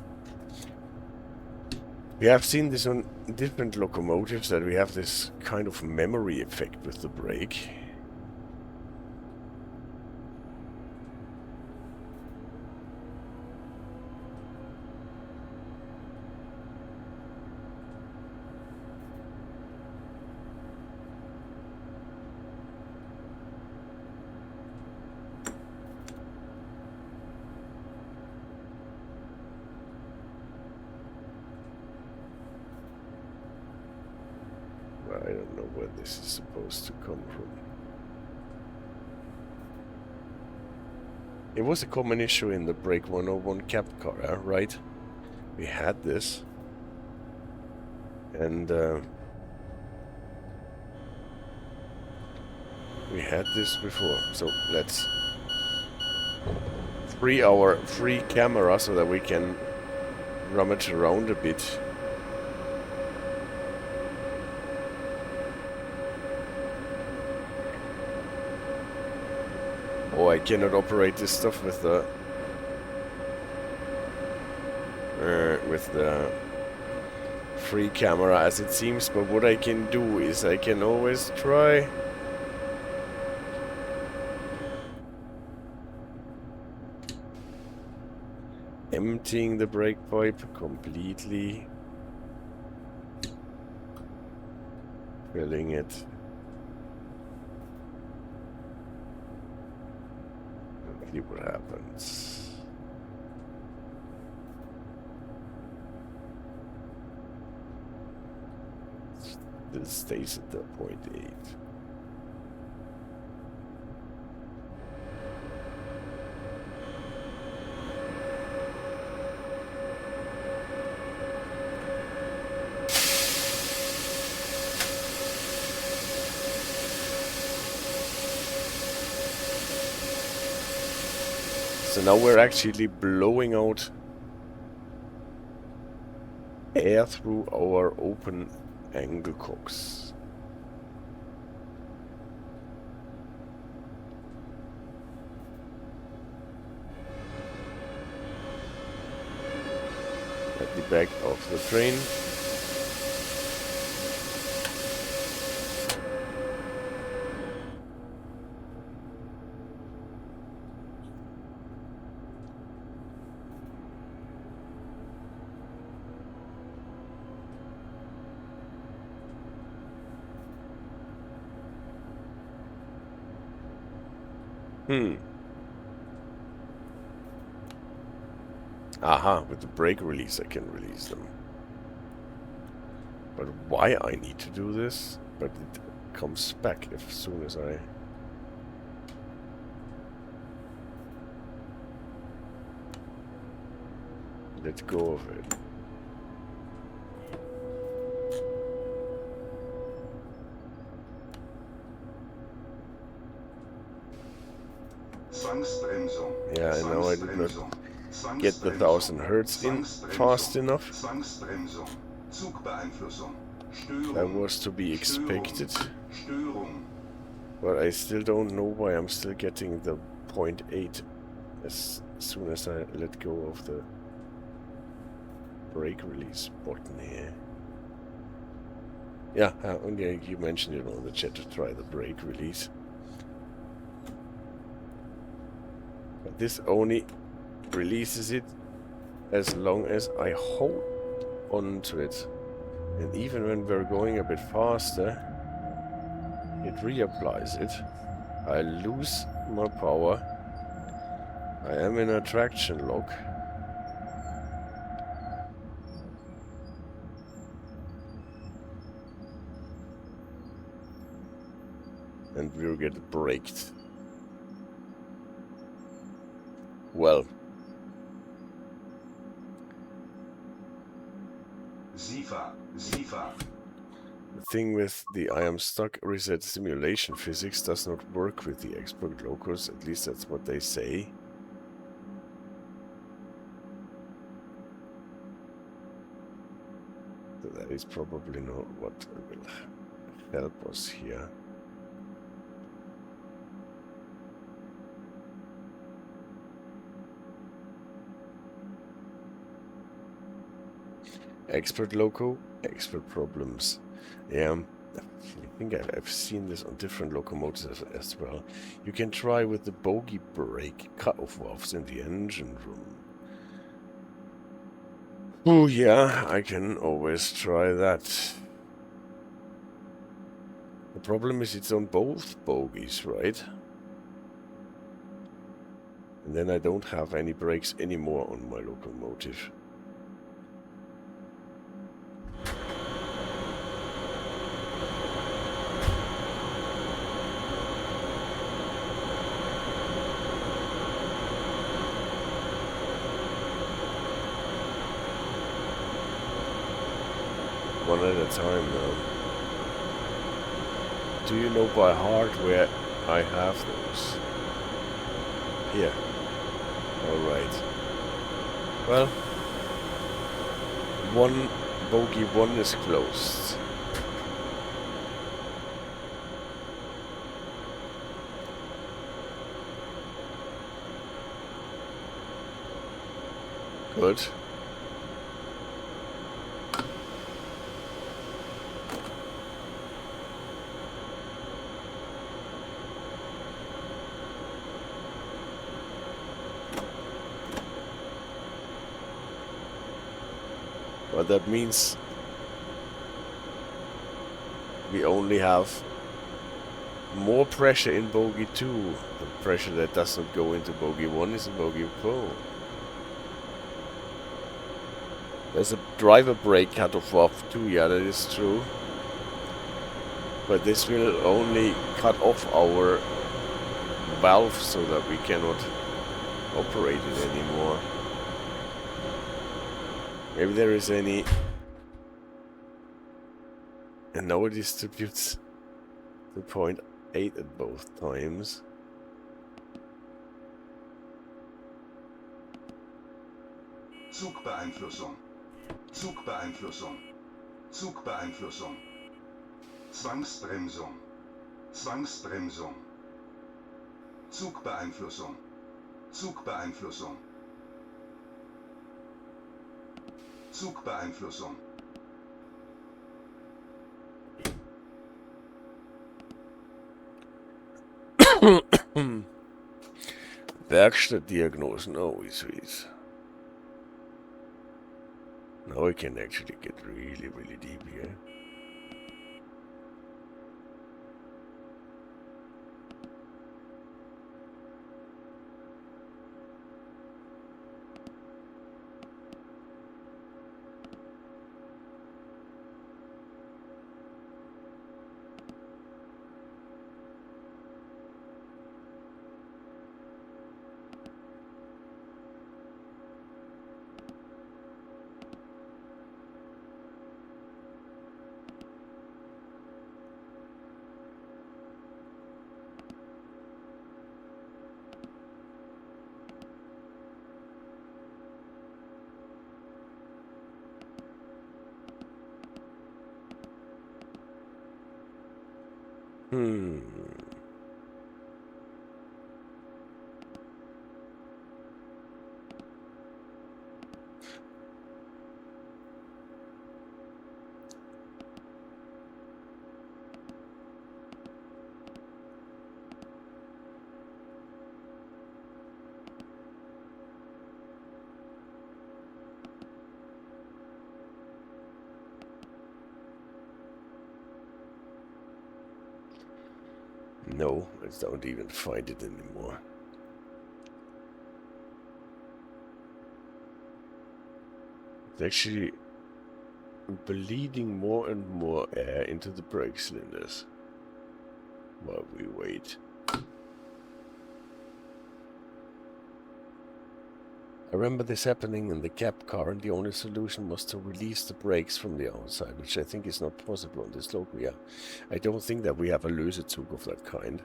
We have seen this on different locomotives, that we have this kind of memory effect with the brake. I don't know where this is supposed to come from. It was a common issue in the Brake 101 cab car, right? We had this. And we had this before. So let's free our free camera so that we can rummage around a bit. Oh, I cannot operate this stuff with the free camera as it seems, but what I can do is I can always try emptying the brake pipe completely, filling it. See what happens. Still stays at the 0.8. So now we're actually blowing out air through our open angle cocks. At the back of the train. Aha, with the brake release I can release them. But why I need to do this? But it comes back as soon as I... let go of it. Yeah, I know I did not get the 1000 Hertz in fast enough. That was to be expected. But I still don't know why I'm still getting the 0.8 as soon as I let go of the brake release button here. Yeah, only you mentioned it on the chat to try the brake release. But this only releases it as long as I hold on to it. And even when we're going a bit faster, it reapplies it. I lose my power. I am in a traction lock. And we'll get braked. Well. Sifa. The thing with the I am stuck reset simulation physics does not work with the expert locos, at least that's what they say. So that is probably not what will help us here. Expert loco, expert problems. Yeah, I think I've seen this on different locomotives as well. You can try with the bogie brake cut-off valves in the engine room. Oh yeah, I can always try that. The problem is it's on both bogies, right? And then I don't have any brakes anymore on my locomotive. One at a time now. Do you know by heart where I have those? Here. Alright. Well, bogie 1 is closed. Good. But that means we only have more pressure in bogie 2. The pressure that does not go into bogie 1 is in bogie 4. There's a driver brake cut-off valve too, yeah, that is true. But this will only cut off our valve so that we cannot operate it anymore. Maybe there is any... And now it distributes to 0.8 at both times. Zugbeeinflussung. Zugbeeinflussung. Zugbeeinflussung. Zwangsbremsung. Zwangsbremsung. Zugbeeinflussung. Zugbeeinflussung. Zugbeeinflussung. Werkstattdiagnosen, always sweet. Now I can actually get really, really deep here. No, I don't even find it anymore. It's actually bleeding more and more air into the brake cylinders while we wait. I remember this happening in the cab car, and the only solution was to release the brakes from the outside, which I think is not possible on this loco. Yeah, I don't think that we have a Lösezug of that kind.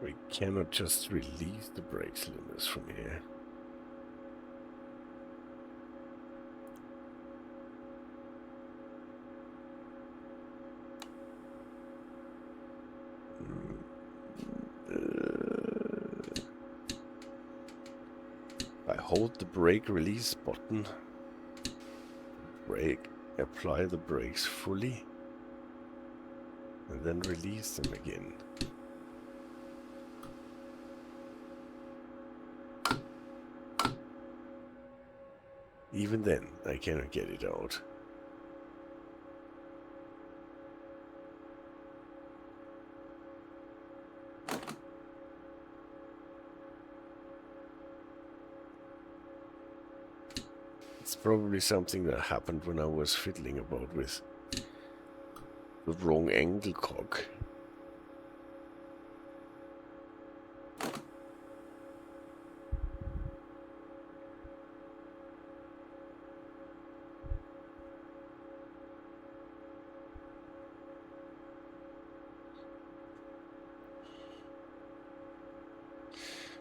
We cannot just release the brake cylinders from here. I hold the brake release button. Brake. Apply the brakes fully. And then release them again. Even then, I cannot get it out. It's probably something that happened when I was fiddling about with the wrong angle cock.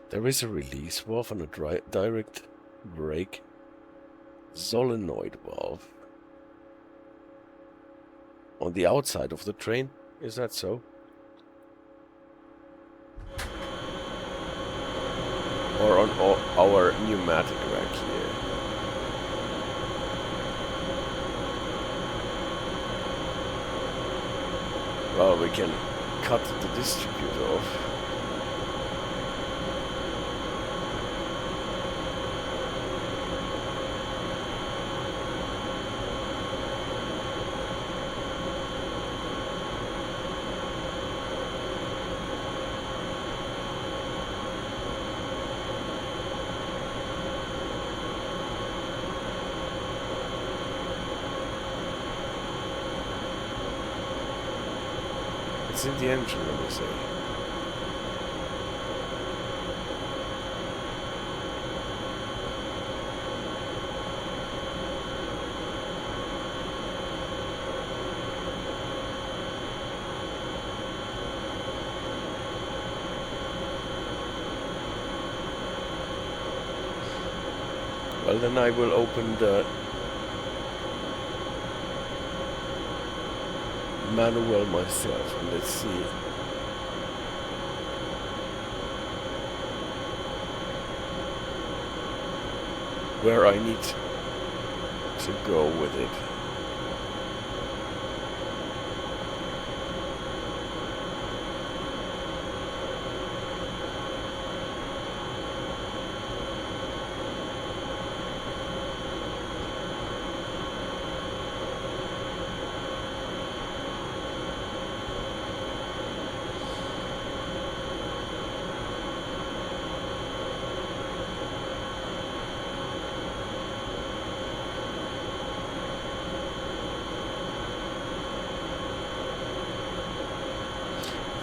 There is a release valve and a direct brake solenoid valve on the outside of the train. Is that so? Or on our pneumatic rack here? Well, we can cut the distributor off. It's in the engine, let me say. Well, then I will open the manual myself and let's see. Where I need to go with it.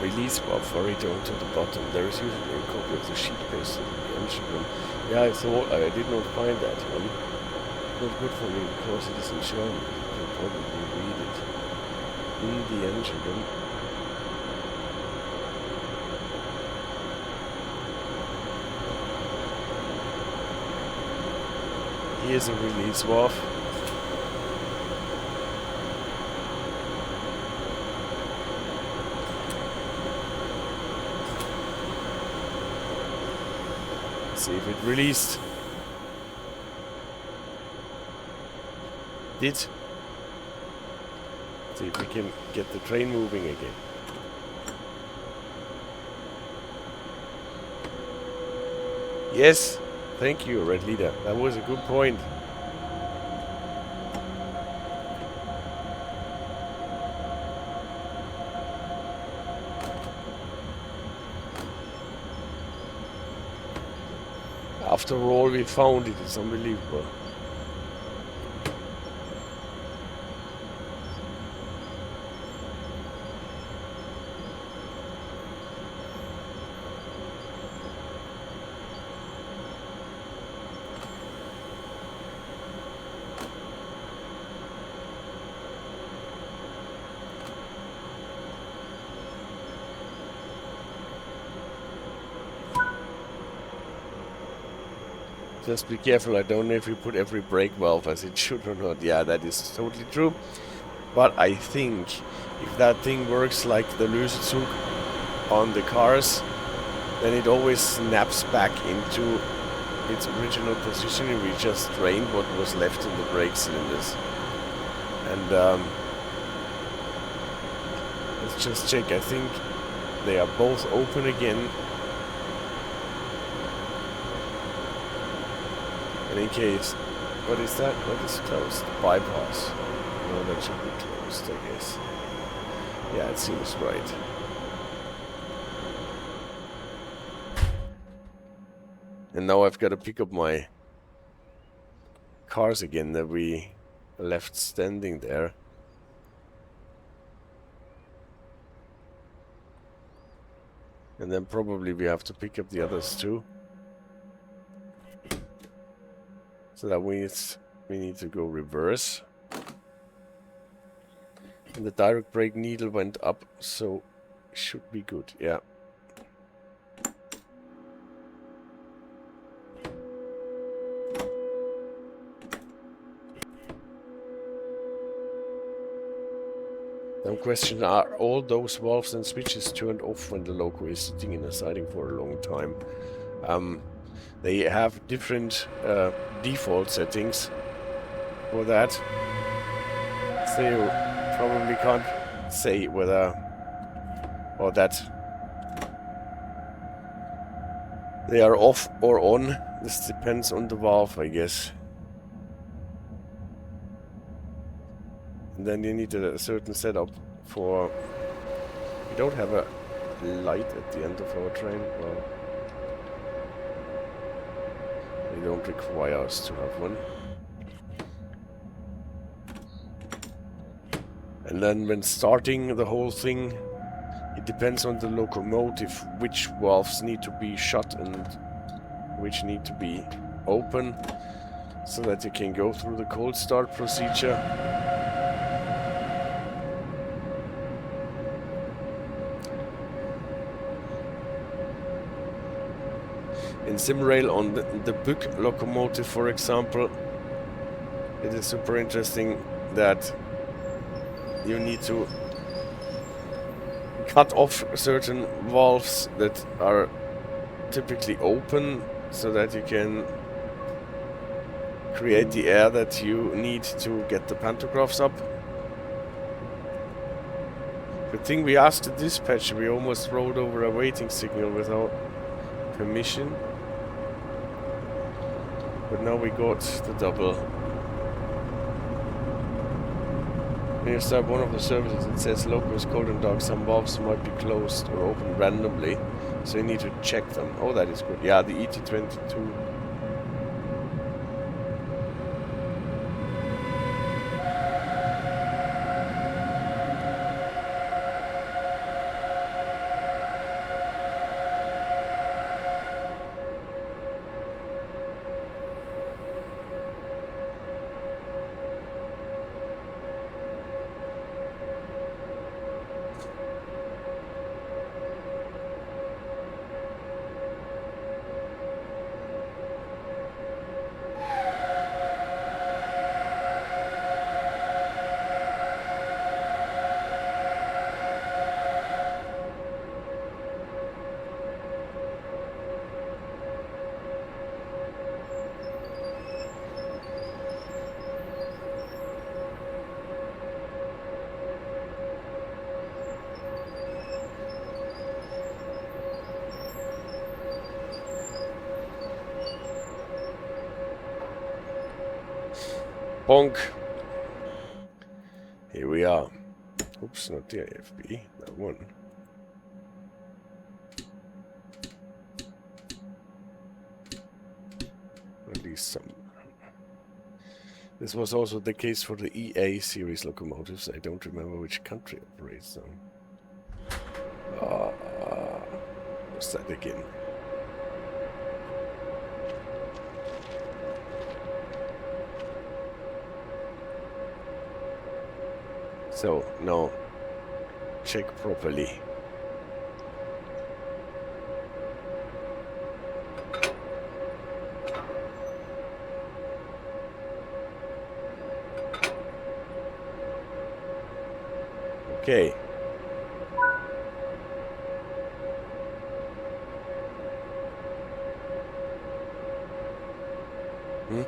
Release valve varied down to the bottom. There is usually a copy of the sheet pasted in the engine room. Yeah, I thought I did not find that one. Not good for me because it isn't shown. You can probably read it in the engine room. Here's a release valve. See if it released. Did. See if we can get the train moving again. Yes, thank you, Red Leader. That was a good point. After all, we found it. It's unbelievable. Just be careful, I don't know if you put every brake valve as it should or not. Yeah, that is totally true. But I think if that thing works like the Lösezug on the cars, then it always snaps back into its original position. We just drained what was left in the brake cylinders. And let's just check. I think they are both open again. And in case, what is that? What is closed? Bypass. No, that should be closed, I guess. Yeah, it seems right. And now I've got to pick up my cars again that we left standing there. And then probably we have to pick up the others too. So that means we need to go reverse. And the direct brake needle went up, so it should be good, yeah. Some question, are all those valves and switches turned off when the loco is sitting in a siding for a long time? They have different default settings for that. So you probably can't say whether or that they are off or on. This depends on the valve, I guess. And then you need a certain setup for... We don't have a light at the end of our train. Well, they don't require us to have one. And then when starting the whole thing, it depends on the locomotive which valves need to be shut and which need to be open, so that you can go through the cold start procedure. In Simrail on the Bug locomotive, for example, it is super interesting that you need to cut off certain valves that are typically open so that you can create the air that you need to get the pantographs up. Good thing we asked the dispatcher, we almost rode over a waiting signal without permission. But now we got the double. When you start one of the services, it says loco is cold and dark. Some valves might be closed or open randomly, so you need to check them. Oh, that is good. Yeah, the ET22. Bonk. Here we are. Oops, not the AFB. That one. At least some. This was also the case for the EA series locomotives. I don't remember which country operates them. What's that again? So, now, check properly. Okay. Hmm?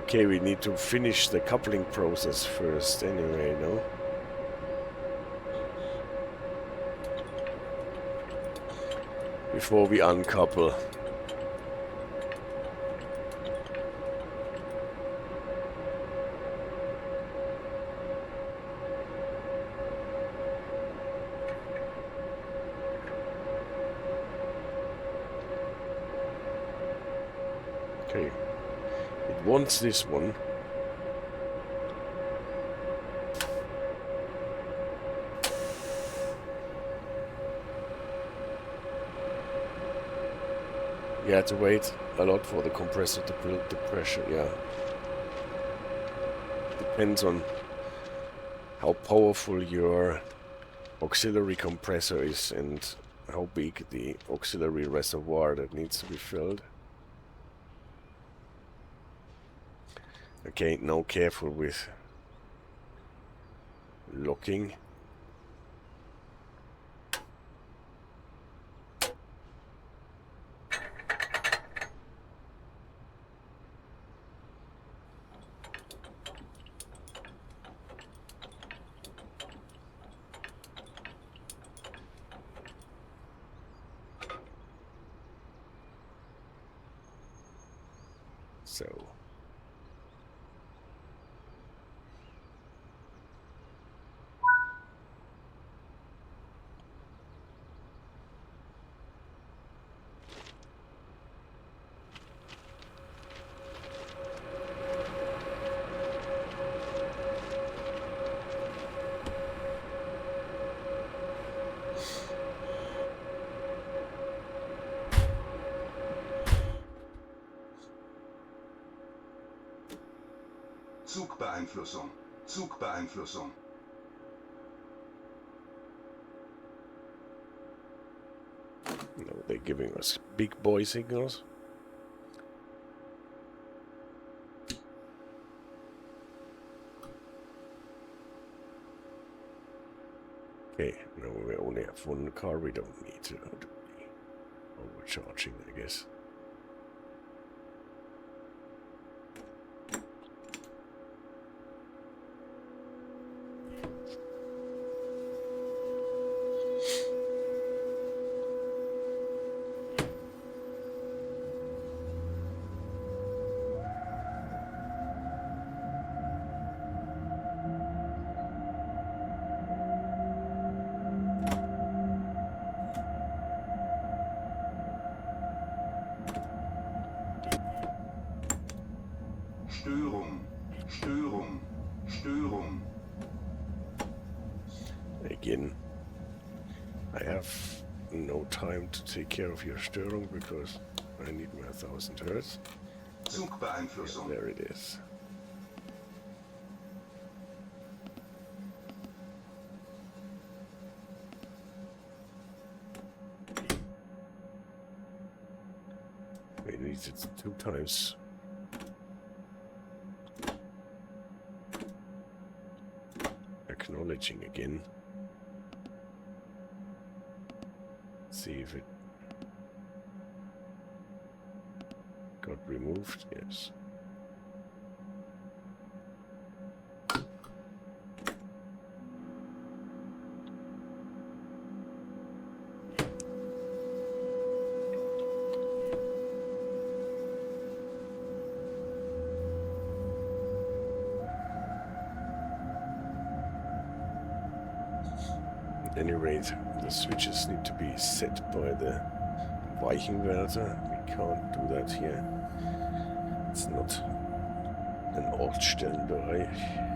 Okay, we need to finish the coupling process first anyway, no? Before we uncouple. Okay. It wants this one. You had to wait a lot for the compressor to build the pressure, yeah. Depends on how powerful your auxiliary compressor is and how big the auxiliary reservoir that needs to be filled. Okay, now careful with locking. So Zugbeeinflussung. Zugbeeinflussung. no, they're giving us big boy signals. Okay, now we only have one car, we don't need to do the overcharging, I guess. Störung. Störung. Störung. Again, I have no time to take care of your Störung because I need my 1000 Hertz. Zugbeeinflussung. There it is. We need it 2 times. Acknowledging again. See if it got removed. Yes. At any rate, the switches need to be set by the Weichenwärter. We can't do that here. It's not an Ortsstellenbereich.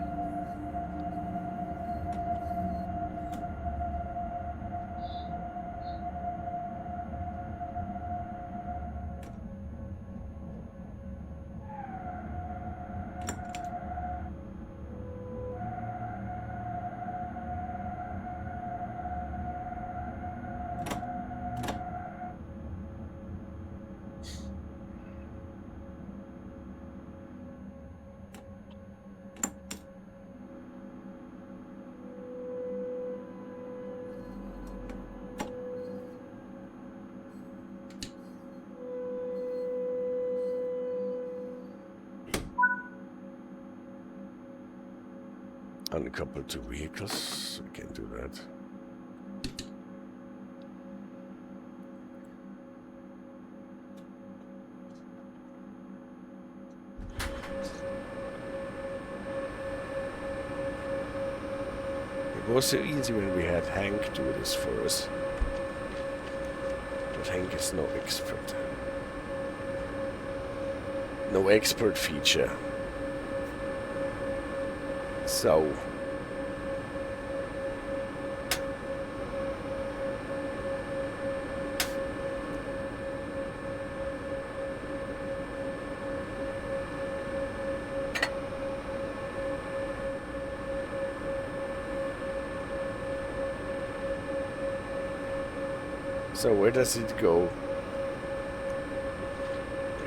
uncouple two vehicles. We can do that. It was so easy when we had Hank do this for us. But Hank is no expert. No expert feature. So. So where does it go?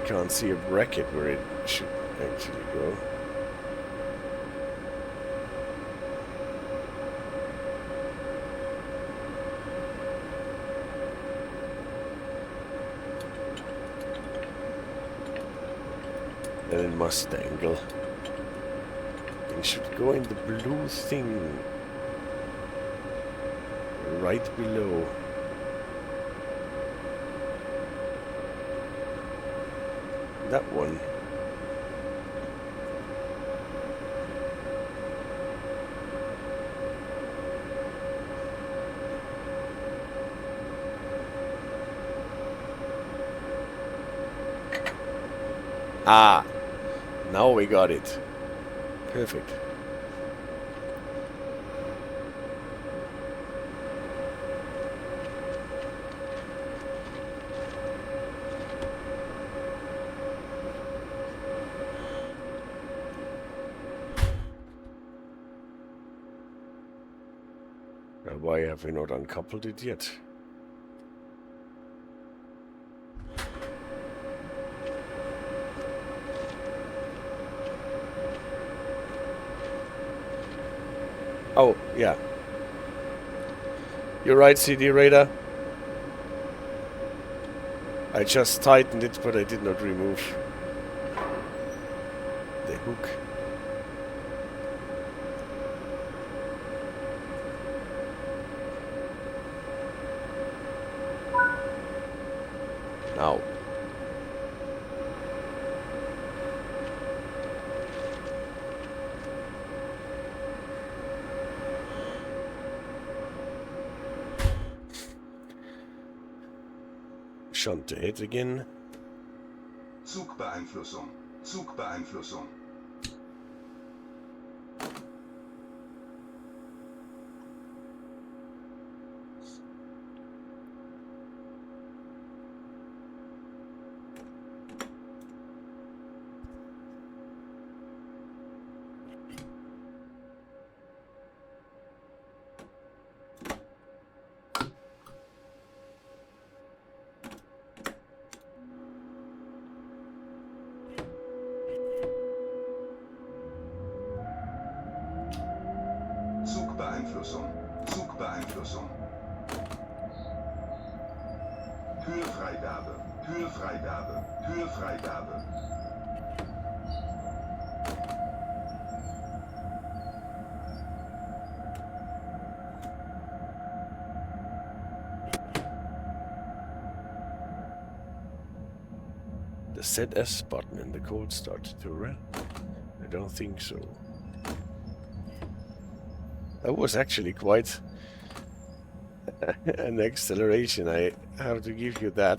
I can't see a bracket where it should actually go. And it must angle. It should go in the blue thing right below. That one. Ah, now we got it. Perfect. Why have we not uncoupled it yet? Oh, yeah. You're right, CD Radar. I just tightened it, but I did not remove the hook. Now. Shunt ahead again. Zugbeeinflussung. Zugbeeinflussung. Zugbeeinflussung. Zugbeeinflussung. Türfreigabe. Türfreigabe. Türfreigabe. The ZS button in the cold start to run? I don't think so. That was actually quite an acceleration. I have to give you that.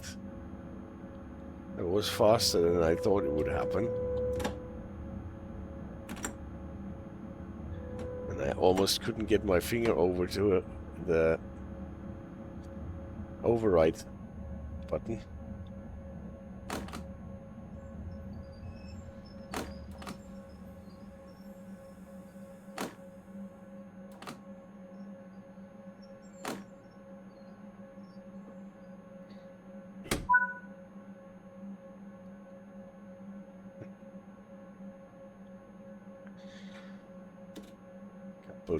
It was faster than I thought it would happen. And I almost couldn't get my finger over to the override button.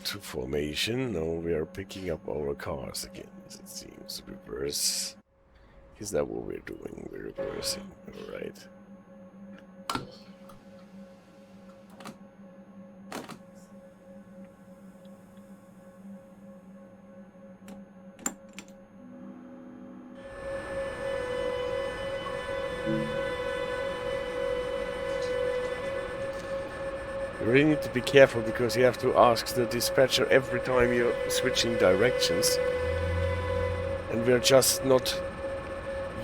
To formation. Now we are picking up our cars again, as it seems. Reverse. Is that what we're doing? We're reversing. Alright. You really need to be careful because you have to ask the dispatcher every time you're switching directions. And we're just not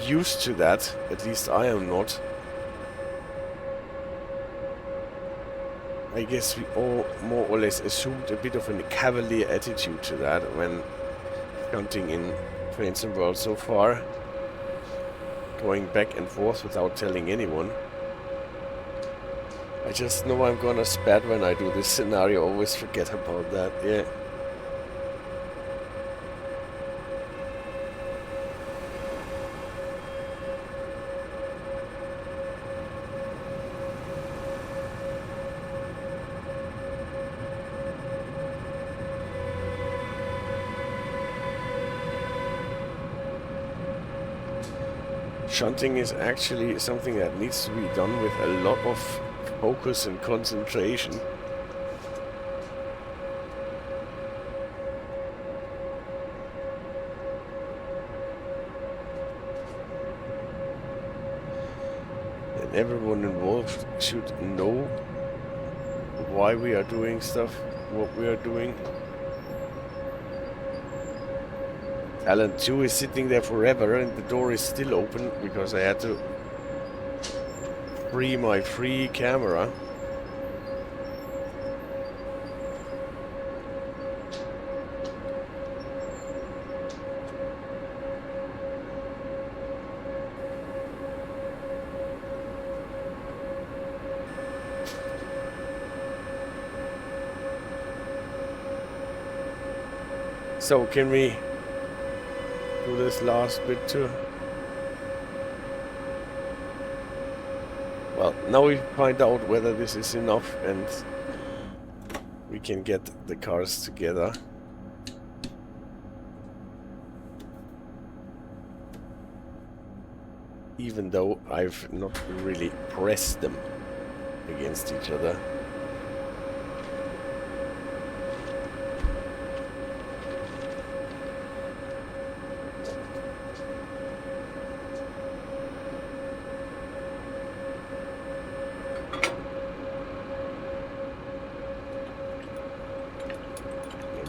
used to that. At least I am not. I guess we all more or less assumed a bit of a cavalier attitude to that when counting in Trains and Worlds so far. Going back and forth without telling anyone. I just know I'm gonna spat when I do this scenario. Always forget about that, yeah. Shunting is actually something that needs to be done with a lot of focus and concentration. And everyone involved should know why we are doing stuff, what we are doing. Alan 2 is sitting there forever and the door is still open because I had to free my free camera. So can we do this last bit too? Well, now we find out whether this is enough and we can get the cars together. Even though I've not really pressed them against each other.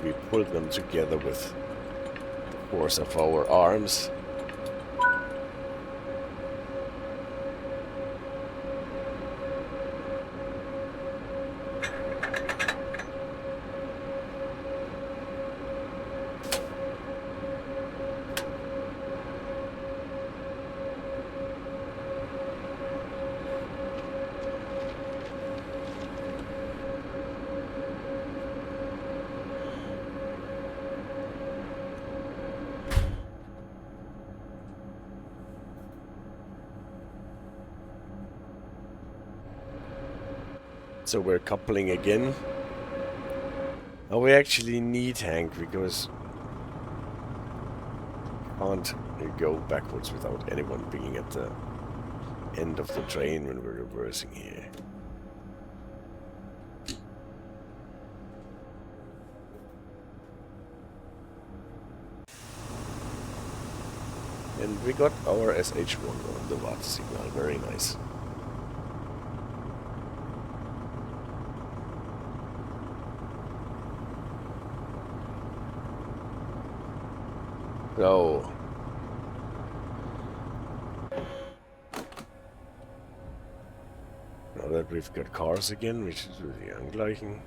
We pull them together with the force of our arms. So we're coupling again. Now we actually need Hank because can't go backwards without anyone being at the end of the train when we're reversing here. And we got our SH1 on the watt signal, very nice. So now that we've got cars again, which is really angleichen.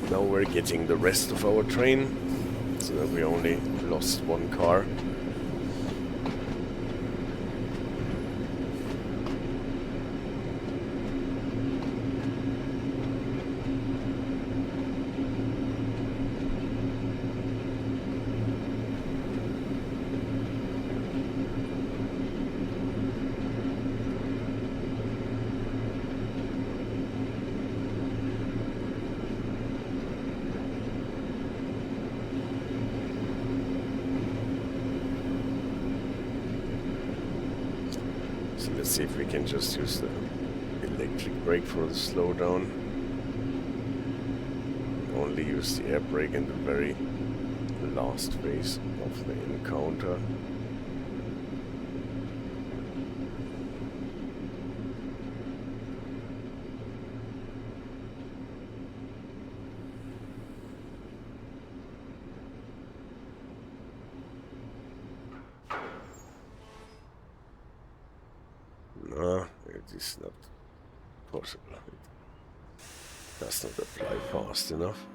Now we're getting the rest of our train, so that we only lost one car. Let's see if we can just use the electric brake for the slowdown. Only use the air brake in the very last phase of the encounter. No, it is not possible. It does not apply fast enough.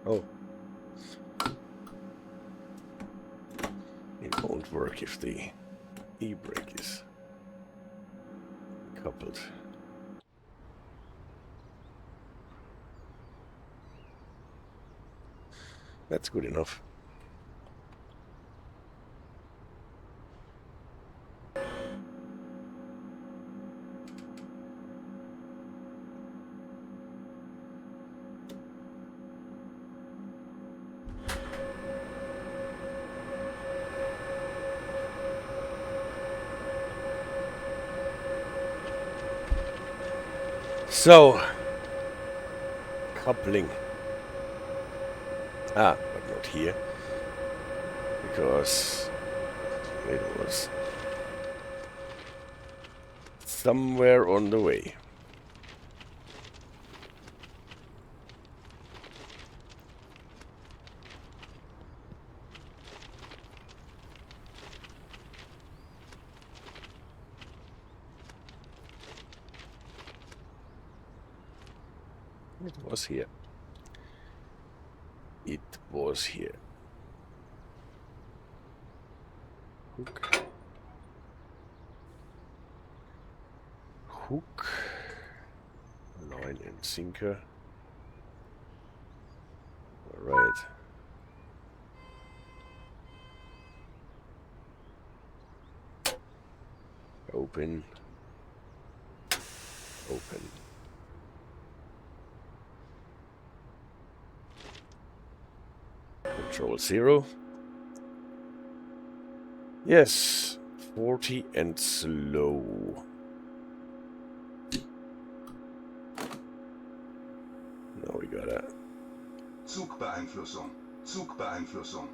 Oh. It won't work if the e-brake is coupled. That's good enough. So, coupling. Ah, but not here. Because it was somewhere on the way. It was here. It was here. Hook. Hook. Line and sinker. All right. Open. Open. Control 0. Yes, 40 and slow. Now we gotta... Zugbeeinflussung. Zugbeeinflussung.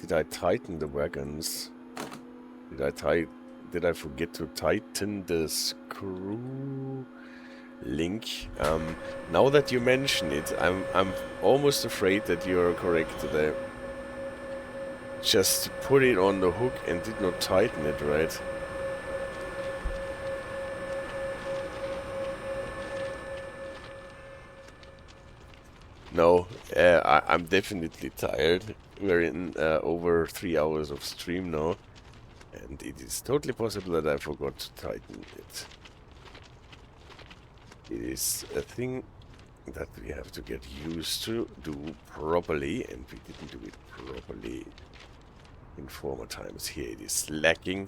Did I tighten the wagons? Did I forget to tighten the screw link? Now that you mention it, I'm almost afraid that you're correct. That I just put it on the hook and did not tighten it right. No, I'm definitely tired. We're in over 3 hours of stream now. And it is totally possible that I forgot to tighten it. It is a thing that we have to get used to do properly, and we didn't do it properly in former times. Here it is lacking.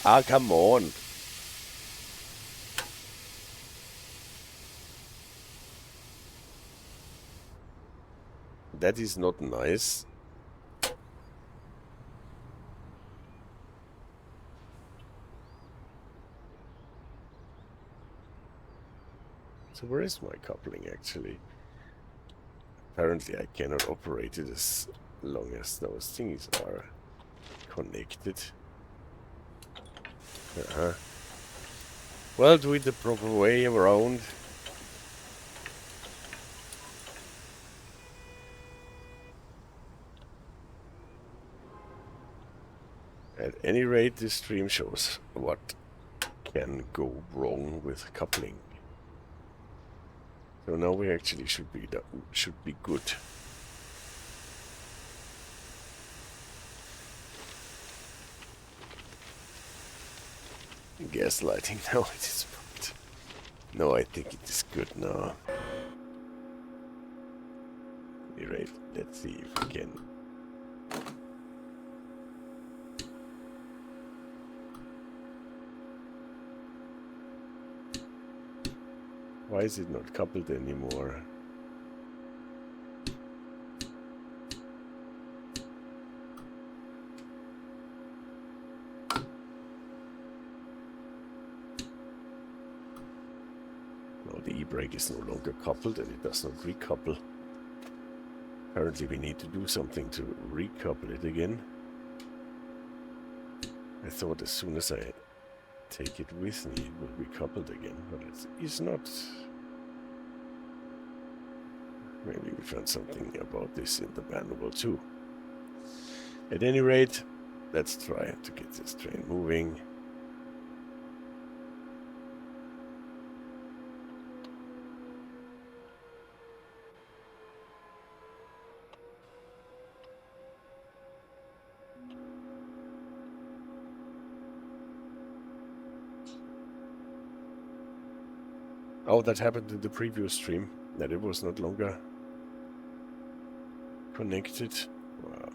Ah, come on. That is not nice. So where is my coupling actually? Apparently I cannot operate it as long as those things are connected. Well, do it the proper way around. At any rate, this stream shows what can go wrong with coupling. So now we actually should be good. Gaslighting now at this point. No, I think it is good now. At any rate, let's see if we can. Why is it not coupled anymore? No, the e-brake is no longer coupled and it does not recouple. Apparently we need to do something to recouple it again. I thought as soon as I take it with me, it will be coupled again, but it's not. Maybe we found something about this in the manual too. At any rate, let's try to get this train moving. Oh, that happened in the previous stream, that it was not longer connected. Wow.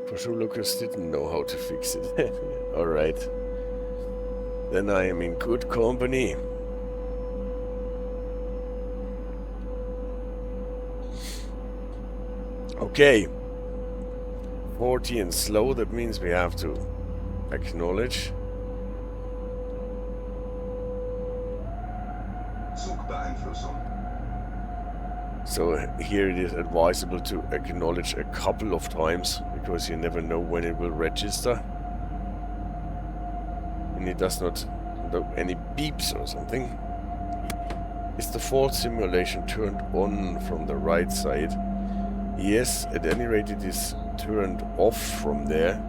For sure Lucas didn't know how to fix it. Alright. Then I am in good company. Okay. 40 and slow, that means we have to acknowledge. Zugbeeinflussung. So here it is advisable to acknowledge a couple of times, because you never know when it will register. And it does not do any beeps or something. Is the fault simulation turned on from the right side? Yes, at any rate it is turned off from there.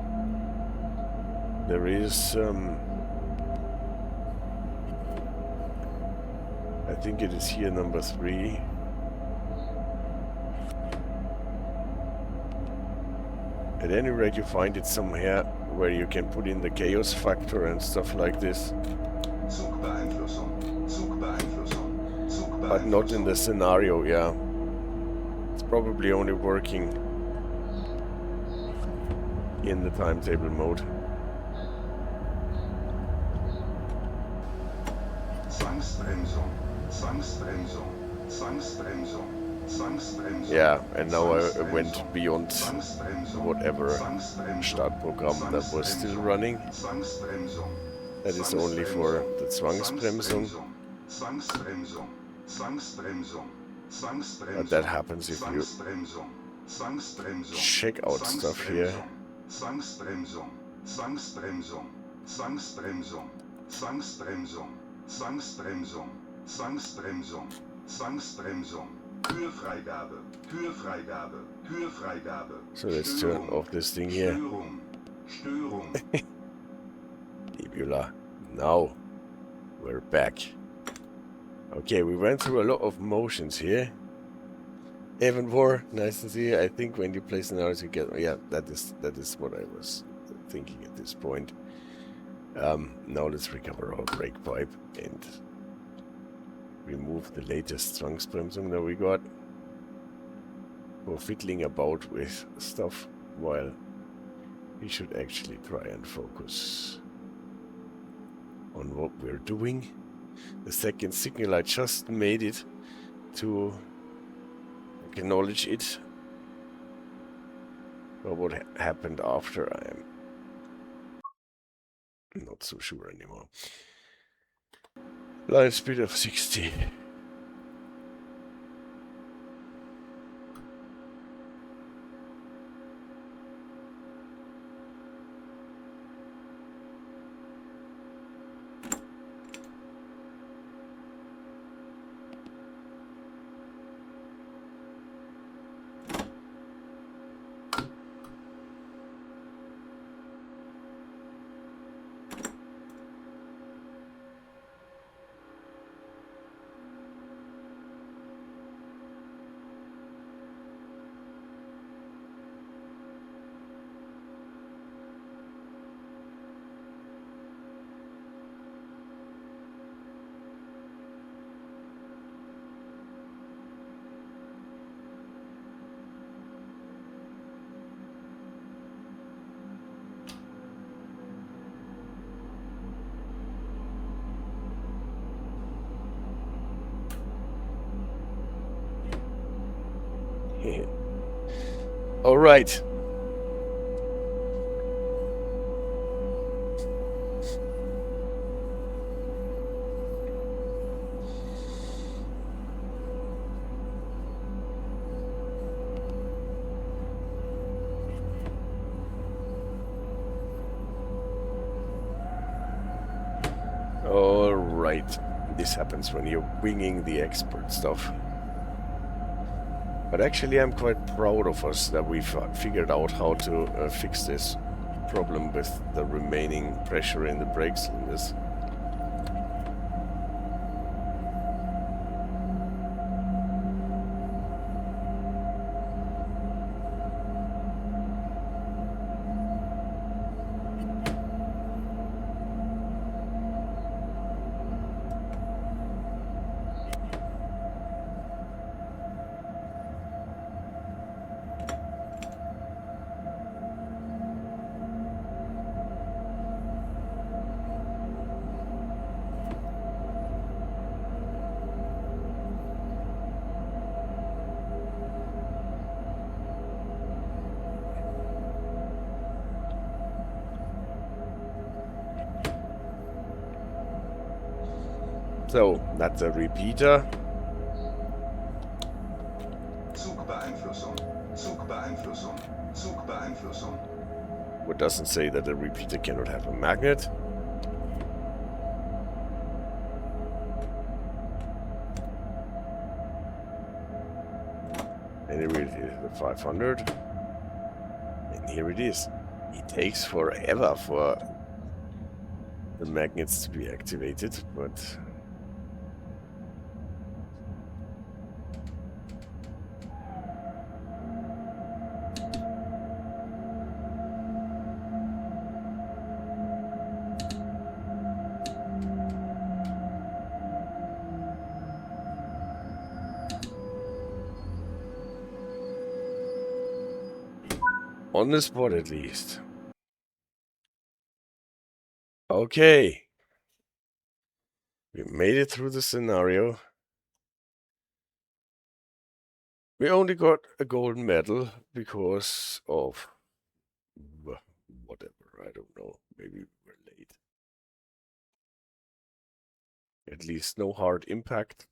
There is I think it is here number 3. At any rate, you find it somewhere where you can put in the chaos factor and stuff like this. But not in the scenario, yeah. It's probably only working in the timetable mode. Yeah, and now I went beyond whatever Startprogramm that was still running. That is only for the Zwangsbremsung. But that happens if you check out stuff here. Türfreigabe, Türfreigabe, Türfreigabe. So let's turn off this thing here. Störung. Nebula. Now we're back. Okay, we went through a lot of motions here. Even more nice to see. I think when you place an arrow together, yeah, that is what I was thinking at this point. Now let's recover our brake pipe and remove the latest Zwangsbremsung that we got. For fiddling about with stuff while we should actually try and focus on what we're doing. The second signal, I just made it to acknowledge it. But what happened after, I am not so sure anymore. Line speed of 60. All right. All right. This happens when you're winging the expert stuff. But actually, I'm quite proud of us that we've figured out how to fix this problem with the remaining pressure in the brake cylinders. So, that's a repeater. Zugbeeinflussung. Zugbeeinflussung. Zugbeeinflussung. What doesn't say that a repeater cannot have a magnet. And here it is, the 500. And here it is. It takes forever for the magnets to be activated, but... on the spot, at least. Okay. We made it through the scenario. We only got a golden medal because of whatever, I don't know. Maybe we were late. At least no hard impact.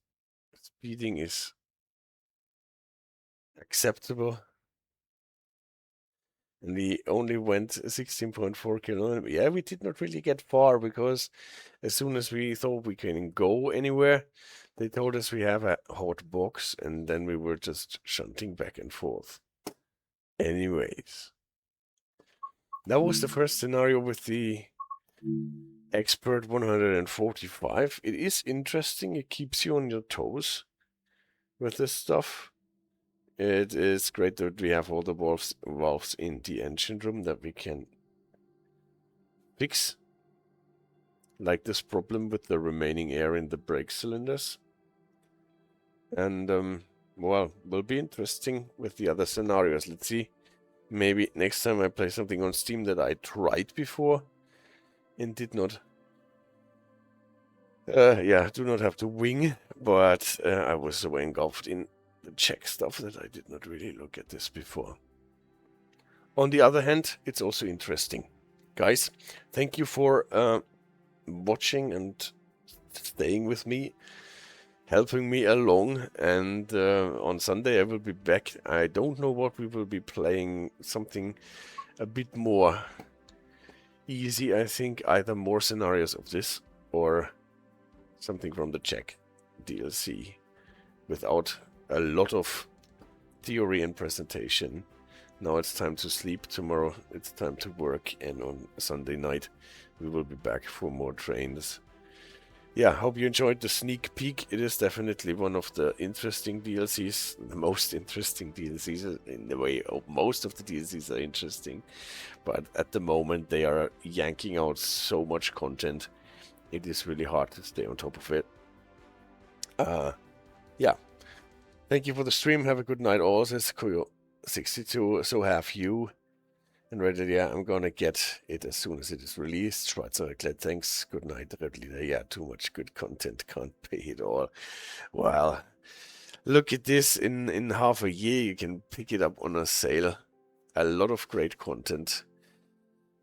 Speeding is acceptable. And we only went 16.4 kilometers. Yeah, we did not really get far because as soon as we thought we can go anywhere, they told us we have a Hotbox, and then we were just shunting back and forth. Anyways, that was the first scenario with the Expert 145. It is interesting. It keeps you on your toes with this stuff. It is great that we have all the valves in the engine room that we can fix. Like this problem with the remaining air in the brake cylinders. And, well, will be interesting with the other scenarios. Let's see. Maybe next time I play something on Steam that I tried before and did not... yeah, do not have to wing, but I was so engulfed in the Czech stuff that I did not really look at this before. On the other hand, it's also interesting. Guys, thank you for watching and staying with me, helping me along, and on Sunday I will be back. I don't know what we will be playing, something a bit more easy, I think, either more scenarios of this or something from the Czech DLC without a lot of theory and presentation. Now it's time to sleep. Tomorrow it's time to work, and on Sunday night we will be back for more trains. Yeah, hope you enjoyed the sneak peek. It is definitely one of the interesting DLCs, the most interesting DLCs in the way. Most of the DLCs are interesting, but at the moment they are yanking out so much content. It is really hard to stay on top of it. Yeah. Thank you for the stream. Have a good night all. Says Koyo62. So have you. And Reddit, yeah, I'm gonna get it as soon as it is released. Schweizer Glad, thanks. Good night, Reddit. Yeah, too much good content. Can't pay it all. Well, Look at this, in half a year you can pick it up on a sale. A lot of great content.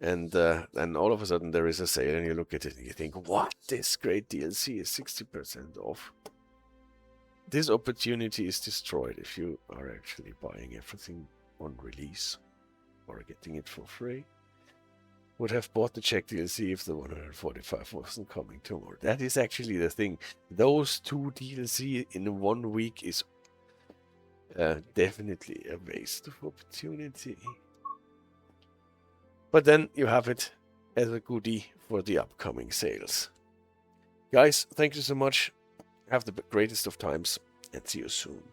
And all of a sudden there is a sale and you look at it and you think, what? This great DLC is 60% off. This opportunity is destroyed if you are actually buying everything on release or getting it for free. Would have bought the Czech DLC if the 145 wasn't coming tomorrow. That is actually the thing. Those 2 DLC in 1 week is definitely a waste of opportunity. But then you have it as a goodie for the upcoming sales. Guys, thank you so much. Have the greatest of times and see you soon.